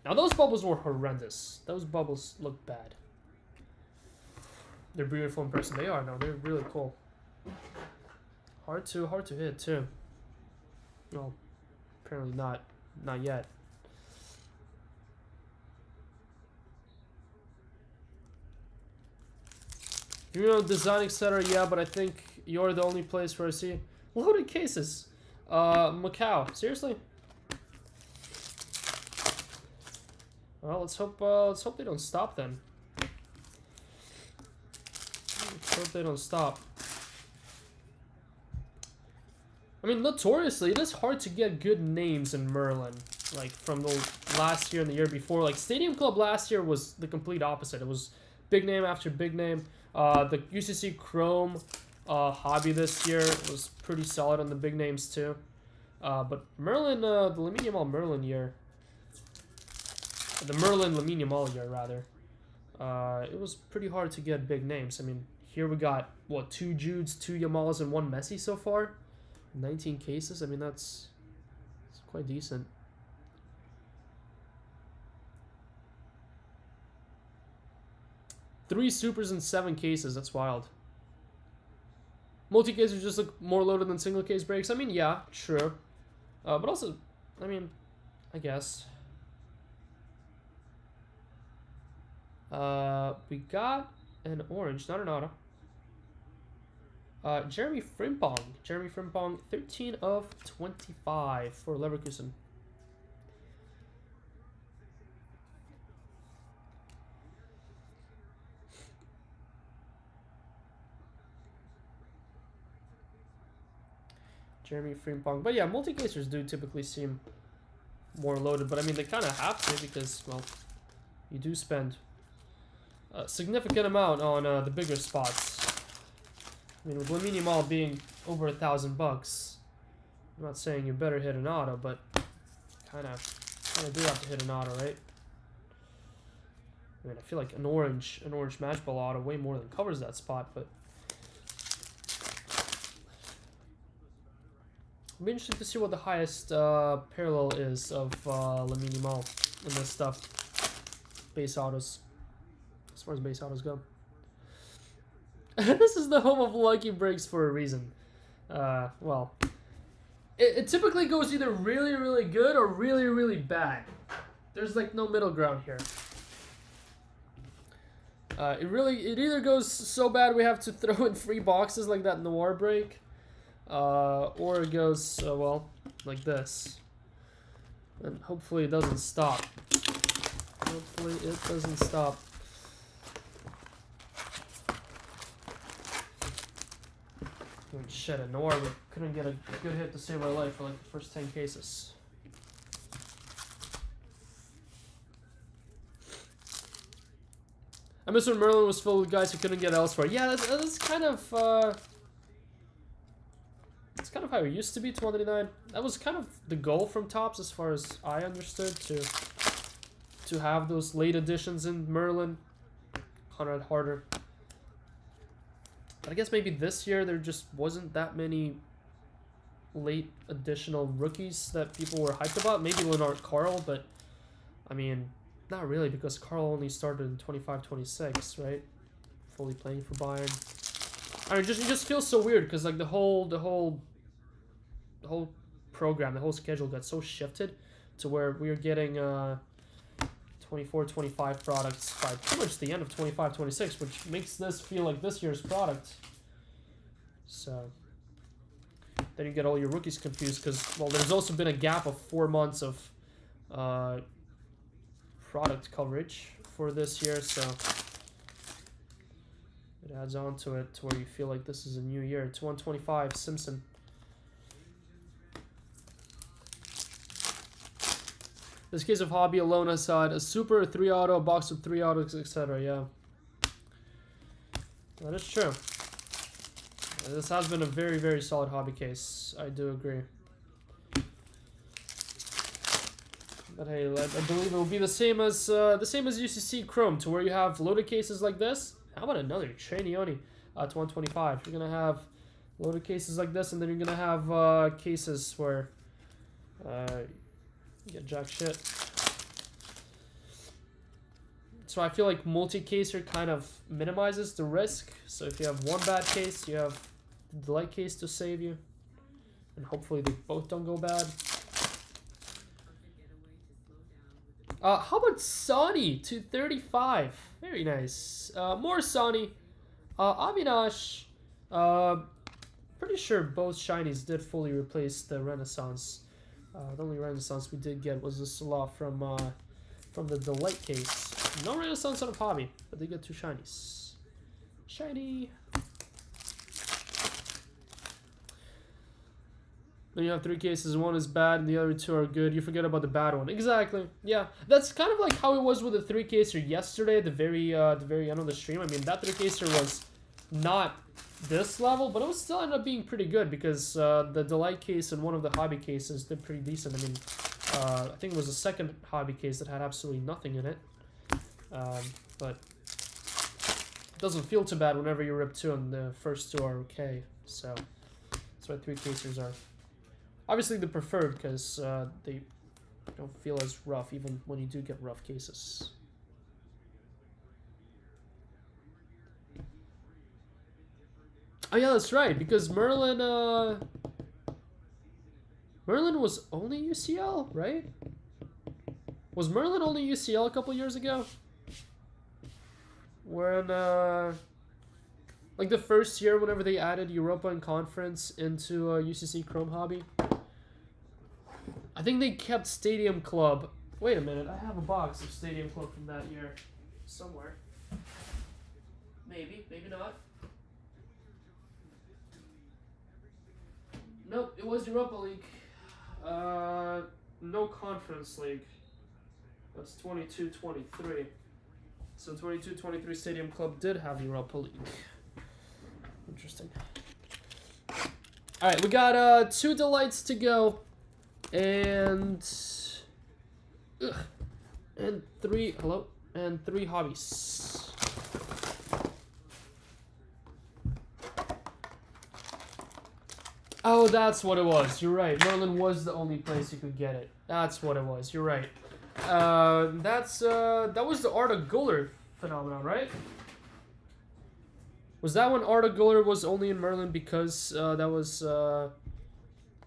Speaker 1: Now those bubbles were horrendous. Those bubbles look bad. They're beautiful in person. They are. No, they're really cool. Hard to hit too. Well, apparently not yet. You know, design, etc. Yeah, but I think you're the only place where I see loaded cases. Macau. Seriously? Well, let's hope they don't stop then. Let's hope they don't stop. I mean, notoriously, it is hard to get good names in Merlin. Like, from the last year and the year before. Like, Stadium Club last year was the complete opposite. It was big name after big name. The UCC Chrome hobby this year was pretty solid on the big names, too. But Merlin, the Lamine Yamal Merlin year. The Merlin Lamine Yamal year, rather. It was pretty hard to get big names. I mean, here we got, what, 2 Judes, 2 Yamals, and 1 Messi so far? 19 cases? I mean, that's quite decent. Three supers and 7 cases. That's wild. Multi-cases just look more loaded than single case breaks. I mean, yeah, true. But also, I mean, I guess. We got an orange, not an auto. Jeremy Frimpong. Jeremy Frimpong, 13 of 25 for Leverkusen. Jeremy Frimpong. But yeah, multi-casers do typically seem more loaded. But I mean, they kind of have to because, well, you do spend a significant amount on the bigger spots. I mean, with Lamine Yamal being over $1,000, I'm not saying you better hit an auto, but kind of I do have to hit an auto, right? I mean, I feel like an orange match ball auto way more than covers that spot, but it'll be interesting to see what the highest parallel is of Le Minimal in this stuff. Base autos, as far as base autos go. This is the home of lucky breaks for a reason. Well, it typically goes either really, really good or really, really bad. There's like no middle ground here. It either goes so bad we have to throw in free boxes like that Noir break, or it goes well like this, and hopefully it doesn't stop. Hopefully it doesn't stop. Oh, shit, a Noir, we couldn't get a good hit to save our life for like the first 10 cases. I miss when Merlin was filled with guys who couldn't get elsewhere. Yeah, that's kind of it's kind of how it used to be. 299. That was kind of the goal from Topps, as far as I understood, to have those late additions in Merlin. 100 harder. But I guess maybe this year there just wasn't that many late additional rookies that people were hyped about. Maybe Leonard Carl, but I mean, not really, because Carl only started in 25-26, right? Fully playing for Bayern. I mean, it just feels so weird because like the whole program, the whole schedule got so shifted to where we are getting 24-25 products by pretty much the end of 25-26, which makes this feel like this year's product. So then you get all your rookies confused because, well, there's also been a gap of 4 months of product coverage for this year, so it adds on to it to where you feel like this is a new year. It's 125 Simpson. This case of Hobby alone has had a super, a 3 auto, a box of 3 autos, etc. Yeah, that is true. This has been a very, very solid hobby case. I do agree. But hey, I believe it will be the same as UCC Chrome, to where you have loaded cases like this. How about another Tranioni to 125? You're gonna have loaded cases like this, and then you're gonna have cases where you get jack shit. So I feel like multi-caser kind of minimizes the risk. So if you have one bad case, you have the light case to save you, and hopefully they both don't go bad. How about Sonny to 35? Very nice. More Sonny. Avinash. Pretty sure both shinies did fully replace the Renaissance. The only Renaissance we did get was the Salah from the Delight case. No Renaissance on a Hobby, but they get 2 shinies. Shiny. Then you have 3 cases, one is bad and the other 2 are good. You forget about the bad one. Exactly. Yeah, that's kind of like how it was with the 3-caser yesterday, the very end of the stream. I mean, that 3-caser was not this level, but it was still ended up being pretty good because the Delight case and one of the Hobby cases did pretty decent. I mean, I think it was the second Hobby case that had absolutely nothing in it. But it doesn't feel too bad whenever you rip 2 and the first 2 are okay. So that's why 3-casers are obviously the preferred, because they don't feel as rough even when you do get rough cases. Oh yeah, that's right, because Merlin was only UCL, right? Was Merlin only UCL a couple years ago? When like the first year whenever they added Europa and Conference into UCC Chrome Hobby. I think they kept Stadium Club. Wait a minute, I have a box of Stadium Club from that year somewhere. Maybe, maybe not. Nope, it was Europa League. No Conference League. That's 22-23. So 22-23 Stadium Club did have Europa League. Interesting. Alright, we got 2 delights to go. And Ugh. And 3, hello, and 3 hobbies. Oh, that's what it was. You're right. Merlin was the only place you could get it. That's what it was. You're right. That was the Arda Guller phenomenon, right? Was that when Arda Guller was only in Merlin because that was well,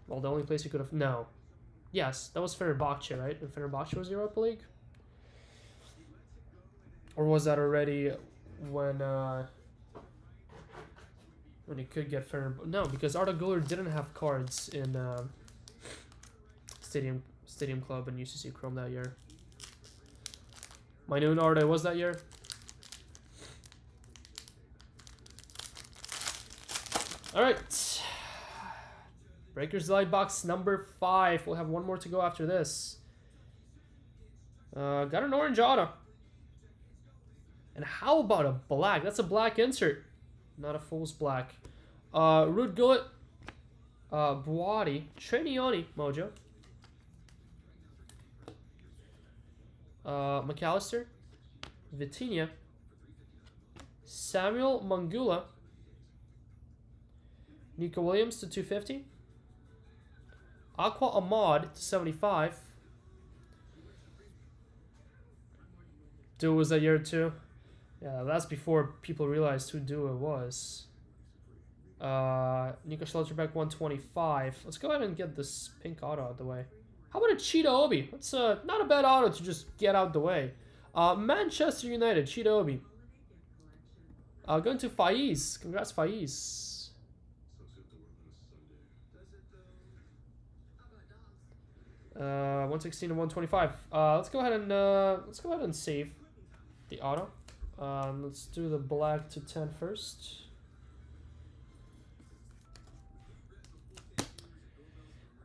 Speaker 1: the only place you could have? No. Yes, that was Fenerbahce, right? And Fenerbahce was Europa League? Or was that already when you could get Fenerbahce? No, because Arda Guller didn't have cards in Stadium Club and UCC Chrome that year. My new Arda was that year. All right. Breakers Delight box number 5. We'll have one more to go after this. Got an orange auto. And how about a black? That's a black insert. Not a fool's black. Ruud Gullit. Buati. Trenioni. Mojo. McAllister. Vitinha. Samuel Mangula. Nico Williams to 250. Aqua Ahmad to 75. Dua was that year too. Yeah, that's before people realized who Dua was. Nico Schlotterbeck 125. Let's go ahead and get this pink auto out of the way. How about a Cheetah Obi? That's not a bad auto to just get out the way. Manchester United, Cheetah Obi. Going to Faiz. Congrats, Faiz. 116 and 125. Let's go ahead and save the auto. Let's do the black to 10 first.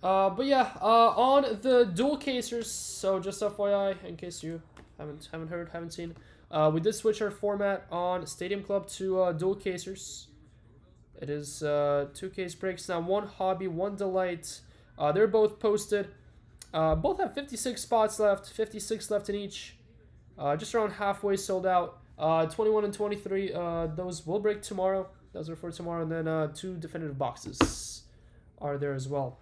Speaker 1: But yeah, on the dual casers. So just FYI, in case you haven't heard, haven't seen, we did switch our format on Stadium Club to dual casers. It is 2 case breaks now, 1 hobby, 1 delight. They're both posted. Both have 56 spots left, 56 left in each. Just around halfway sold out. 21 and 23, those will break tomorrow. Those are for tomorrow. And then 2 definitive boxes are there as well.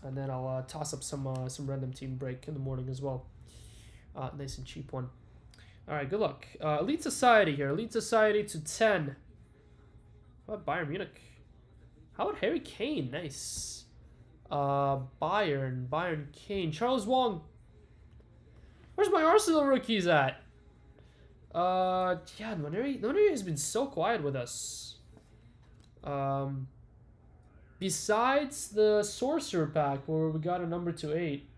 Speaker 1: And then I'll toss up some random team break in the morning as well. Nice and cheap one. All right, good luck. Elite Society here. Elite Society to 10. How about Bayern Munich? How about Harry Kane? Nice. Bayern Kane. Charles Wong. Where's my Arsenal rookies at? Yeah, Nwaneri has been so quiet with us. Besides the Sorcerer pack where we got a number to 8,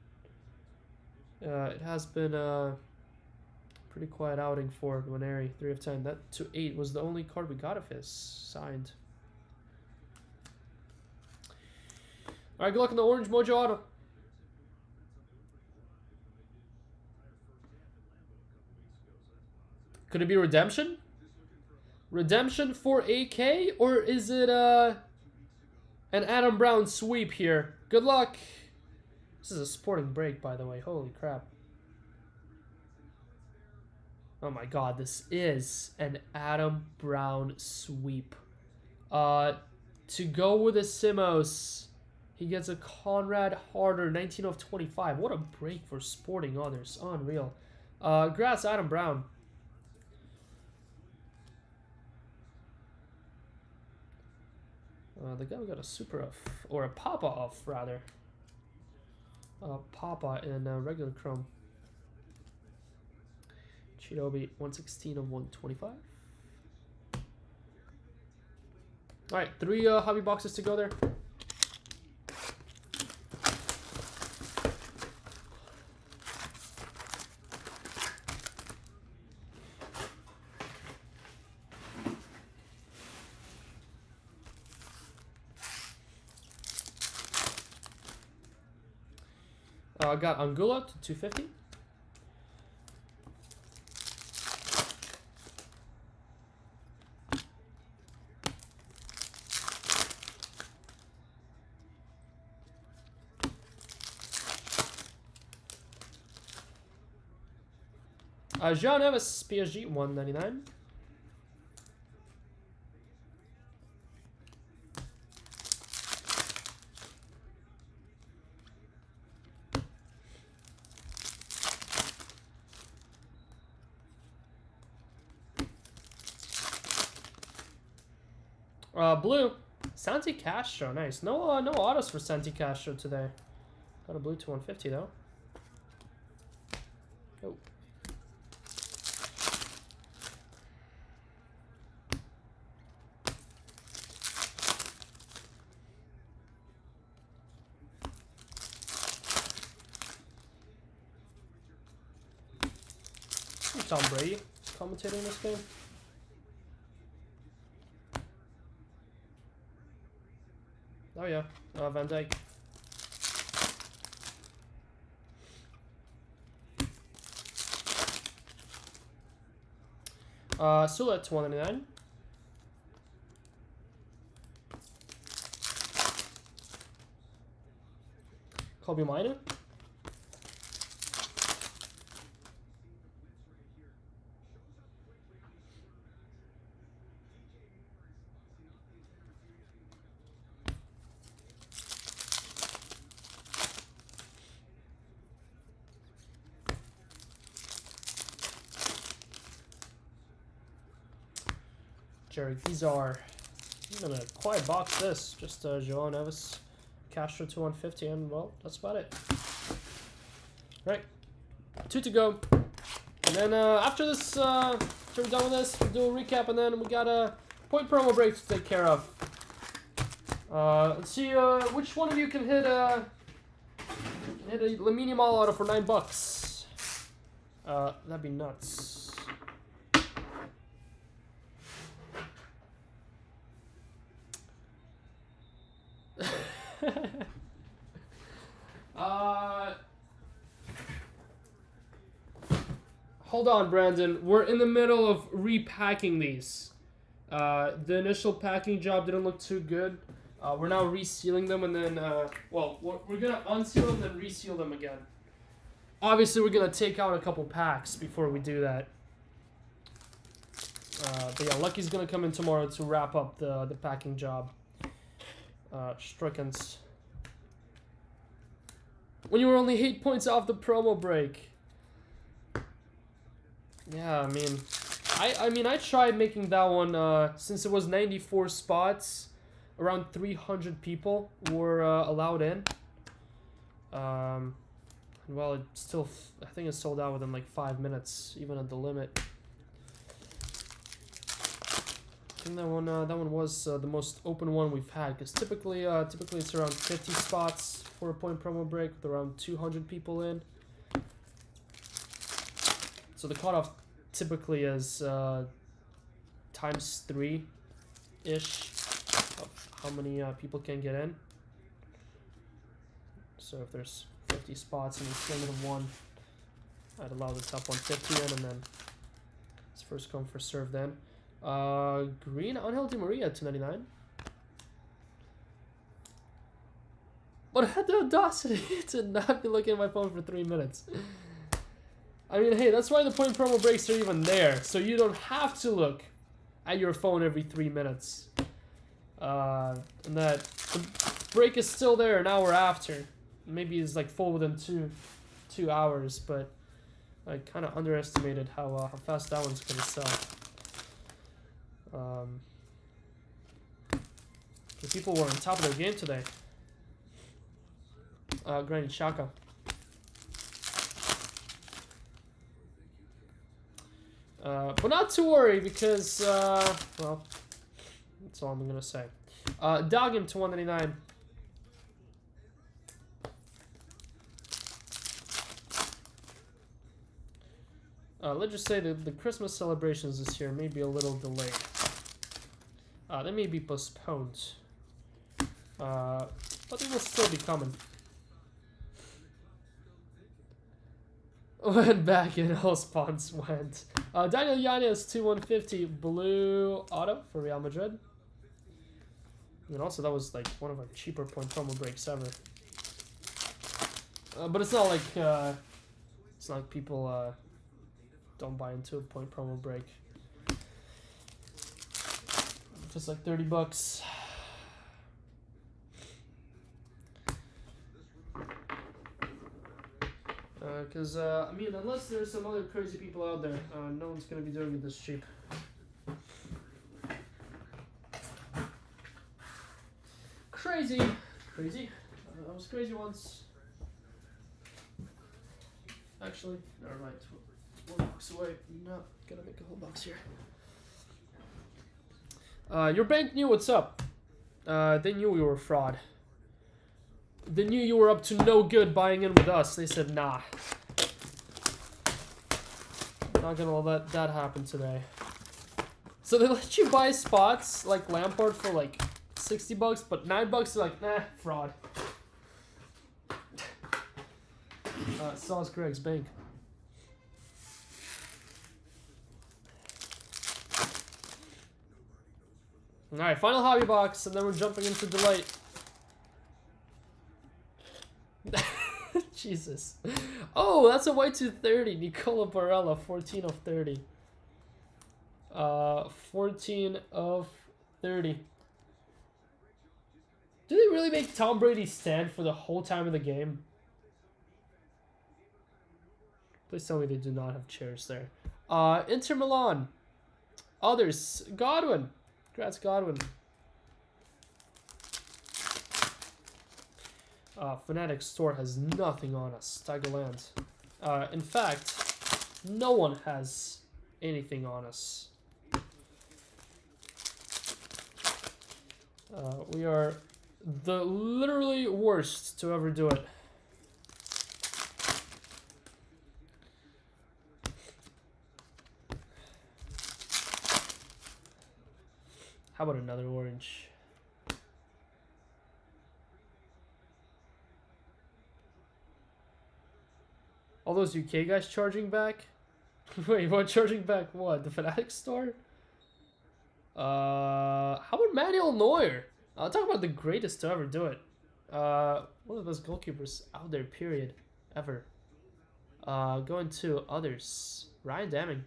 Speaker 1: it has been a pretty quiet outing for Nwaneri. 3 of 10. That to 8 was the only card we got of his signed. All right, good luck in the orange Mojo auto. Could it be redemption? Redemption for AK, or is it an Adam Brown sweep here? Good luck. This is a sporting break, by the way. Holy crap. Oh my god, this is an Adam Brown sweep. To go with a Simos, he gets a Conrad Harder, 19 of 25. What a break for sporting others. Unreal. Congrats, Adam Brown. The guy we got a super off, or a Papa off, rather. Papa in regular Chrome. Chidobi, 116 of 125. Alright, 3 hobby boxes to go there. I got Angula to 250. Jean Neves, PSG, 199. Blue, Santi Castro, nice. No, no autos for Santi Castro today. Got a blue to 150 though. Oh. Tom Brady commentating this game. Oh yeah, Van Dijk. Sula to 199. Kobe Minor. Jerry, these are, I'm gonna quiet box this, just João Neves, Castro to 150, and well, that's about it. Right, 2 to go, and then after this, after we're done with this, we'll do a recap, and then we got a point promo break to take care of. Let's see which one of you can hit a Lamine Yamal auto for $9. That'd be nuts. Hold on, Brandon. We're in the middle of repacking these. The initial packing job didn't look too good. We're now resealing them, and then, well, we're gonna unseal them and then reseal them again. Obviously, we're gonna take out a couple packs before we do that. But yeah, Lucky's gonna come in tomorrow to wrap up the packing job. Strickens. When you were only 8 points off the promo break. Yeah, I mean, I tried making that one, since it was 94 spots, around 300 people were allowed in. Well, it still, I think it sold out within like 5 minutes, even at the limit. I think that one was the most open one we've had, because typically it's around 50 spots for a point promo break with around 200 people in. So the cutoff typically is times 3-ish of how many people can get in. So if there's 50 spots and it's limit of 1, I'd allow the top 150 in, and then it's first come first serve then. Green Angel Di Maria 299. But I had the audacity to not be looking at my phone for 3 minutes. I mean, hey, that's why the point promo breaks are even there, so you don't have to look at your phone every 3 minutes. And that the break is still there an hour after. Maybe it's like full within two hours, but I kind of underestimated how fast that one's gonna sell. The people were on top of their game today. Granny Xhaka. But not to worry, because, well, that's all I'm gonna say. Dogim to 199. Let's just say that the Christmas celebrations this year may be a little delayed. They may be postponed. But they will still be coming. Went back and all spawns went. Daniel Yanez to 150 blue auto for Real Madrid. And also that was like one of our cheaper point promo breaks ever. But it's not like people don't buy into a point promo break. Just like $30. Because, I mean, unless there's some other crazy people out there, no one's going to be doing it this cheap. Crazy. Crazy. I was crazy once. Actually, never mind. 1 box away. Not gonna make a whole box here. Your bank knew what's up. They knew we were fraud. They knew you were up to no good buying in with us. They said, nah. Not gonna let that happen today. So they let you buy spots like Lampard for like $60, but $9 they're like, nah, fraud. Sauce Greg's bank. Alright, final hobby box, and then we're jumping into Delight. Jesus. Oh, that's a white 230. Nicola Barella, 14 of 30. 14 of 30. Do they really make Tom Brady stand for the whole time of the game? Please tell me they do not have chairs there. Inter Milan. Others. Godwin. Congrats, Godwin. Fnatic store has nothing on us. Tigerland. In fact, no one has anything on us. We are the literally worst to ever do it. How about another orange? All those UK guys charging back? Wait, what? Charging back what? The Fnatic store? How about Manuel Neuer? I'll talk about the greatest to ever do it. One of the best goalkeepers out there, period. Ever. Going to others. Ryan Damming.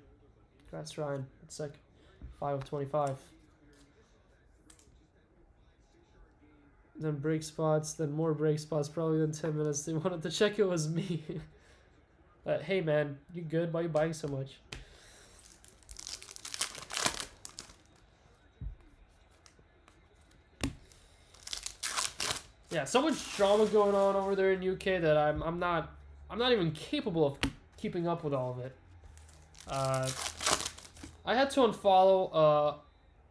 Speaker 1: Congrats, Ryan. It's like 5 of 25. Then break spots, then more break spots, probably in 10 minutes. They wanted to check it was me. Hey man, you good? Why are you buying so much? Yeah, so much drama going on over there in UK that I'm not even capable of keeping up with all of it. I had to unfollow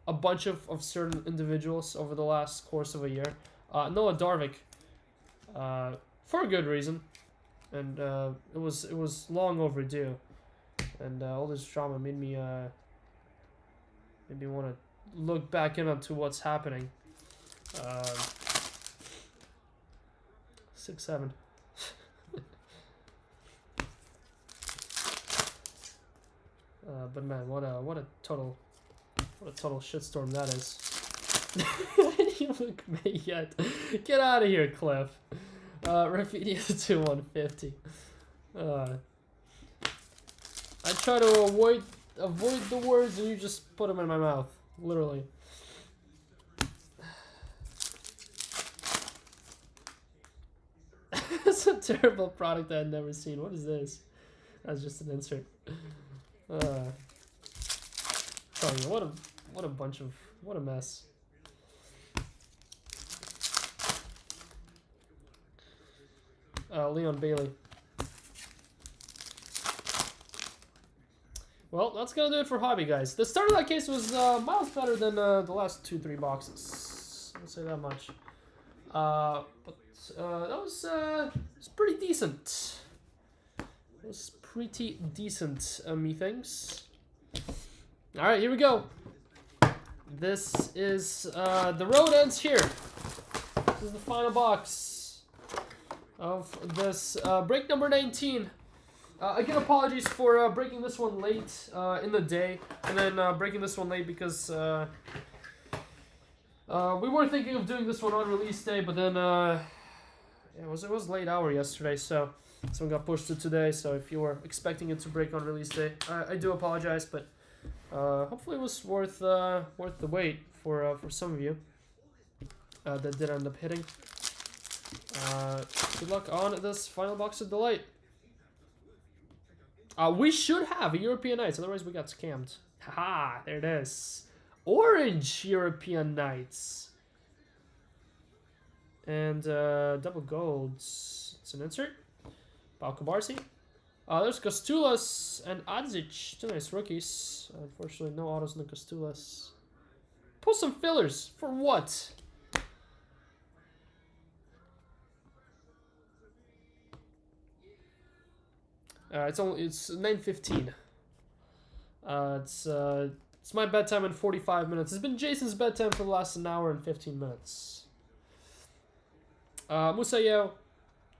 Speaker 1: a bunch of certain individuals over the last course of a year. Noah Darvik, for a good reason, and it was long overdue, and all this drama made me want to look back into what's happening. 6-7. But man, what a total shitstorm that is. You look me yet. Get out of here, Cliff. Rafinha to 150. I try to avoid the words and you just put them in my mouth. Literally. It's a terrible product I've never seen. What is this? That's just an insert. Sorry, what a bunch of, what a mess. Leon Bailey. Well, that's gonna do it for hobby, guys. The start of that case was miles better than the last 2-3 boxes. I'll say that much. But that was pretty decent. It was pretty decent, methinks. All right, here we go. This is the road ends here. This is the final box of this break number 19. Again, apologies for breaking this one late in the day, and then breaking this one late because we were thinking of doing this one on release day, but then it was late hour yesterday, so This one got pushed to today, so if you were expecting it to break on release day, I do apologize, but hopefully it was worth the wait for some of you that did end up hitting. Good luck on this final box of delight. We should have a European Nights, otherwise we got scammed. Haha, there it is. Orange European Nights. And double golds. It's an insert. Balkabarsi. There's Kostulas and Adzic. Two nice rookies. Unfortunately, no autos in the Kostulas. Pull some fillers. For what? It's 9:15. It's my bedtime in 45 minutes. It's been Jason's bedtime for the last an hour and 15 minutes. Musayo,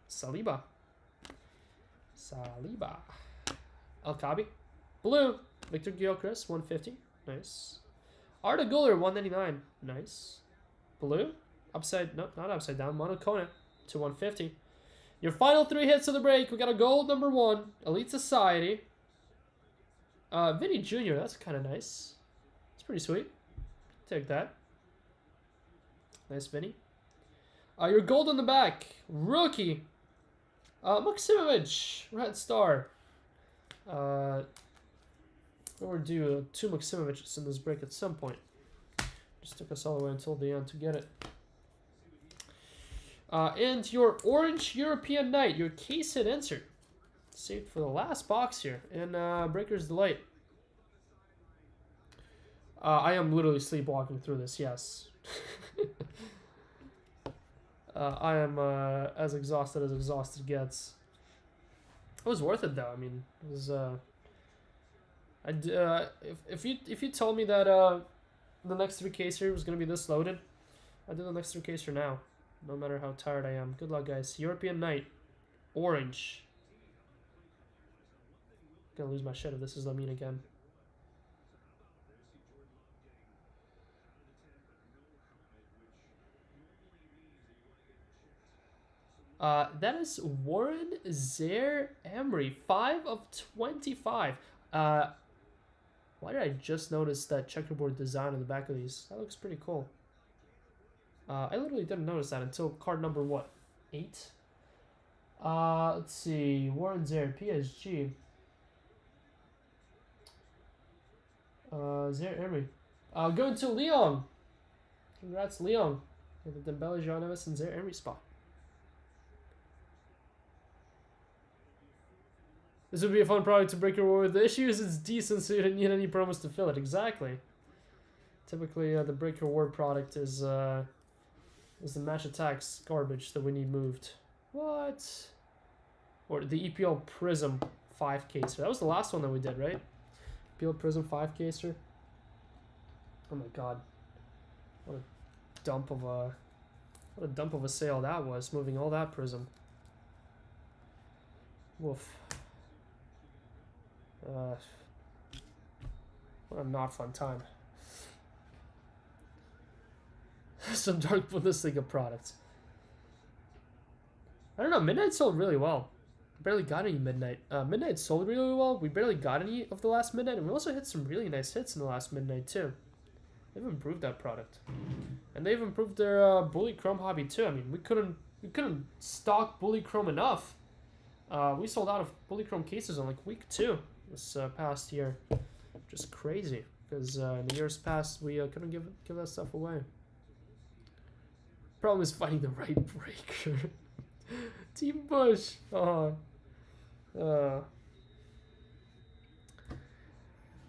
Speaker 1: Saliba, El Kabi, blue, Victor Gyökeres, 150, nice. Arda Güler, 199, nice. Blue, not upside down, Monocona to 150. Your final 3 hits of the break. We got a gold number 1, Elite Society. Vinny Jr., that's kind of nice. It's pretty sweet. Take that. Nice Vinny. Your gold on the back, rookie. Maksimovic, Red Star. We're due 2 Maksimovics in this break at some point. Just took us all the way until the end to get it. And your Orange European Night, your case hit insert. Saved for the last box here in Breaker's Delight. I am literally sleepwalking through this, yes. I am as exhausted gets. It was worth it though. I mean, it was. If you told me that the next 3 case here was gonna be this loaded, I'd do the next 3 case here now, no matter how tired I am. Good luck, guys. European Night, orange. Gonna lose my shit if this is Lamine again. That is Warren Zaire-Emery, 5 of 25. Why did I just notice that checkerboard design on the back of these? That looks pretty cool. I literally didn't notice that until card number, what, 8? Let's see, Warren Zaire, PSG. Zaire-Emery. Going to Lyon. Congrats, Lyon. With the Dembele, Jean Neves, and Zaire-Emery spot. This would be a fun product to break your war with. The issue is it's decent, so you don't need any promos to fill it. Exactly. Typically, the break your war product is the match attacks garbage that we need moved. What? Or the EPL Prism 5 caser. That was the last one that we did, right? EPL Prism 5 caser. Oh my god. What a dump of a sale that was, moving all that Prism. Woof. What a not fun time. Some dark Bundesliga products. I don't know, Midnight sold really well. Barely got any Midnight. Midnight sold really well. We barely got any of the last Midnight, and we also hit some really nice hits in the last Midnight too. They've improved that product. And they've improved their Bully Chrome hobby too. I mean, we couldn't stock Bully Chrome enough. We sold out of Bully Chrome cases on like week 2 this past year. Just crazy, because in the years past we couldn't give that stuff away. Problem is finding the right breaker. Team Bush. Alright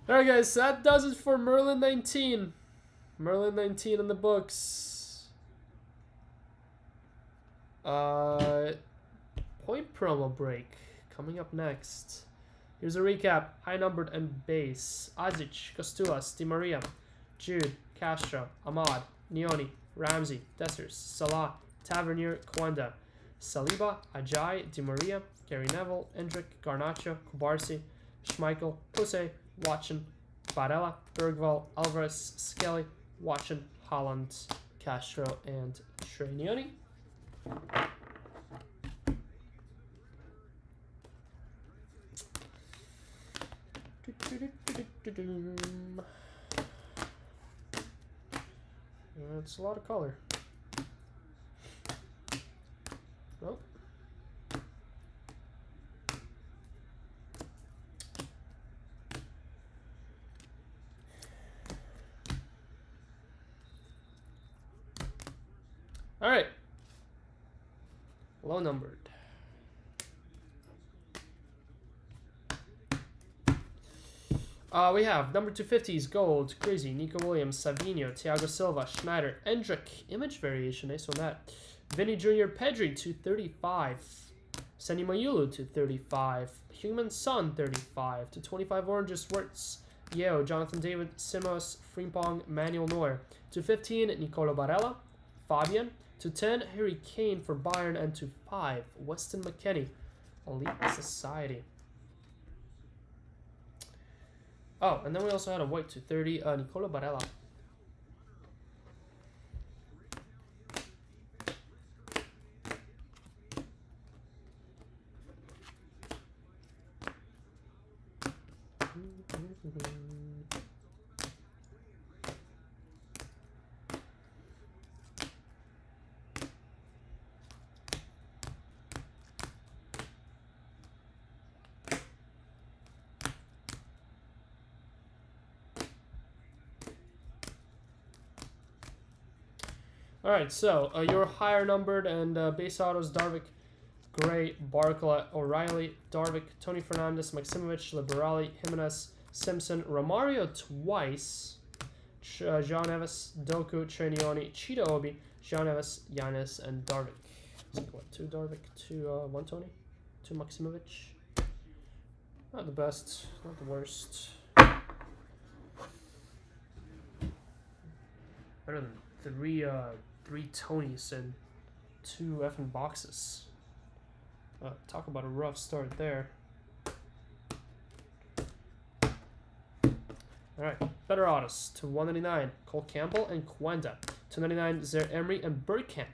Speaker 1: guys, so that does it for Merlin 19. Merlin 19 in the books. Point promo break coming up next. Here's a recap. High numbered and base. Adzic, Kostulas, Di Maria, Jude, Castro, Ahmad, Nioni, Ramsey, Dessers, Salah, Tavernier, Kwanda, Saliba, Ajay, Di Maria, Gary Neville, Endrick, Garnacho, Kubarsi, Schmeichel, Puse, Watson, Barella, Bergval, Alvarez, Skelly, Watson, Holland, Castro, and Trey Nioni. That's a lot of color. Nope. All right. Low numbered. We have number 250s, Gold, Crazy, Nico Williams, Savino, Thiago Silva, Schneider, Endrick, image variation, nice on that. Vinny Jr. Pedri, 235. Sandy Mayulu, 235. Human Son, 35. 225 Oranges, Wirtz, Yeo, Jonathan David, Simos, Frimpong, Manuel Neuer. 215 Nicolo Barella, Fabian. 210 Harry Kane for Bayern, and 2-5 Weston McKennie, Elite Society. Oh, and then we also had a white 230, Nicolo Barella. All right, so your higher numbered and base autos: Darvik, Gray, Barcola, O'Reilly, Darvik, Tony Fernandez, Maximovic, Liberali, Jimenez, Simpson, Romario twice, Jean Neves, Doku, Trenioni, Cheetah Obi, Jean Neves, Giannis, and Darvik. So what, 2 Darvik, 1 Tony, 2 Maximovic. Not the best, not the worst. Better than 3 Tonys and 2 effing boxes. Talk about a rough start there. Alright, better autos to 199, Cole Campbell and Quenda. 299, Zaire Emery and Bergkamp.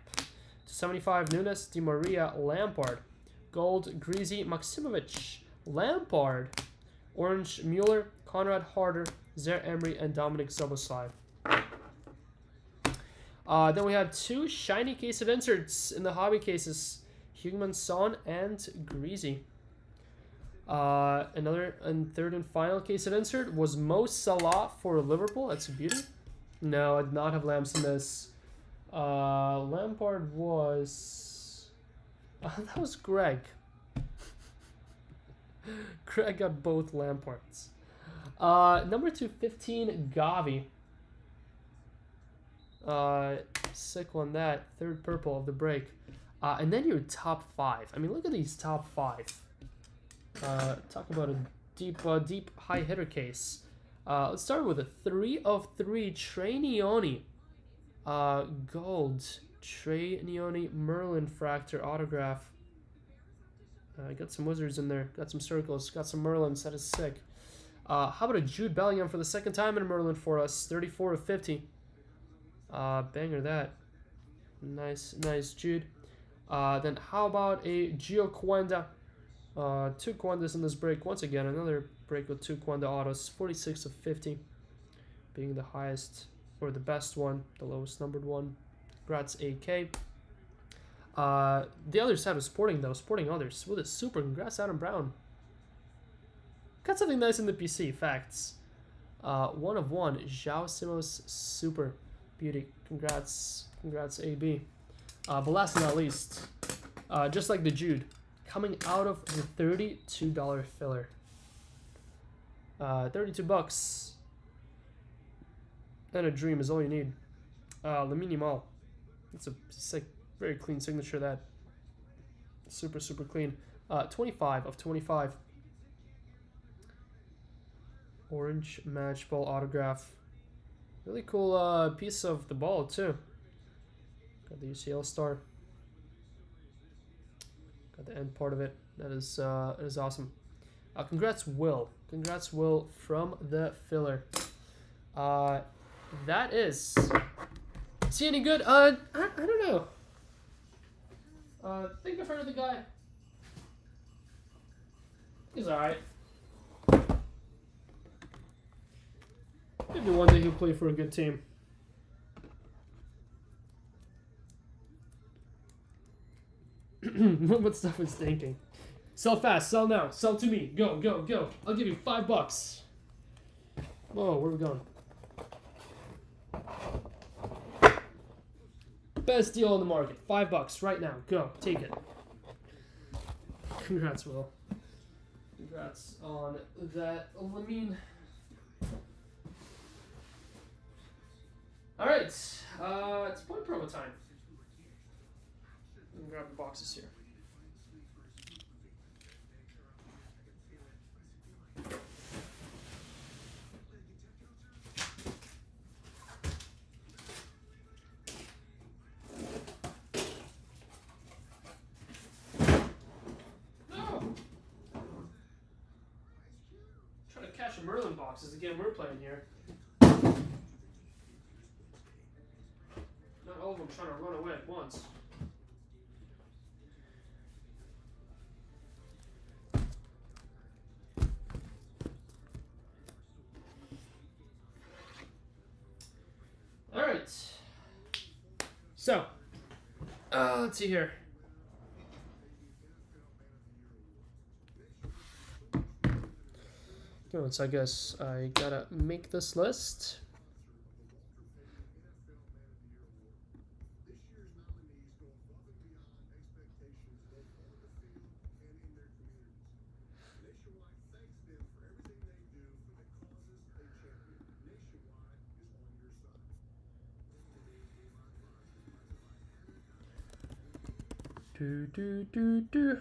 Speaker 1: 275, Nunes, Di Maria, Lampard. Gold, Greasy, Maximovic, Lampard. Orange, Mueller, Conrad Harder, Zaire Emery, and Dominic Szoboszlai. Then we have 2 shiny case of inserts in the hobby cases. Human Son and Greasy. Another and third and final case of insert was Mo Salah for Liverpool. That's a beauty. No, I did not have lamps in this. Lampard was... that was Greg. Greg got both Lampards. Number 215, Gavi. Sick on that. 3rd purple of the break. And then your top 5. I mean, look at these top 5. Talk about a deep high hitter case. Let's start with a 3 of 3 Trenioni. Gold Trenioni Merlin Fractor autograph. Got some wizards in there. Got some circles. Got some Merlins. That is sick. How about a Jude Bellingham for the 2nd time in Merlin for us? 34 of 50. Banger that. Nice Jude. Then how about a Gio Quenda? 2 Quendas in this break. Once again, another break with 2 Quenda autos. 46 of 50. Being the highest, or the best one. The lowest numbered one. Congrats, AK. The other side was Sporting, though. Sporting others. With a super. Congrats, Adam Brown. Got something nice in the PC. Facts. 1 of 1. João Simos super. Beauty. Congrats, AB. But last but not least, just like the Jude, coming out of the $32 filler. 32 bucks. And a dream is all you need. Lamine Yamal. It's a sick, very clean signature, that. Super clean. 25 of 25. Orange match ball autograph. Really cool piece of the ball, too. Got the UCL star. Got the end part of it. That is awesome. Congrats, Will. Congrats, Will, from the filler. That is... Is he any good? I don't know. Think I've heard of the guy. He's alright. Maybe one day he'll play for a good team. What stuff is stinking? Sell fast, sell now, sell to me. Go, go, go. I'll give you $5. Whoa, where are we going? Best deal on the market. $5 right now. Go, take it. Congrats, Will. Congrats on that, Lamine. All right, it's point promo time. Let me grab the boxes here. Cash a Merlin boxes again. We're playing here. Not all of them trying to run away at once. All right. So, let's see here. So I guess I gotta make this list. Do.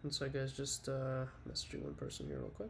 Speaker 1: And so I guess just messaging one person here real quick.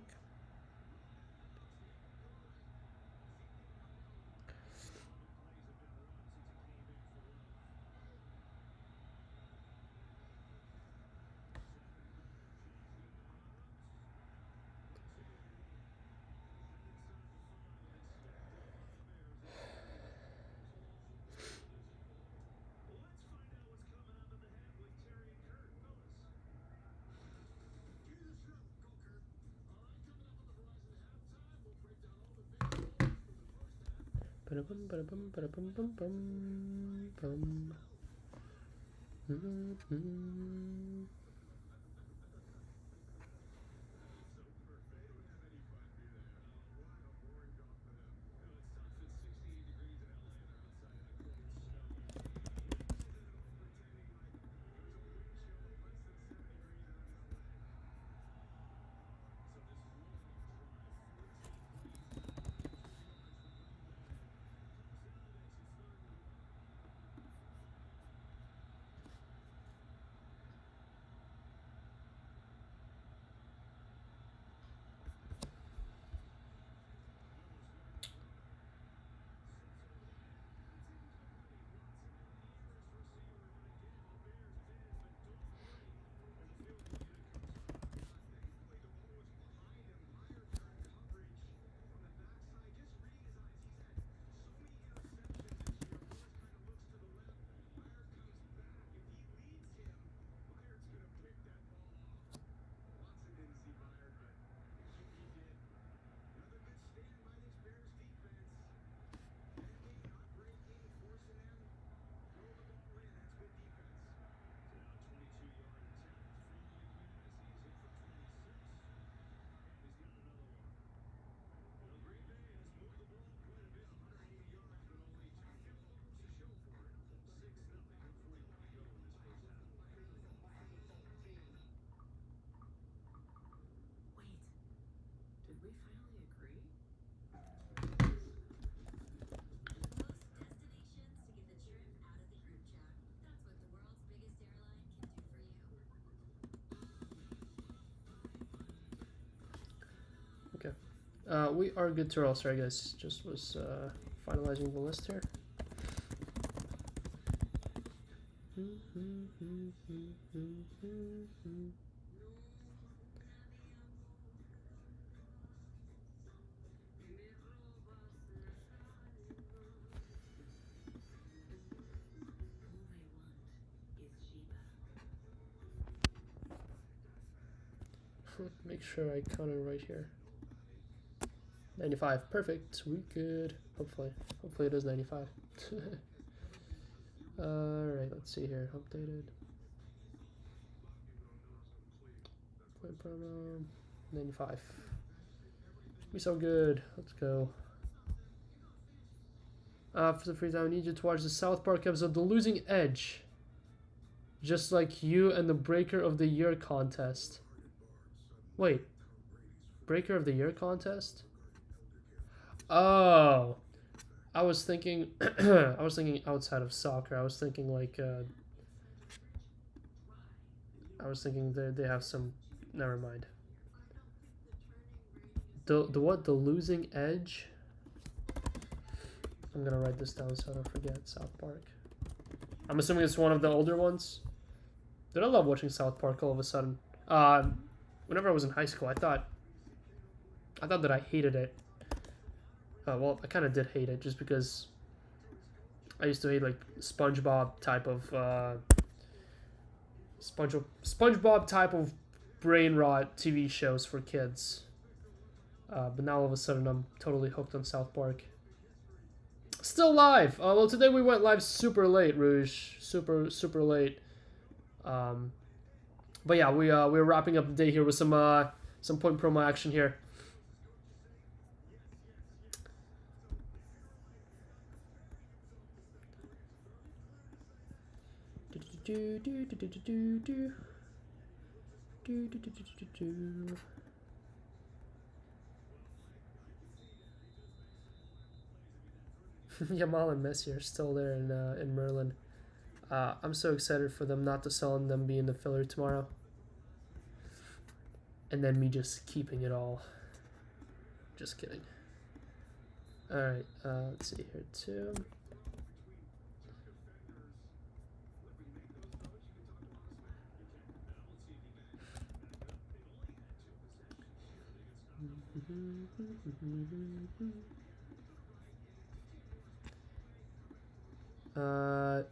Speaker 1: We are good to roll. Sorry, guys. Just was finalizing the list here. Make sure I counted right here. 95, perfect. We good. Hopefully it is 95. Alright, let's see here. Updated. Point promo 95. We so good. Let's go. For the free time, I need you to watch the South Park episode The Losing Edge. Just like you and the Breaker of the Year contest. Wait. Breaker of the Year contest? Oh. I was thinking I was thinking outside of soccer. I was thinking like I was thinking they have some, never mind. The what? The Losing Edge? I'm gonna write this down so I don't forget. South Park. I'm assuming it's one of the older ones. Did I love watching South Park all of a sudden? Whenever I was in high school, I thought that I hated it. Well, I kind of did hate it just because I used to hate like SpongeBob type of SpongeBob type of brain rot TV shows for kids. But now all of a sudden I'm totally hooked on South Park. Still live. Well, today we went live super late, Rouge. Super late. But yeah, we're wrapping up the day here with some point promo action here. Yamal and Messi are still there in Merlin. I'm so excited for them not to sell and them being the filler tomorrow. And then me just keeping it all. Just kidding. Alright, let's see here too.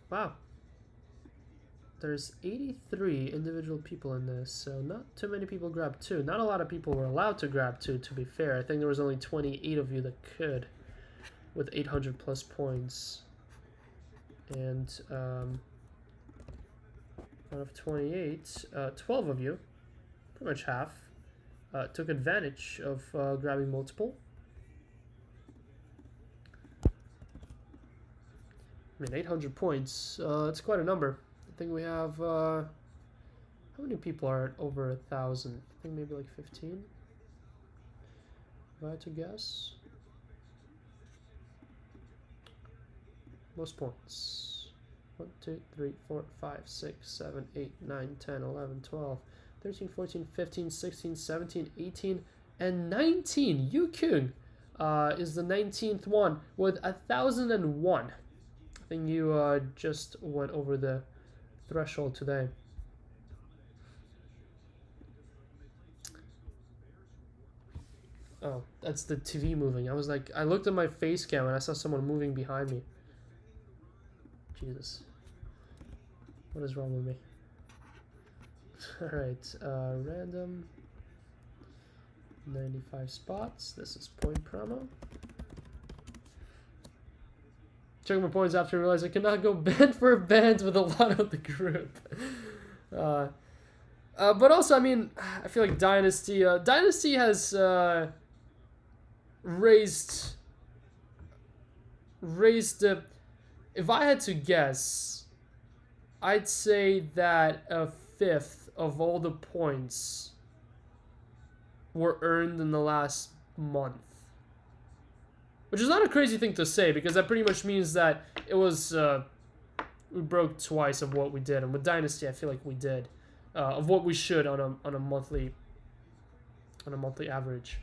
Speaker 1: Wow. There's 83 individual people in this, so not too many people grabbed 2. Not a lot of people were allowed to grab 2, to be fair. I think there was only 28 of you that could, with 800 plus points. And out of 28, 12 of you, pretty much half, took advantage of grabbing multiple. I mean, 800 points, it's quite a number. I think we have, how many people are over 1,000? I think maybe like 15, if I had to guess. Most points. 1, 2, 3, 4, 5, 6, 7, 8, 9, 10, 11, 12, 13, 14, 15, 16, 17, 18, and 19. Yu-Kyung is the 19th one with 1,001. I think you just went over the threshold today. Oh, that's the TV moving. I was like, I looked at my face cam and I saw someone moving behind me. Jesus. What is wrong with me? Alright, random. 95 spots. This is point promo. Checking my points after I realized I cannot go band for band with a lot of the group. But also, I mean, I feel like Dynasty has raised the. If I had to guess, I'd say that 1/5 of all the points were earned in the last month. Which is not a crazy thing to say, because that pretty much means that it was, we broke twice of what we did. And with Dynasty, I feel like we did, of what we should on a monthly average.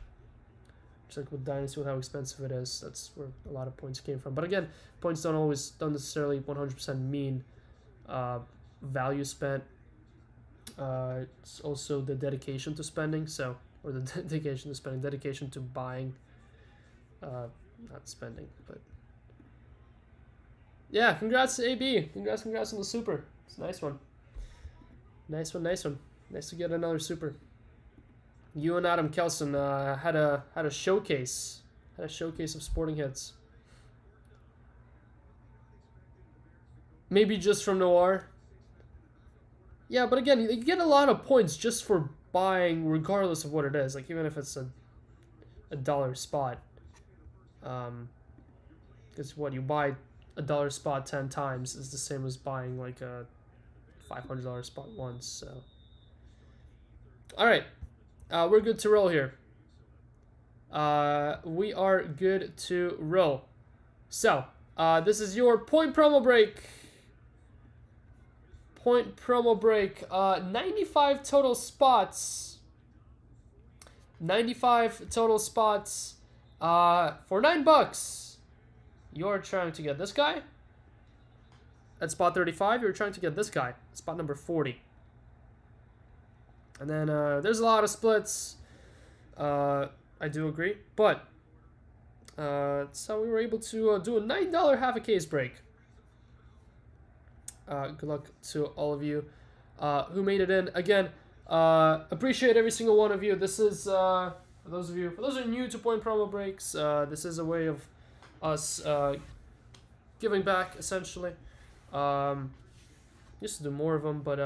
Speaker 1: Just like with Dynasty, with how expensive it is, that's where a lot of points came from. But again, points don't necessarily 100% mean value spent. It's also the dedication to spending, or the dedication to spending, dedication to buying, not spending. But yeah, congrats to AB. Congrats on the super. It's a nice one. Nice one. Nice to get another super. You and Adam Kelson had a showcase. Had a showcase of sporting hits. Maybe just from Noir. Yeah, but again, you get a lot of points just for buying, regardless of what it is. Like even if it's a dollar spot. Because what you buy a dollar spot 10 times is the same as buying like a $500 spot once. So, all right. We're good to roll here. We are good to roll. So, this is your point promo break. 95 total spots. 95 total spots. For $9. You're trying to get this guy. At spot 35, you're trying to get this guy. Spot number 40. And then there's a lot of splits. I do agree. But so we were able to do a $9 half a case break. Good luck to all of you who made it in. Again, appreciate every single one of you. This is for those who are new to point promo breaks. This is a way of us giving back, essentially. Used to do more of them, but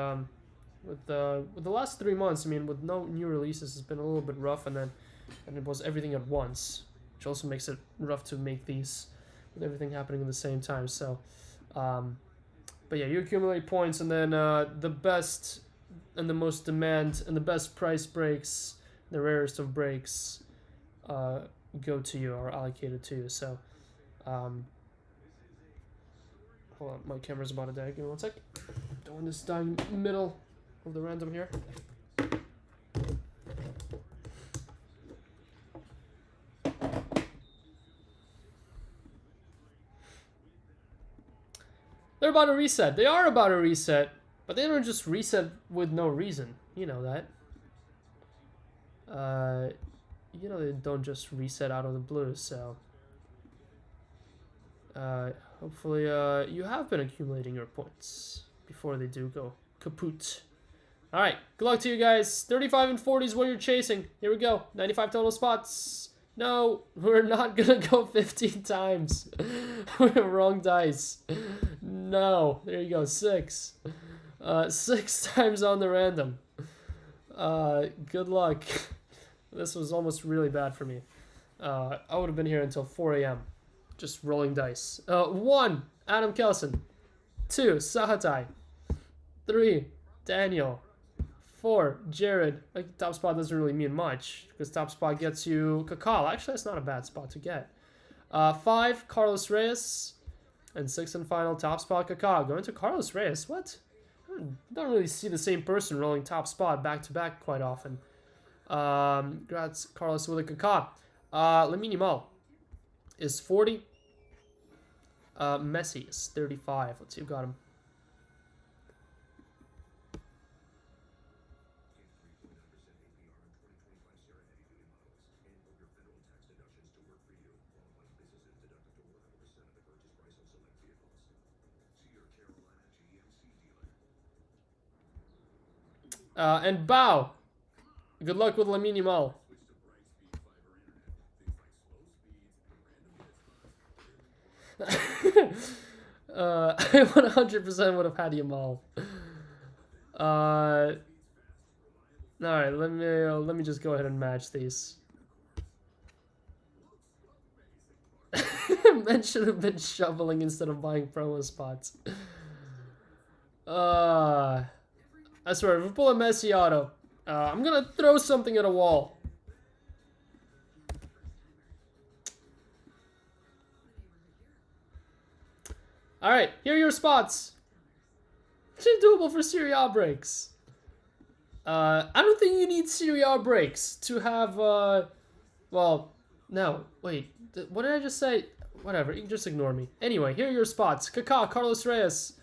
Speaker 1: with the last 3 months, I mean, with no new releases, it's been a little bit rough, and it was everything at once, which also makes it rough to make these with everything happening at the same time. So, but yeah, you accumulate points, and then the best and the most demand and the best price breaks, the rarest of breaks, go to you or allocated to you. So, hold on, my camera's about to die. Give me 1 sec. Don't want this dying in the middle of the random here. They're about to reset. They are about to reset, but they don't just reset with no reason. You know that. You know they don't just reset out of the blue. So, hopefully, you have been accumulating your points before they do go kaput. All right, good luck to you guys. 35 and 40 is what you're chasing. Here we go. 95 total spots. No, we're not gonna go 15 times. Wrong dice. No, there you go. 6. 6 times on the random. Good luck. This was almost really bad for me. I would have been here until 4 a.m. just rolling dice. 1, Adam Kelson. 2, Sahatai. 3, Daniel. 4, Jared. Like, top spot doesn't really mean much, because top spot gets you Kakal. Actually, that's not a bad spot to get. 5, Carlos Reyes. And 6 and final, top spot Kakal. Going to Carlos Reyes. What? I don't really see the same person rolling top spot back-to-back quite often. Congrats, Carlos, with a Kakal. Lamine Yamal is 40. Messi is 35. Let's see who got him. And Bao. Good luck with Lamine Yamal. I 100% would have had Yamal. All right, let me just go ahead and match these. Men should have been shoveling instead of buying promo spots. I swear, if we pull a Messi auto, I'm gonna throw something at a wall. Alright, here are your spots. It's doable for Serie A breaks. I don't think you need Serie A breaks to have, well, No, wait. What did I just say? Whatever, you can just ignore me. Anyway, here are your spots. Kaká, Carlos Reyes.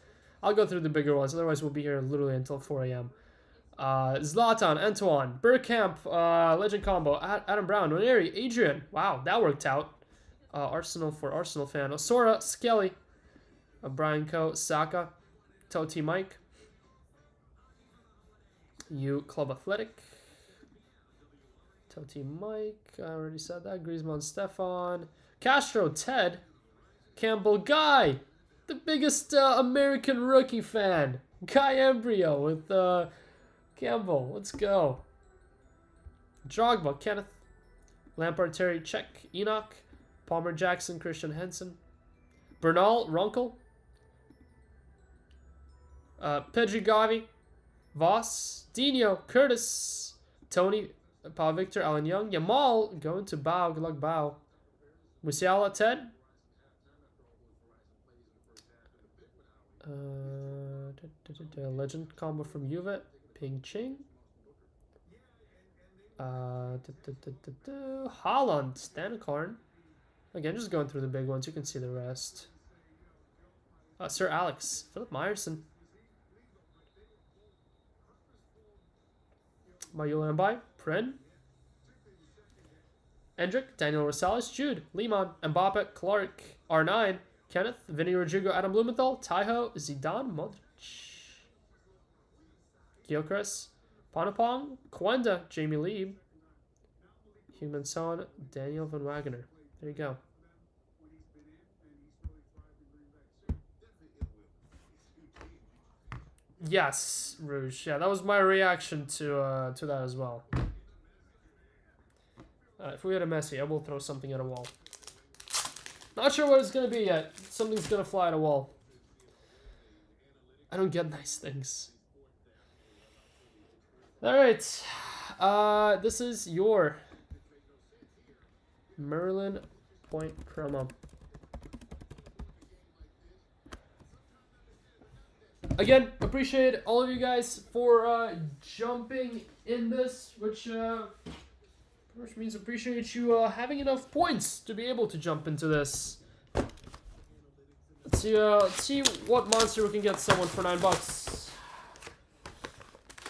Speaker 1: I'll go through the bigger ones, otherwise we'll be here literally until 4 a.m. Zlatan, Antoine, Bergkamp, Legend Combo, Adam Brown, Ranieri, Adrian. Wow, that worked out. Arsenal for Arsenal fan. Osora, Skelly, Brian Coe, Saka, Toti Mike. You Club Athletic. Toti Mike, I already said that. Griezmann, Stefan. Castro, Ted. Campbell, Guy. The biggest American rookie fan. Guy Embryo with Campbell. Let's go. Drogba, Kenneth. Lampard, Terry, Czech, Enoch. Palmer, Jackson, Christian Henson. Bernal, Runkel. Pedri, Gavi. Voss. Dino, Curtis. Tony, Paul Victor, Alan Young. Yamal, going to Bao. Good luck, Bao. Musiala, Ted. Legend combo from Juve. Ping Ching. Holland, Stanicorn. Again, just going through the big ones. You can see the rest. Sir Alex. Philip Meyerson. Mayula Mbai. Pren. Endrick. Daniel Rosales. Jude. Lehmann. Mbappe. Clark. R9. Kenneth. Vinny Rodrigo. Adam Blumenthal. Taiho. Zidane. Modric. Gyökeres. Panapong. Kwenda. Jamie Lee. Human Son. Daniel Van Wagener. There you go. Yes, Rouge. Yeah, that was my reaction to that as well. If we had a Messi, I will throw something at a wall. Not sure what it's going to be yet. Something's going to fly at a wall. I don't get nice things. Alright. This is your Merlin Point promo. Again, appreciate all of you guys for jumping in this, which means appreciate you having enough points to be able to jump into this. Let's see what monster we can get someone for $9.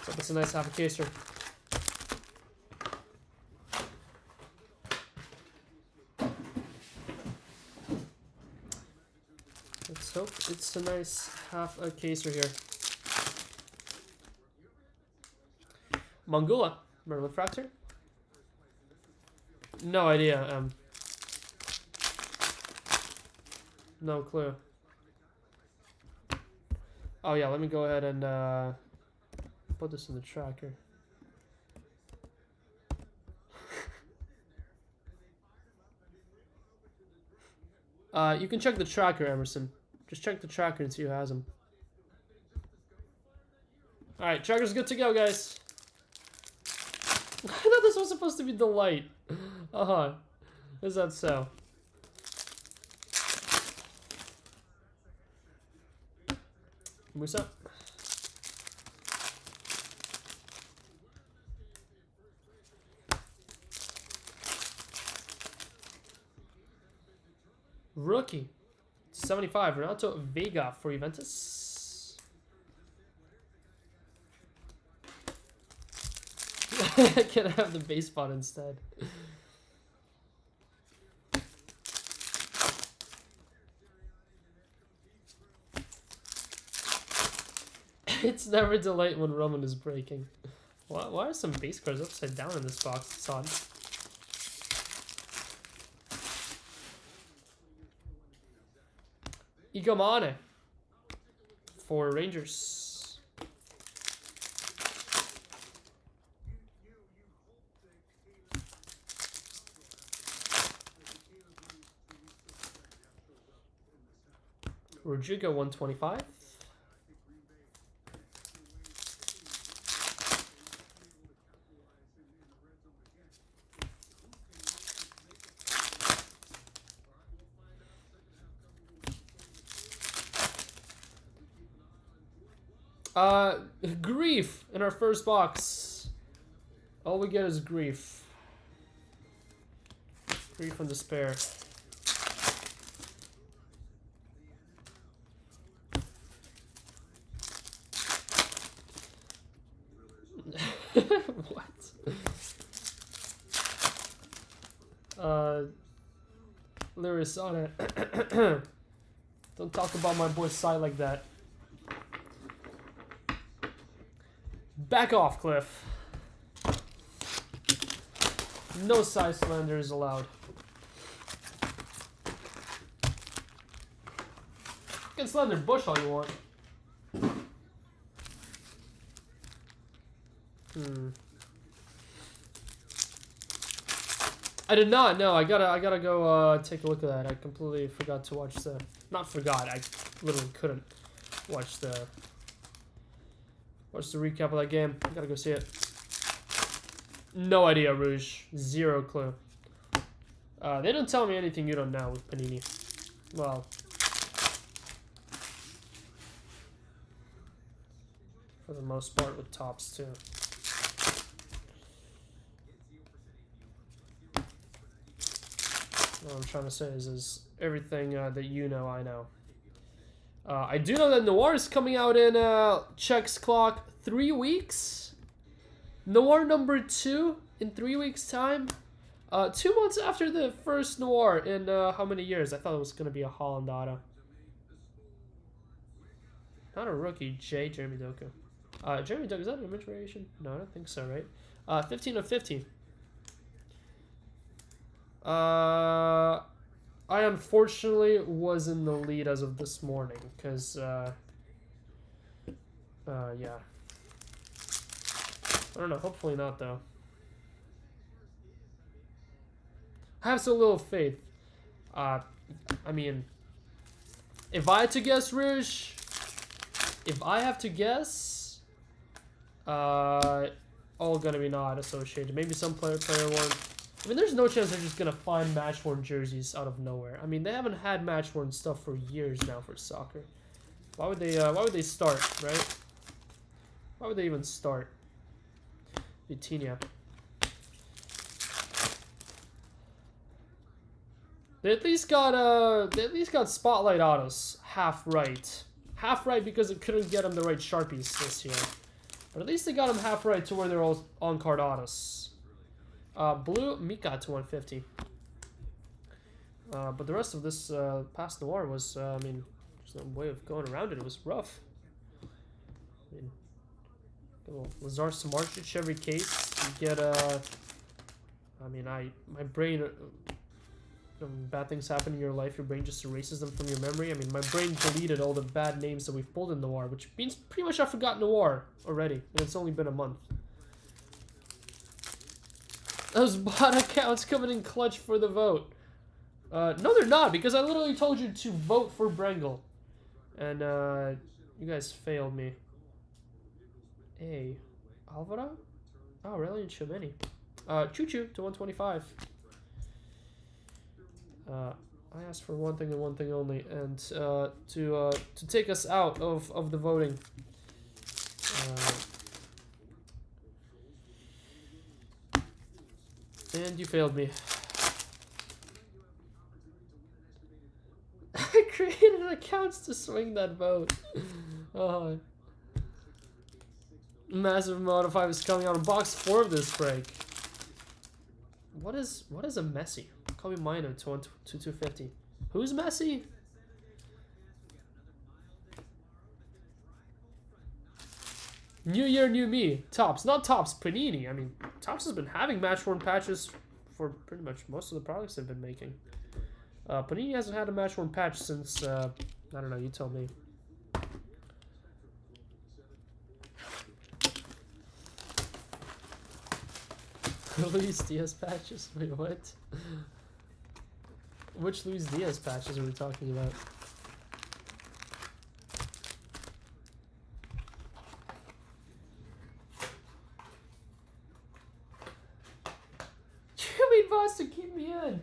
Speaker 1: So that's a nice half a caser. Let's hope it's a nice half a caser here. Mongula, Merlin Fractor. No idea. No clue. Oh yeah, let me go ahead and put this in the tracker. You can check the tracker, Emerson. Just check the tracker and see who has them. Alright, tracker's good to go, guys. I thought this was supposed to be Delight. Uh-huh. Is that so? Musa. Rookie. 75. Renato Vega for Juventus. Can I have the base spot instead? It's never Delight when Roman is breaking. Why are some base cards upside down in this box? It's odd. Igomane for Rangers. Rodrigo 125. Grief in our first box. All we get is grief. Free from despair. What? Lyris on it. Don't talk about my boy Sai like that. Back off, Cliff. No Sai slanders allowed. You can slander Bush all you want. I did not. No, I gotta go take a look at that. I completely forgot to watch the. Not forgot. I literally couldn't watch the recap of that game. I gotta go see it. No idea, Rouge. Zero clue. They don't tell me anything you don't know with Panini. Well, for the most part with Topps too. What I'm trying to say is everything that you know, I know. I do know that Noir is coming out in Check's clock 3 weeks. Noir number 2 in 3 weeks' time. 2 months after the first Noir in how many years? I thought it was going to be a Holland auto. Not a rookie, Jeremy Doku. Jeremy Doku, is that an image variation? No, I don't think so, right? 15 of 50. I unfortunately was in the lead as of this morning, because, yeah. I don't know, hopefully not, though. I have so little faith. I mean, if I had to guess, Rouge, if I have to guess, all gonna be not associated. Maybe some player one. I mean, there's no chance they're just gonna find match-worn jerseys out of nowhere. I mean, they haven't had match-worn stuff for years now for soccer. Why would they start, right? Why would they even start? Vitinha. They at least got spotlight autos half right. Half right because it couldn't get them the right Sharpies this year. But at least they got them half right to where they're all on-card autos. Blue, Mika to 150. But the rest of this past Noir was, I mean, there's no way of going around it. It was rough. I mean, a little Lazar Samardzic every case. You get, I mean, my brain, when bad things happen in your life, your brain just erases them from your memory. I mean, my brain deleted all the bad names that we've pulled in Noir, which means pretty much I forgot Noir already, and it's only been a month. Those bot accounts coming in clutch for the vote. No, they're not, because I literally told you to vote for Brengel. And, you guys failed me. Hey, Alvaro? Oh, really? And Chimeni. Choo-choo to 125. I asked for one thing and one thing only, and, to take us out of the voting. And you failed me. I created accounts to swing that vote. Oh. Massive Modify is coming out in box 4 of this break. What is a Messi? Call me Mino to 250. Who's Messi? New year, new me. Topps. Not Topps, Panini. I mean, Topps has been having match-worn patches for pretty much most of the products they've been making. Panini hasn't had a match-worn patch since, I don't know, you tell me. Luis Diaz patches? Wait, what? Which Luis Diaz patches are we talking about? You mean boss to keep me in?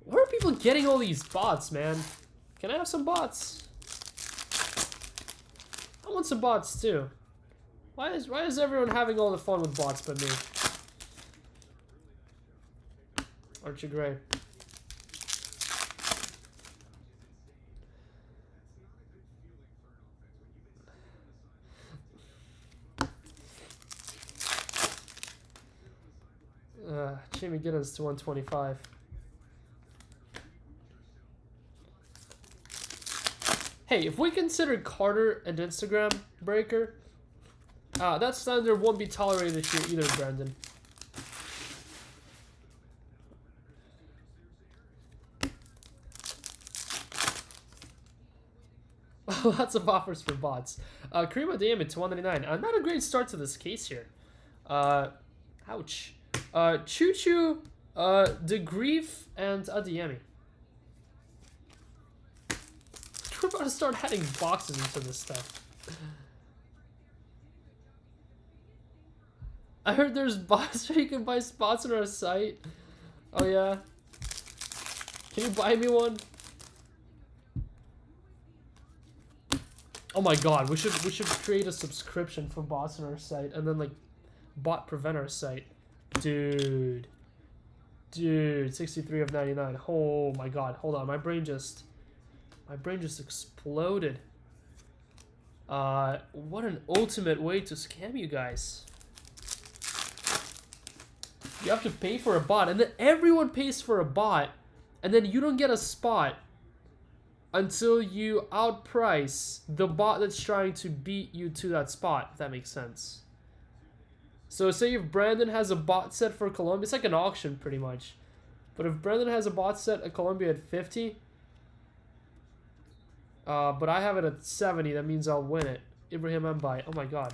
Speaker 1: Where are people getting all these bots, man? Can I have some bots? I want some bots too. Why is everyone having all the fun with bots but me? Aren't you great? Jamie Giddens to 125. Hey, if we consider Carter an Instagram breaker, that standard won't be tolerated here either, Brandon. Lots of offers for bots. Kareem Adeyemi to 199. Not a great start to this case here. Ouch. Choo Choo, DeGrief, and Adeyemi. We're about to start adding boxes into this stuff. I heard there's bots where you can buy spots on our site. Oh yeah. Can you buy me one? Oh my god, we should create a subscription for bots on our site and then like bot prevent our site. Dude, 63 of 99. Oh my god, hold on, my brain just exploded. What an ultimate way to scam you guys. You have to pay for a bot, and then everyone pays for a bot, and then you don't get a spot until you outprice the bot that's trying to beat you to that spot, if that makes sense. So say if Brandon has a bot set for Colombia, it's like an auction pretty much. But if Brandon has a bot set at Colombia at 50, but I have it at 70, that means I'll win it. Ibrahim Mbai. Oh my god.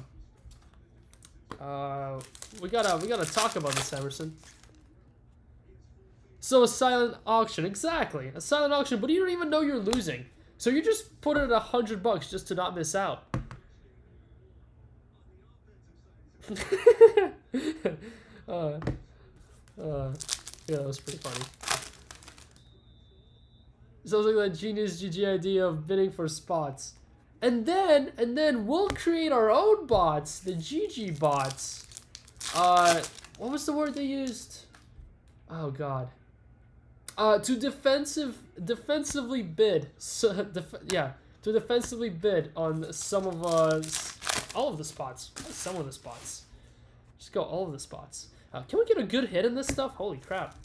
Speaker 1: We gotta talk about this, Emerson. So a silent auction, exactly. A silent auction, but you don't even know you're losing. So you just put it at $100 just to not miss out. Yeah, that was pretty funny. Sounds like that genius GG idea of bidding for spots. And then we'll create our own bots, the GG bots. What was the word they used? Oh god. To defensively bid. So, to defensively bid on some of all of the spots. Some of the spots. Just go all of the spots. Can we get a good hit in this stuff? Holy crap.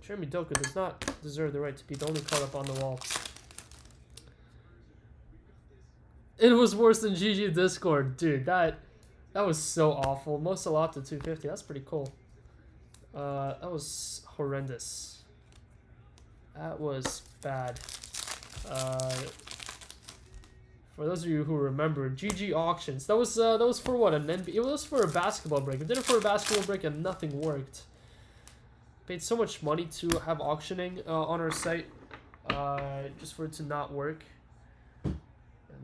Speaker 1: Jeremy Doka does not deserve the right to be the only card up on the wall. It was worse than GG Discord. Dude, that was so awful. Mo Salah to 250. That's pretty cool. That was horrendous. That was bad. For those of you who remember, GG auctions. That was for what? An NBA? It was for a basketball break. We did it for a basketball break and nothing worked. Paid so much money to have auctioning on our site, just for it to not work. And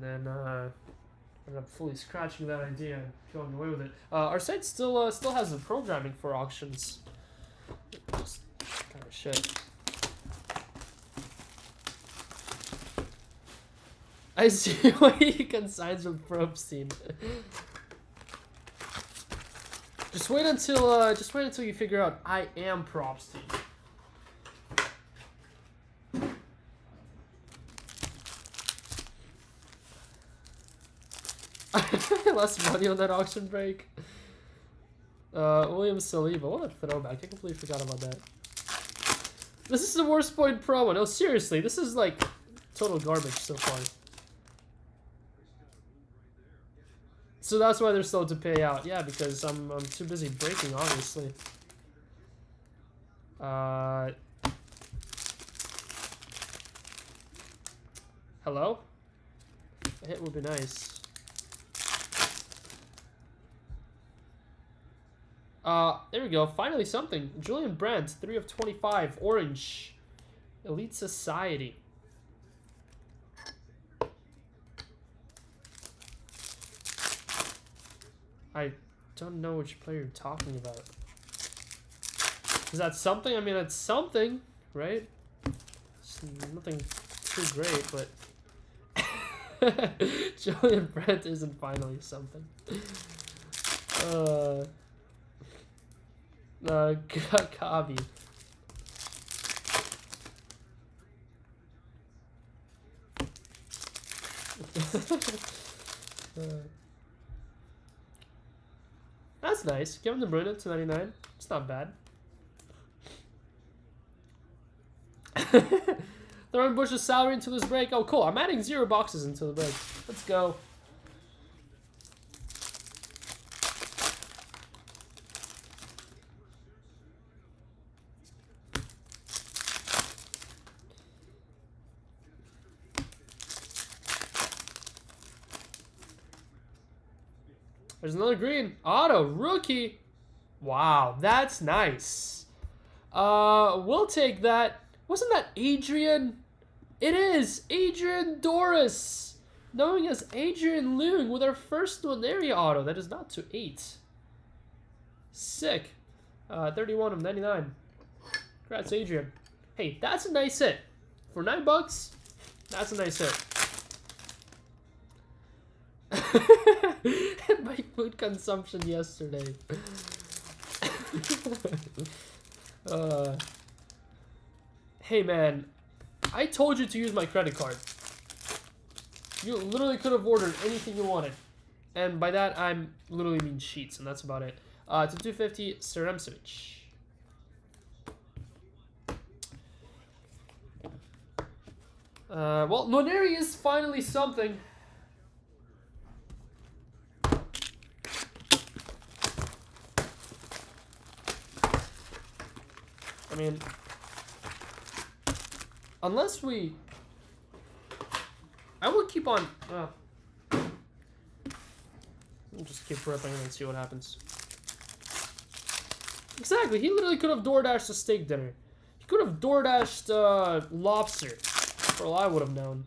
Speaker 1: then ended up fully scratching that idea and going away with it. Our site still has the programming for auctions. Just kind of shit. I see why you can signs with Probstein. Just wait until you figure out I am Probstein. Less money on that auction break. William Saliba, what a throwback. I completely forgot about that. This is the worst point promo. No, seriously, this is like total garbage so far. So that's why they're slow to pay out. Yeah, because I'm too busy breaking, obviously. Hello? A hit would be nice. There we go. Finally something. Julian Brandt, 3 of 25. Orange. Elite Society. I don't know which player you're talking about. Is that something? I mean, it's something, right? It's nothing too great, but... Julian Brandt isn't finally something. Kabi. That's nice. Kevin De Bruyne to 99. It's not bad. Throwing Bush's salary into this break. Oh, cool. I'm adding 0 boxes into the break. Let's go. There's another green. Auto. Rookie. Wow. That's nice. We'll take that. Wasn't that Adrian? It is. Adrian Doris. Knowing as Adrian Leung with our first Nonaria auto. That is not to 8. Sick. 31 of 99. Congrats, Adrian. Hey, that's a nice hit. For $9, that's a nice hit. My food consumption yesterday. Hey man, I told you to use my credit card. You literally could have ordered anything you wanted. And by that, I'm literally mean sheets, and that's about it. To 250, Seremcevic. Well, Noneri is finally something. I mean, unless we... I will keep on... I'll just keep ripping and see what happens. Exactly, he literally could have DoorDashed a steak dinner. He could have DoorDashed lobster. For all I would have known.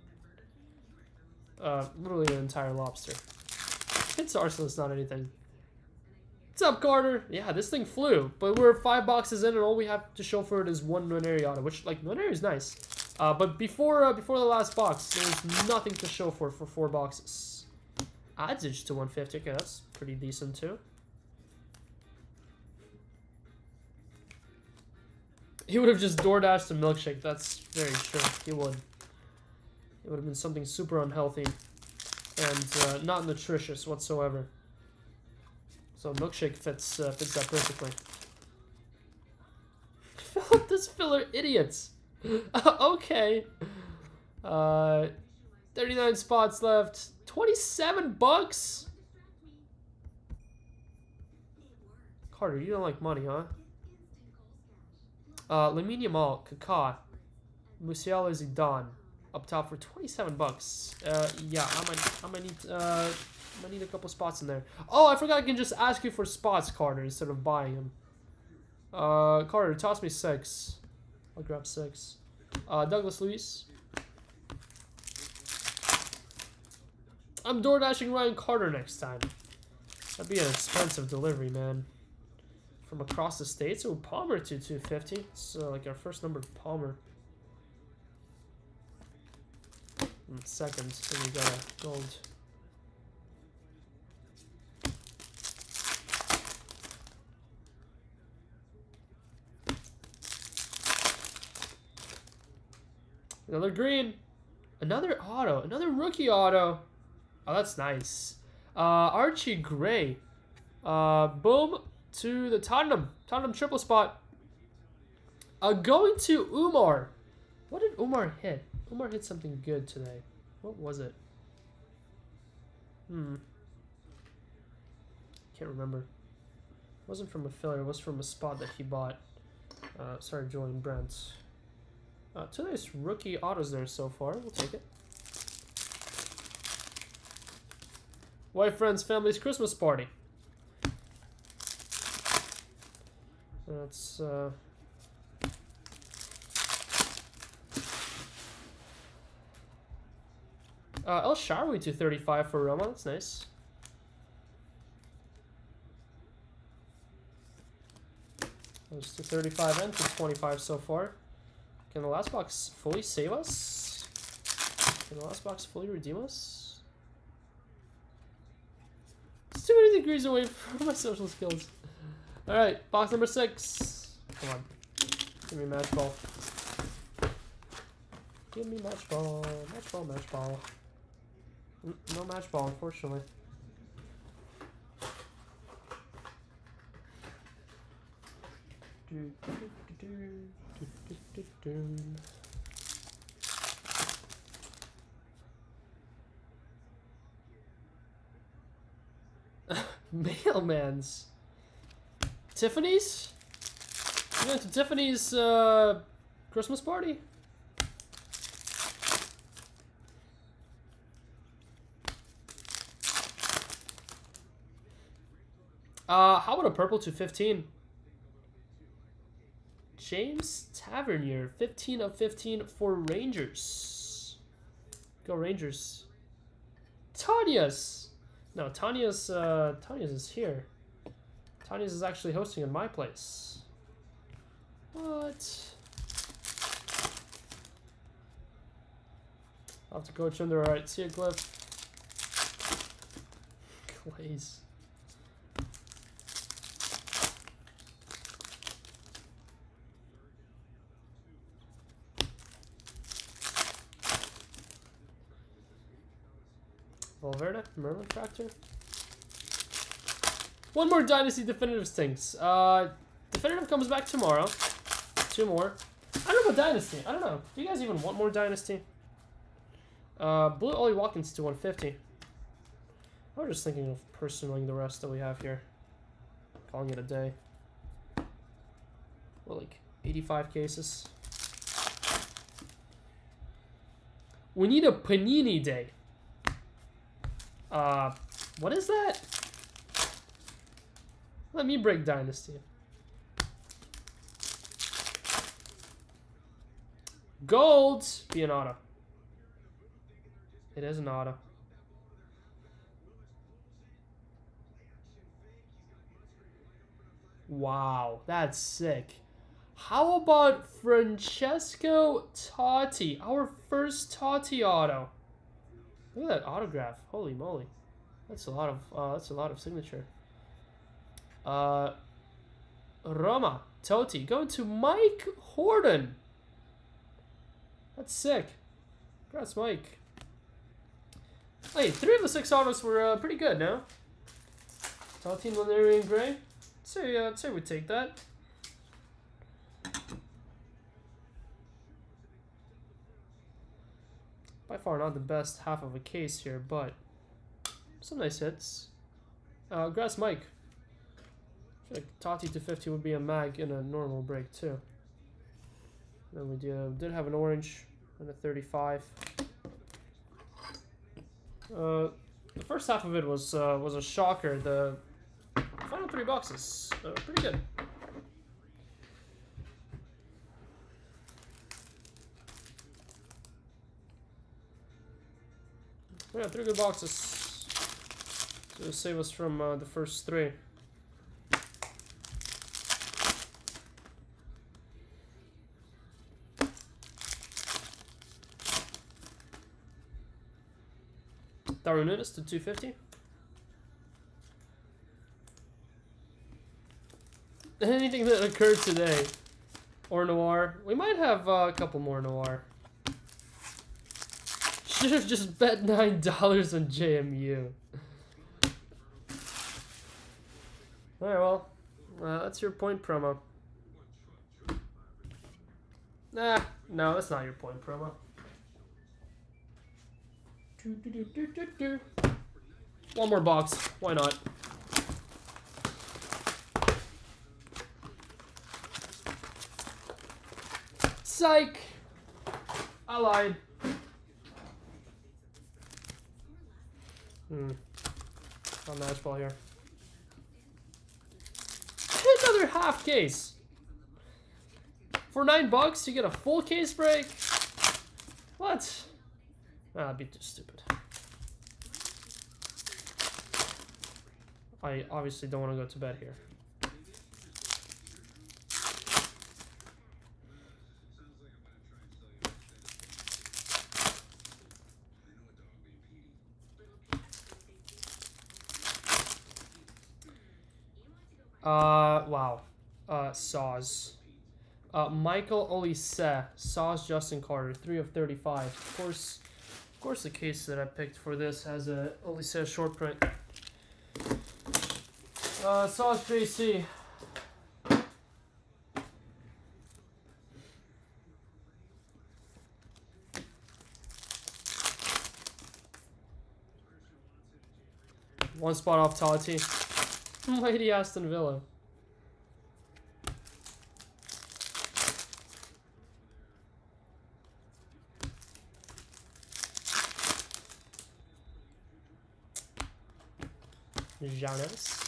Speaker 1: Literally an entire lobster. It's Arsenal, it's not anything. What's up, Carter? Yeah, this thing flew, but we're 5 boxes in, and all we have to show for it is 1 Noneri auto, which, like, Noneri is nice. But before the last box, there's nothing to show for 4 boxes. Adzage to 150. Okay, that's pretty decent too. He would have just DoorDashed a milkshake. That's very true. He would. It would have been something super unhealthy and not nutritious whatsoever. So milkshake fits that perfectly. Fill up this filler, idiots. Okay. 39 spots left. $27. Carter, you don't like money, huh? Lamine Yamal, Kaká, Musiala, Zidane, up top for $27. Yeah, I might need a couple spots in there. Oh, I forgot I can just ask you for spots, Carter, instead of buying them. Carter, toss me 6. I'll grab 6. Douglas Luiz. I'm DoorDashing Ryan Carter next time. That'd be an expensive delivery, man. From across the states. Oh, Palmer to 250. It's like our first numbered Palmer. And second, then we got a gold. Another green. Another auto. Another rookie auto. Oh, that's nice. Archie Gray. Boom. To the Tottenham triple spot. Going to Umar. What did Umar hit? Umar hit something good today. What was it? Can't remember. It wasn't from a filler. It was from a spot that he bought. Sorry, Julian Brent. 2 nice rookie autos there so far. We'll take it. Wife, friends, family's Christmas party. That's El Shaarawy to 35 for Roma. That's nice. There's to 35 and to 25 so far. Can the last box fully save us? Can the last box fully redeem us? It's too many degrees away from my social skills. Alright, box number 6. Come on. Give me match ball. Give me match ball. Match ball, match ball. No match ball, unfortunately. Mailman's. Tiffany's? You went to Tiffany's Christmas party? How about a purple to 15? James Tavernier, 15 of 15 for Rangers. Go Rangers. Tanya's. No, Tanya's is here. Tanya's is actually hosting in my place. What? I'll have to coach under. Alright, see you, Cliff. Glaze. Valverde, Merlin Tractor. One more Dynasty Definitive stinks. Definitive comes back tomorrow. 2 more. I don't know about Dynasty. I don't know. Do you guys even want more Dynasty? Blue Ollie Watkins to 150. I was just thinking of personaling the rest that we have here. Calling it a day. Well, like 85 cases. We need a Panini day. What is that? Let me break Dynasty. Gold! Be an auto. It is an auto. Wow, that's sick. How about Francesco Totti? Our first Totti auto. Look at that autograph. Holy moly. That's a lot of signature. Roma, Totti, going to Mike Horton. That's sick. Congrats, Mike. Hey, 3 of the 6 autos were pretty good, no? Totti and Valerian Gray. I'd say we take that. By far not the best half of a case here, but some nice hits. Congrats, Mike. I feel like Totti to 50 would be a mag in a normal break too. Then we did have an orange and a 35. The first half of it was a shocker. The final 3 boxes, pretty good. Yeah, 3 good boxes to save us from the first 3. Darwin Nunes to 250. Anything that occurred today? Or Noir? We might have a couple more Noir. Should have just bet $9 on JMU. Alright, well, that's your point promo. Nah, no, that's not your point promo. One more box. Why not? Psych! I lied. On match ball here. Another half case. For $9, you get a full case break? What? That'd be too stupid. I obviously don't want to go to bed here. Wow. Saws. Michael Olise, Saws Justin Carter, 3 of 35. Of course, the case that I picked for this has a only says short print. Sauce JC. One spot off Totti. Lady Aston Villa. Giannis.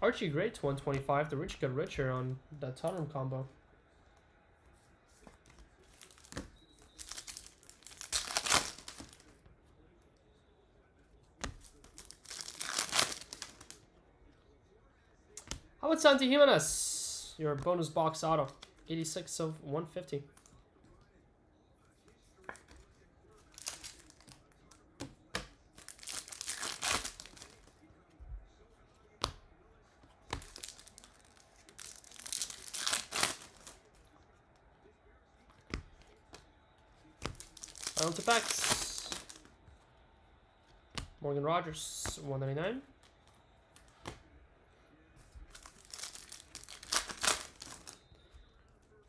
Speaker 1: Archie Gray to 125. The rich get richer on that Tottenham combo. How about Santi Jimenez? Your bonus box auto. 86 of 150. On to packs. Morgan Rogers, 199.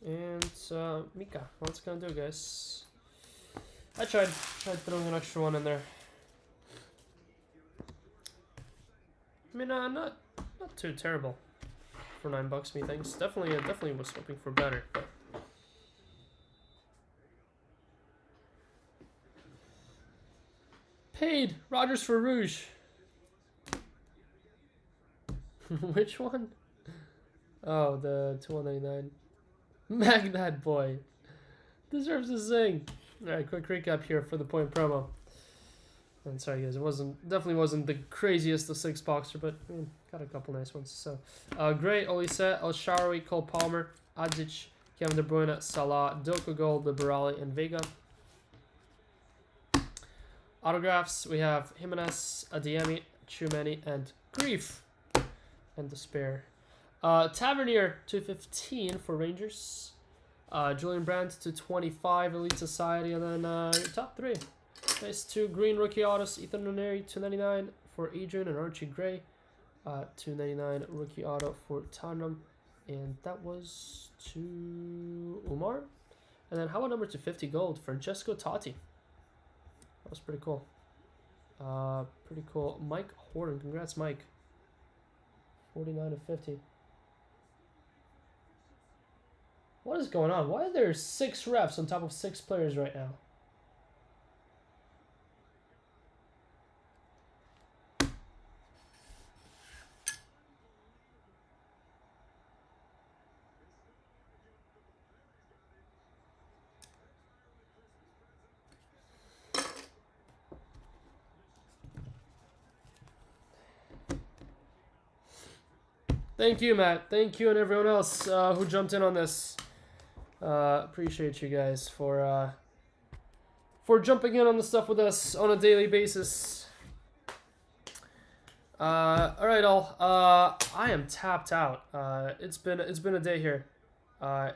Speaker 1: And Mika, what's gonna do, guys? I tried throwing an extra one in there. I mean, not too terrible for $9, methinks. Definitely was hoping for better. But paid Rogers for Rouge. Which one? Oh, the 299. Magnat boy deserves a zing. All right, quick recap here for the point promo. And sorry guys, definitely wasn't the craziest of 6-boxer, but got a couple nice ones. So Gray, Olise, El Shaarawy, Cole Palmer, Adic, Kevin De Bruyne, Salah, Doku Gold, Liberali, and Vega. Autographs, we have Jimenez, Adiemi, Tchouameni, and Grief, and Despair. Tavernier, 215 for Rangers. Julian Brandt, 225, Elite Society, and then your top three. Nice 2 green rookie autos, Ethan Nwaneri, 299 for Adrian and Archie Gray. 299 rookie auto for Tottenham. And that was to Umar. And then how about number 250 gold, Francesco Totti. That was pretty cool. Pretty cool. Mike Horton, congrats Mike. 49 of 50. What is going on? Why are there 6 refs on top of 6 players right now? Thank you, Matt. Thank you and everyone else who jumped in on this. Appreciate you guys for jumping in on the stuff with us on a daily basis. All right, all. I am tapped out. It's been a day here.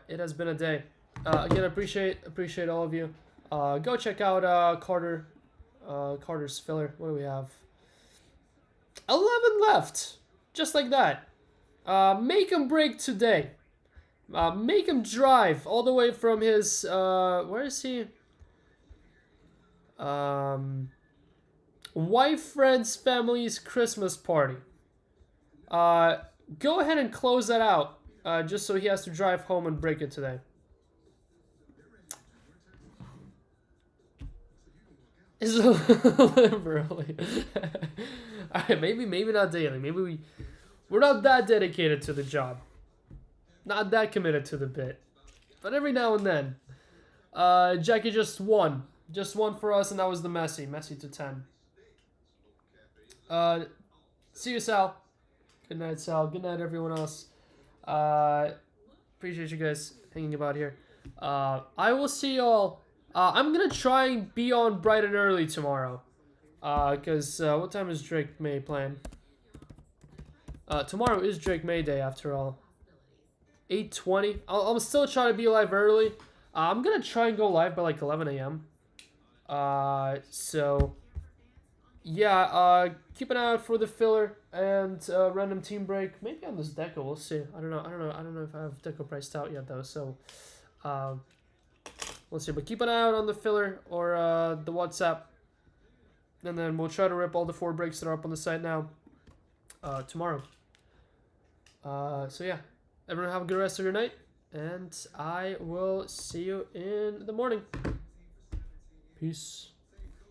Speaker 1: It has been a day. Again, appreciate all of you. Go check out Carter's filler. What do we have? 11 left, just like that. Make him break today. Make him drive all the way from his, where is he? Wife, friends, family's Christmas party. Go ahead and close that out, just so he has to drive home and break it today. Is it liberally? Alright, maybe not daily. Maybe we're not that dedicated to the job. Not that committed to the bit. But every now and then. Jackie just won. Just one for us, and that was the Messi. Messi to 10. See you, Sal. Good night, Sal. Good night, everyone else. Appreciate you guys hanging about here. I will see y'all. I'm going to try and be on bright and early tomorrow. Because what time is Drake May playing? Tomorrow is Drake May Day, after all. 8:20. I'm still trying to be live early. I'm gonna try and go live by like 11 a.m. So yeah, keep an eye out for the filler and random team break. Maybe on this deco, we'll see. I don't know if I have deco priced out yet though. So we'll see. But keep an eye out on the filler or the WhatsApp, and then we'll try to rip all the 4 breaks that are up on the site now tomorrow. So yeah, everyone have a good rest of your night, and I will see you in the morning. Peace.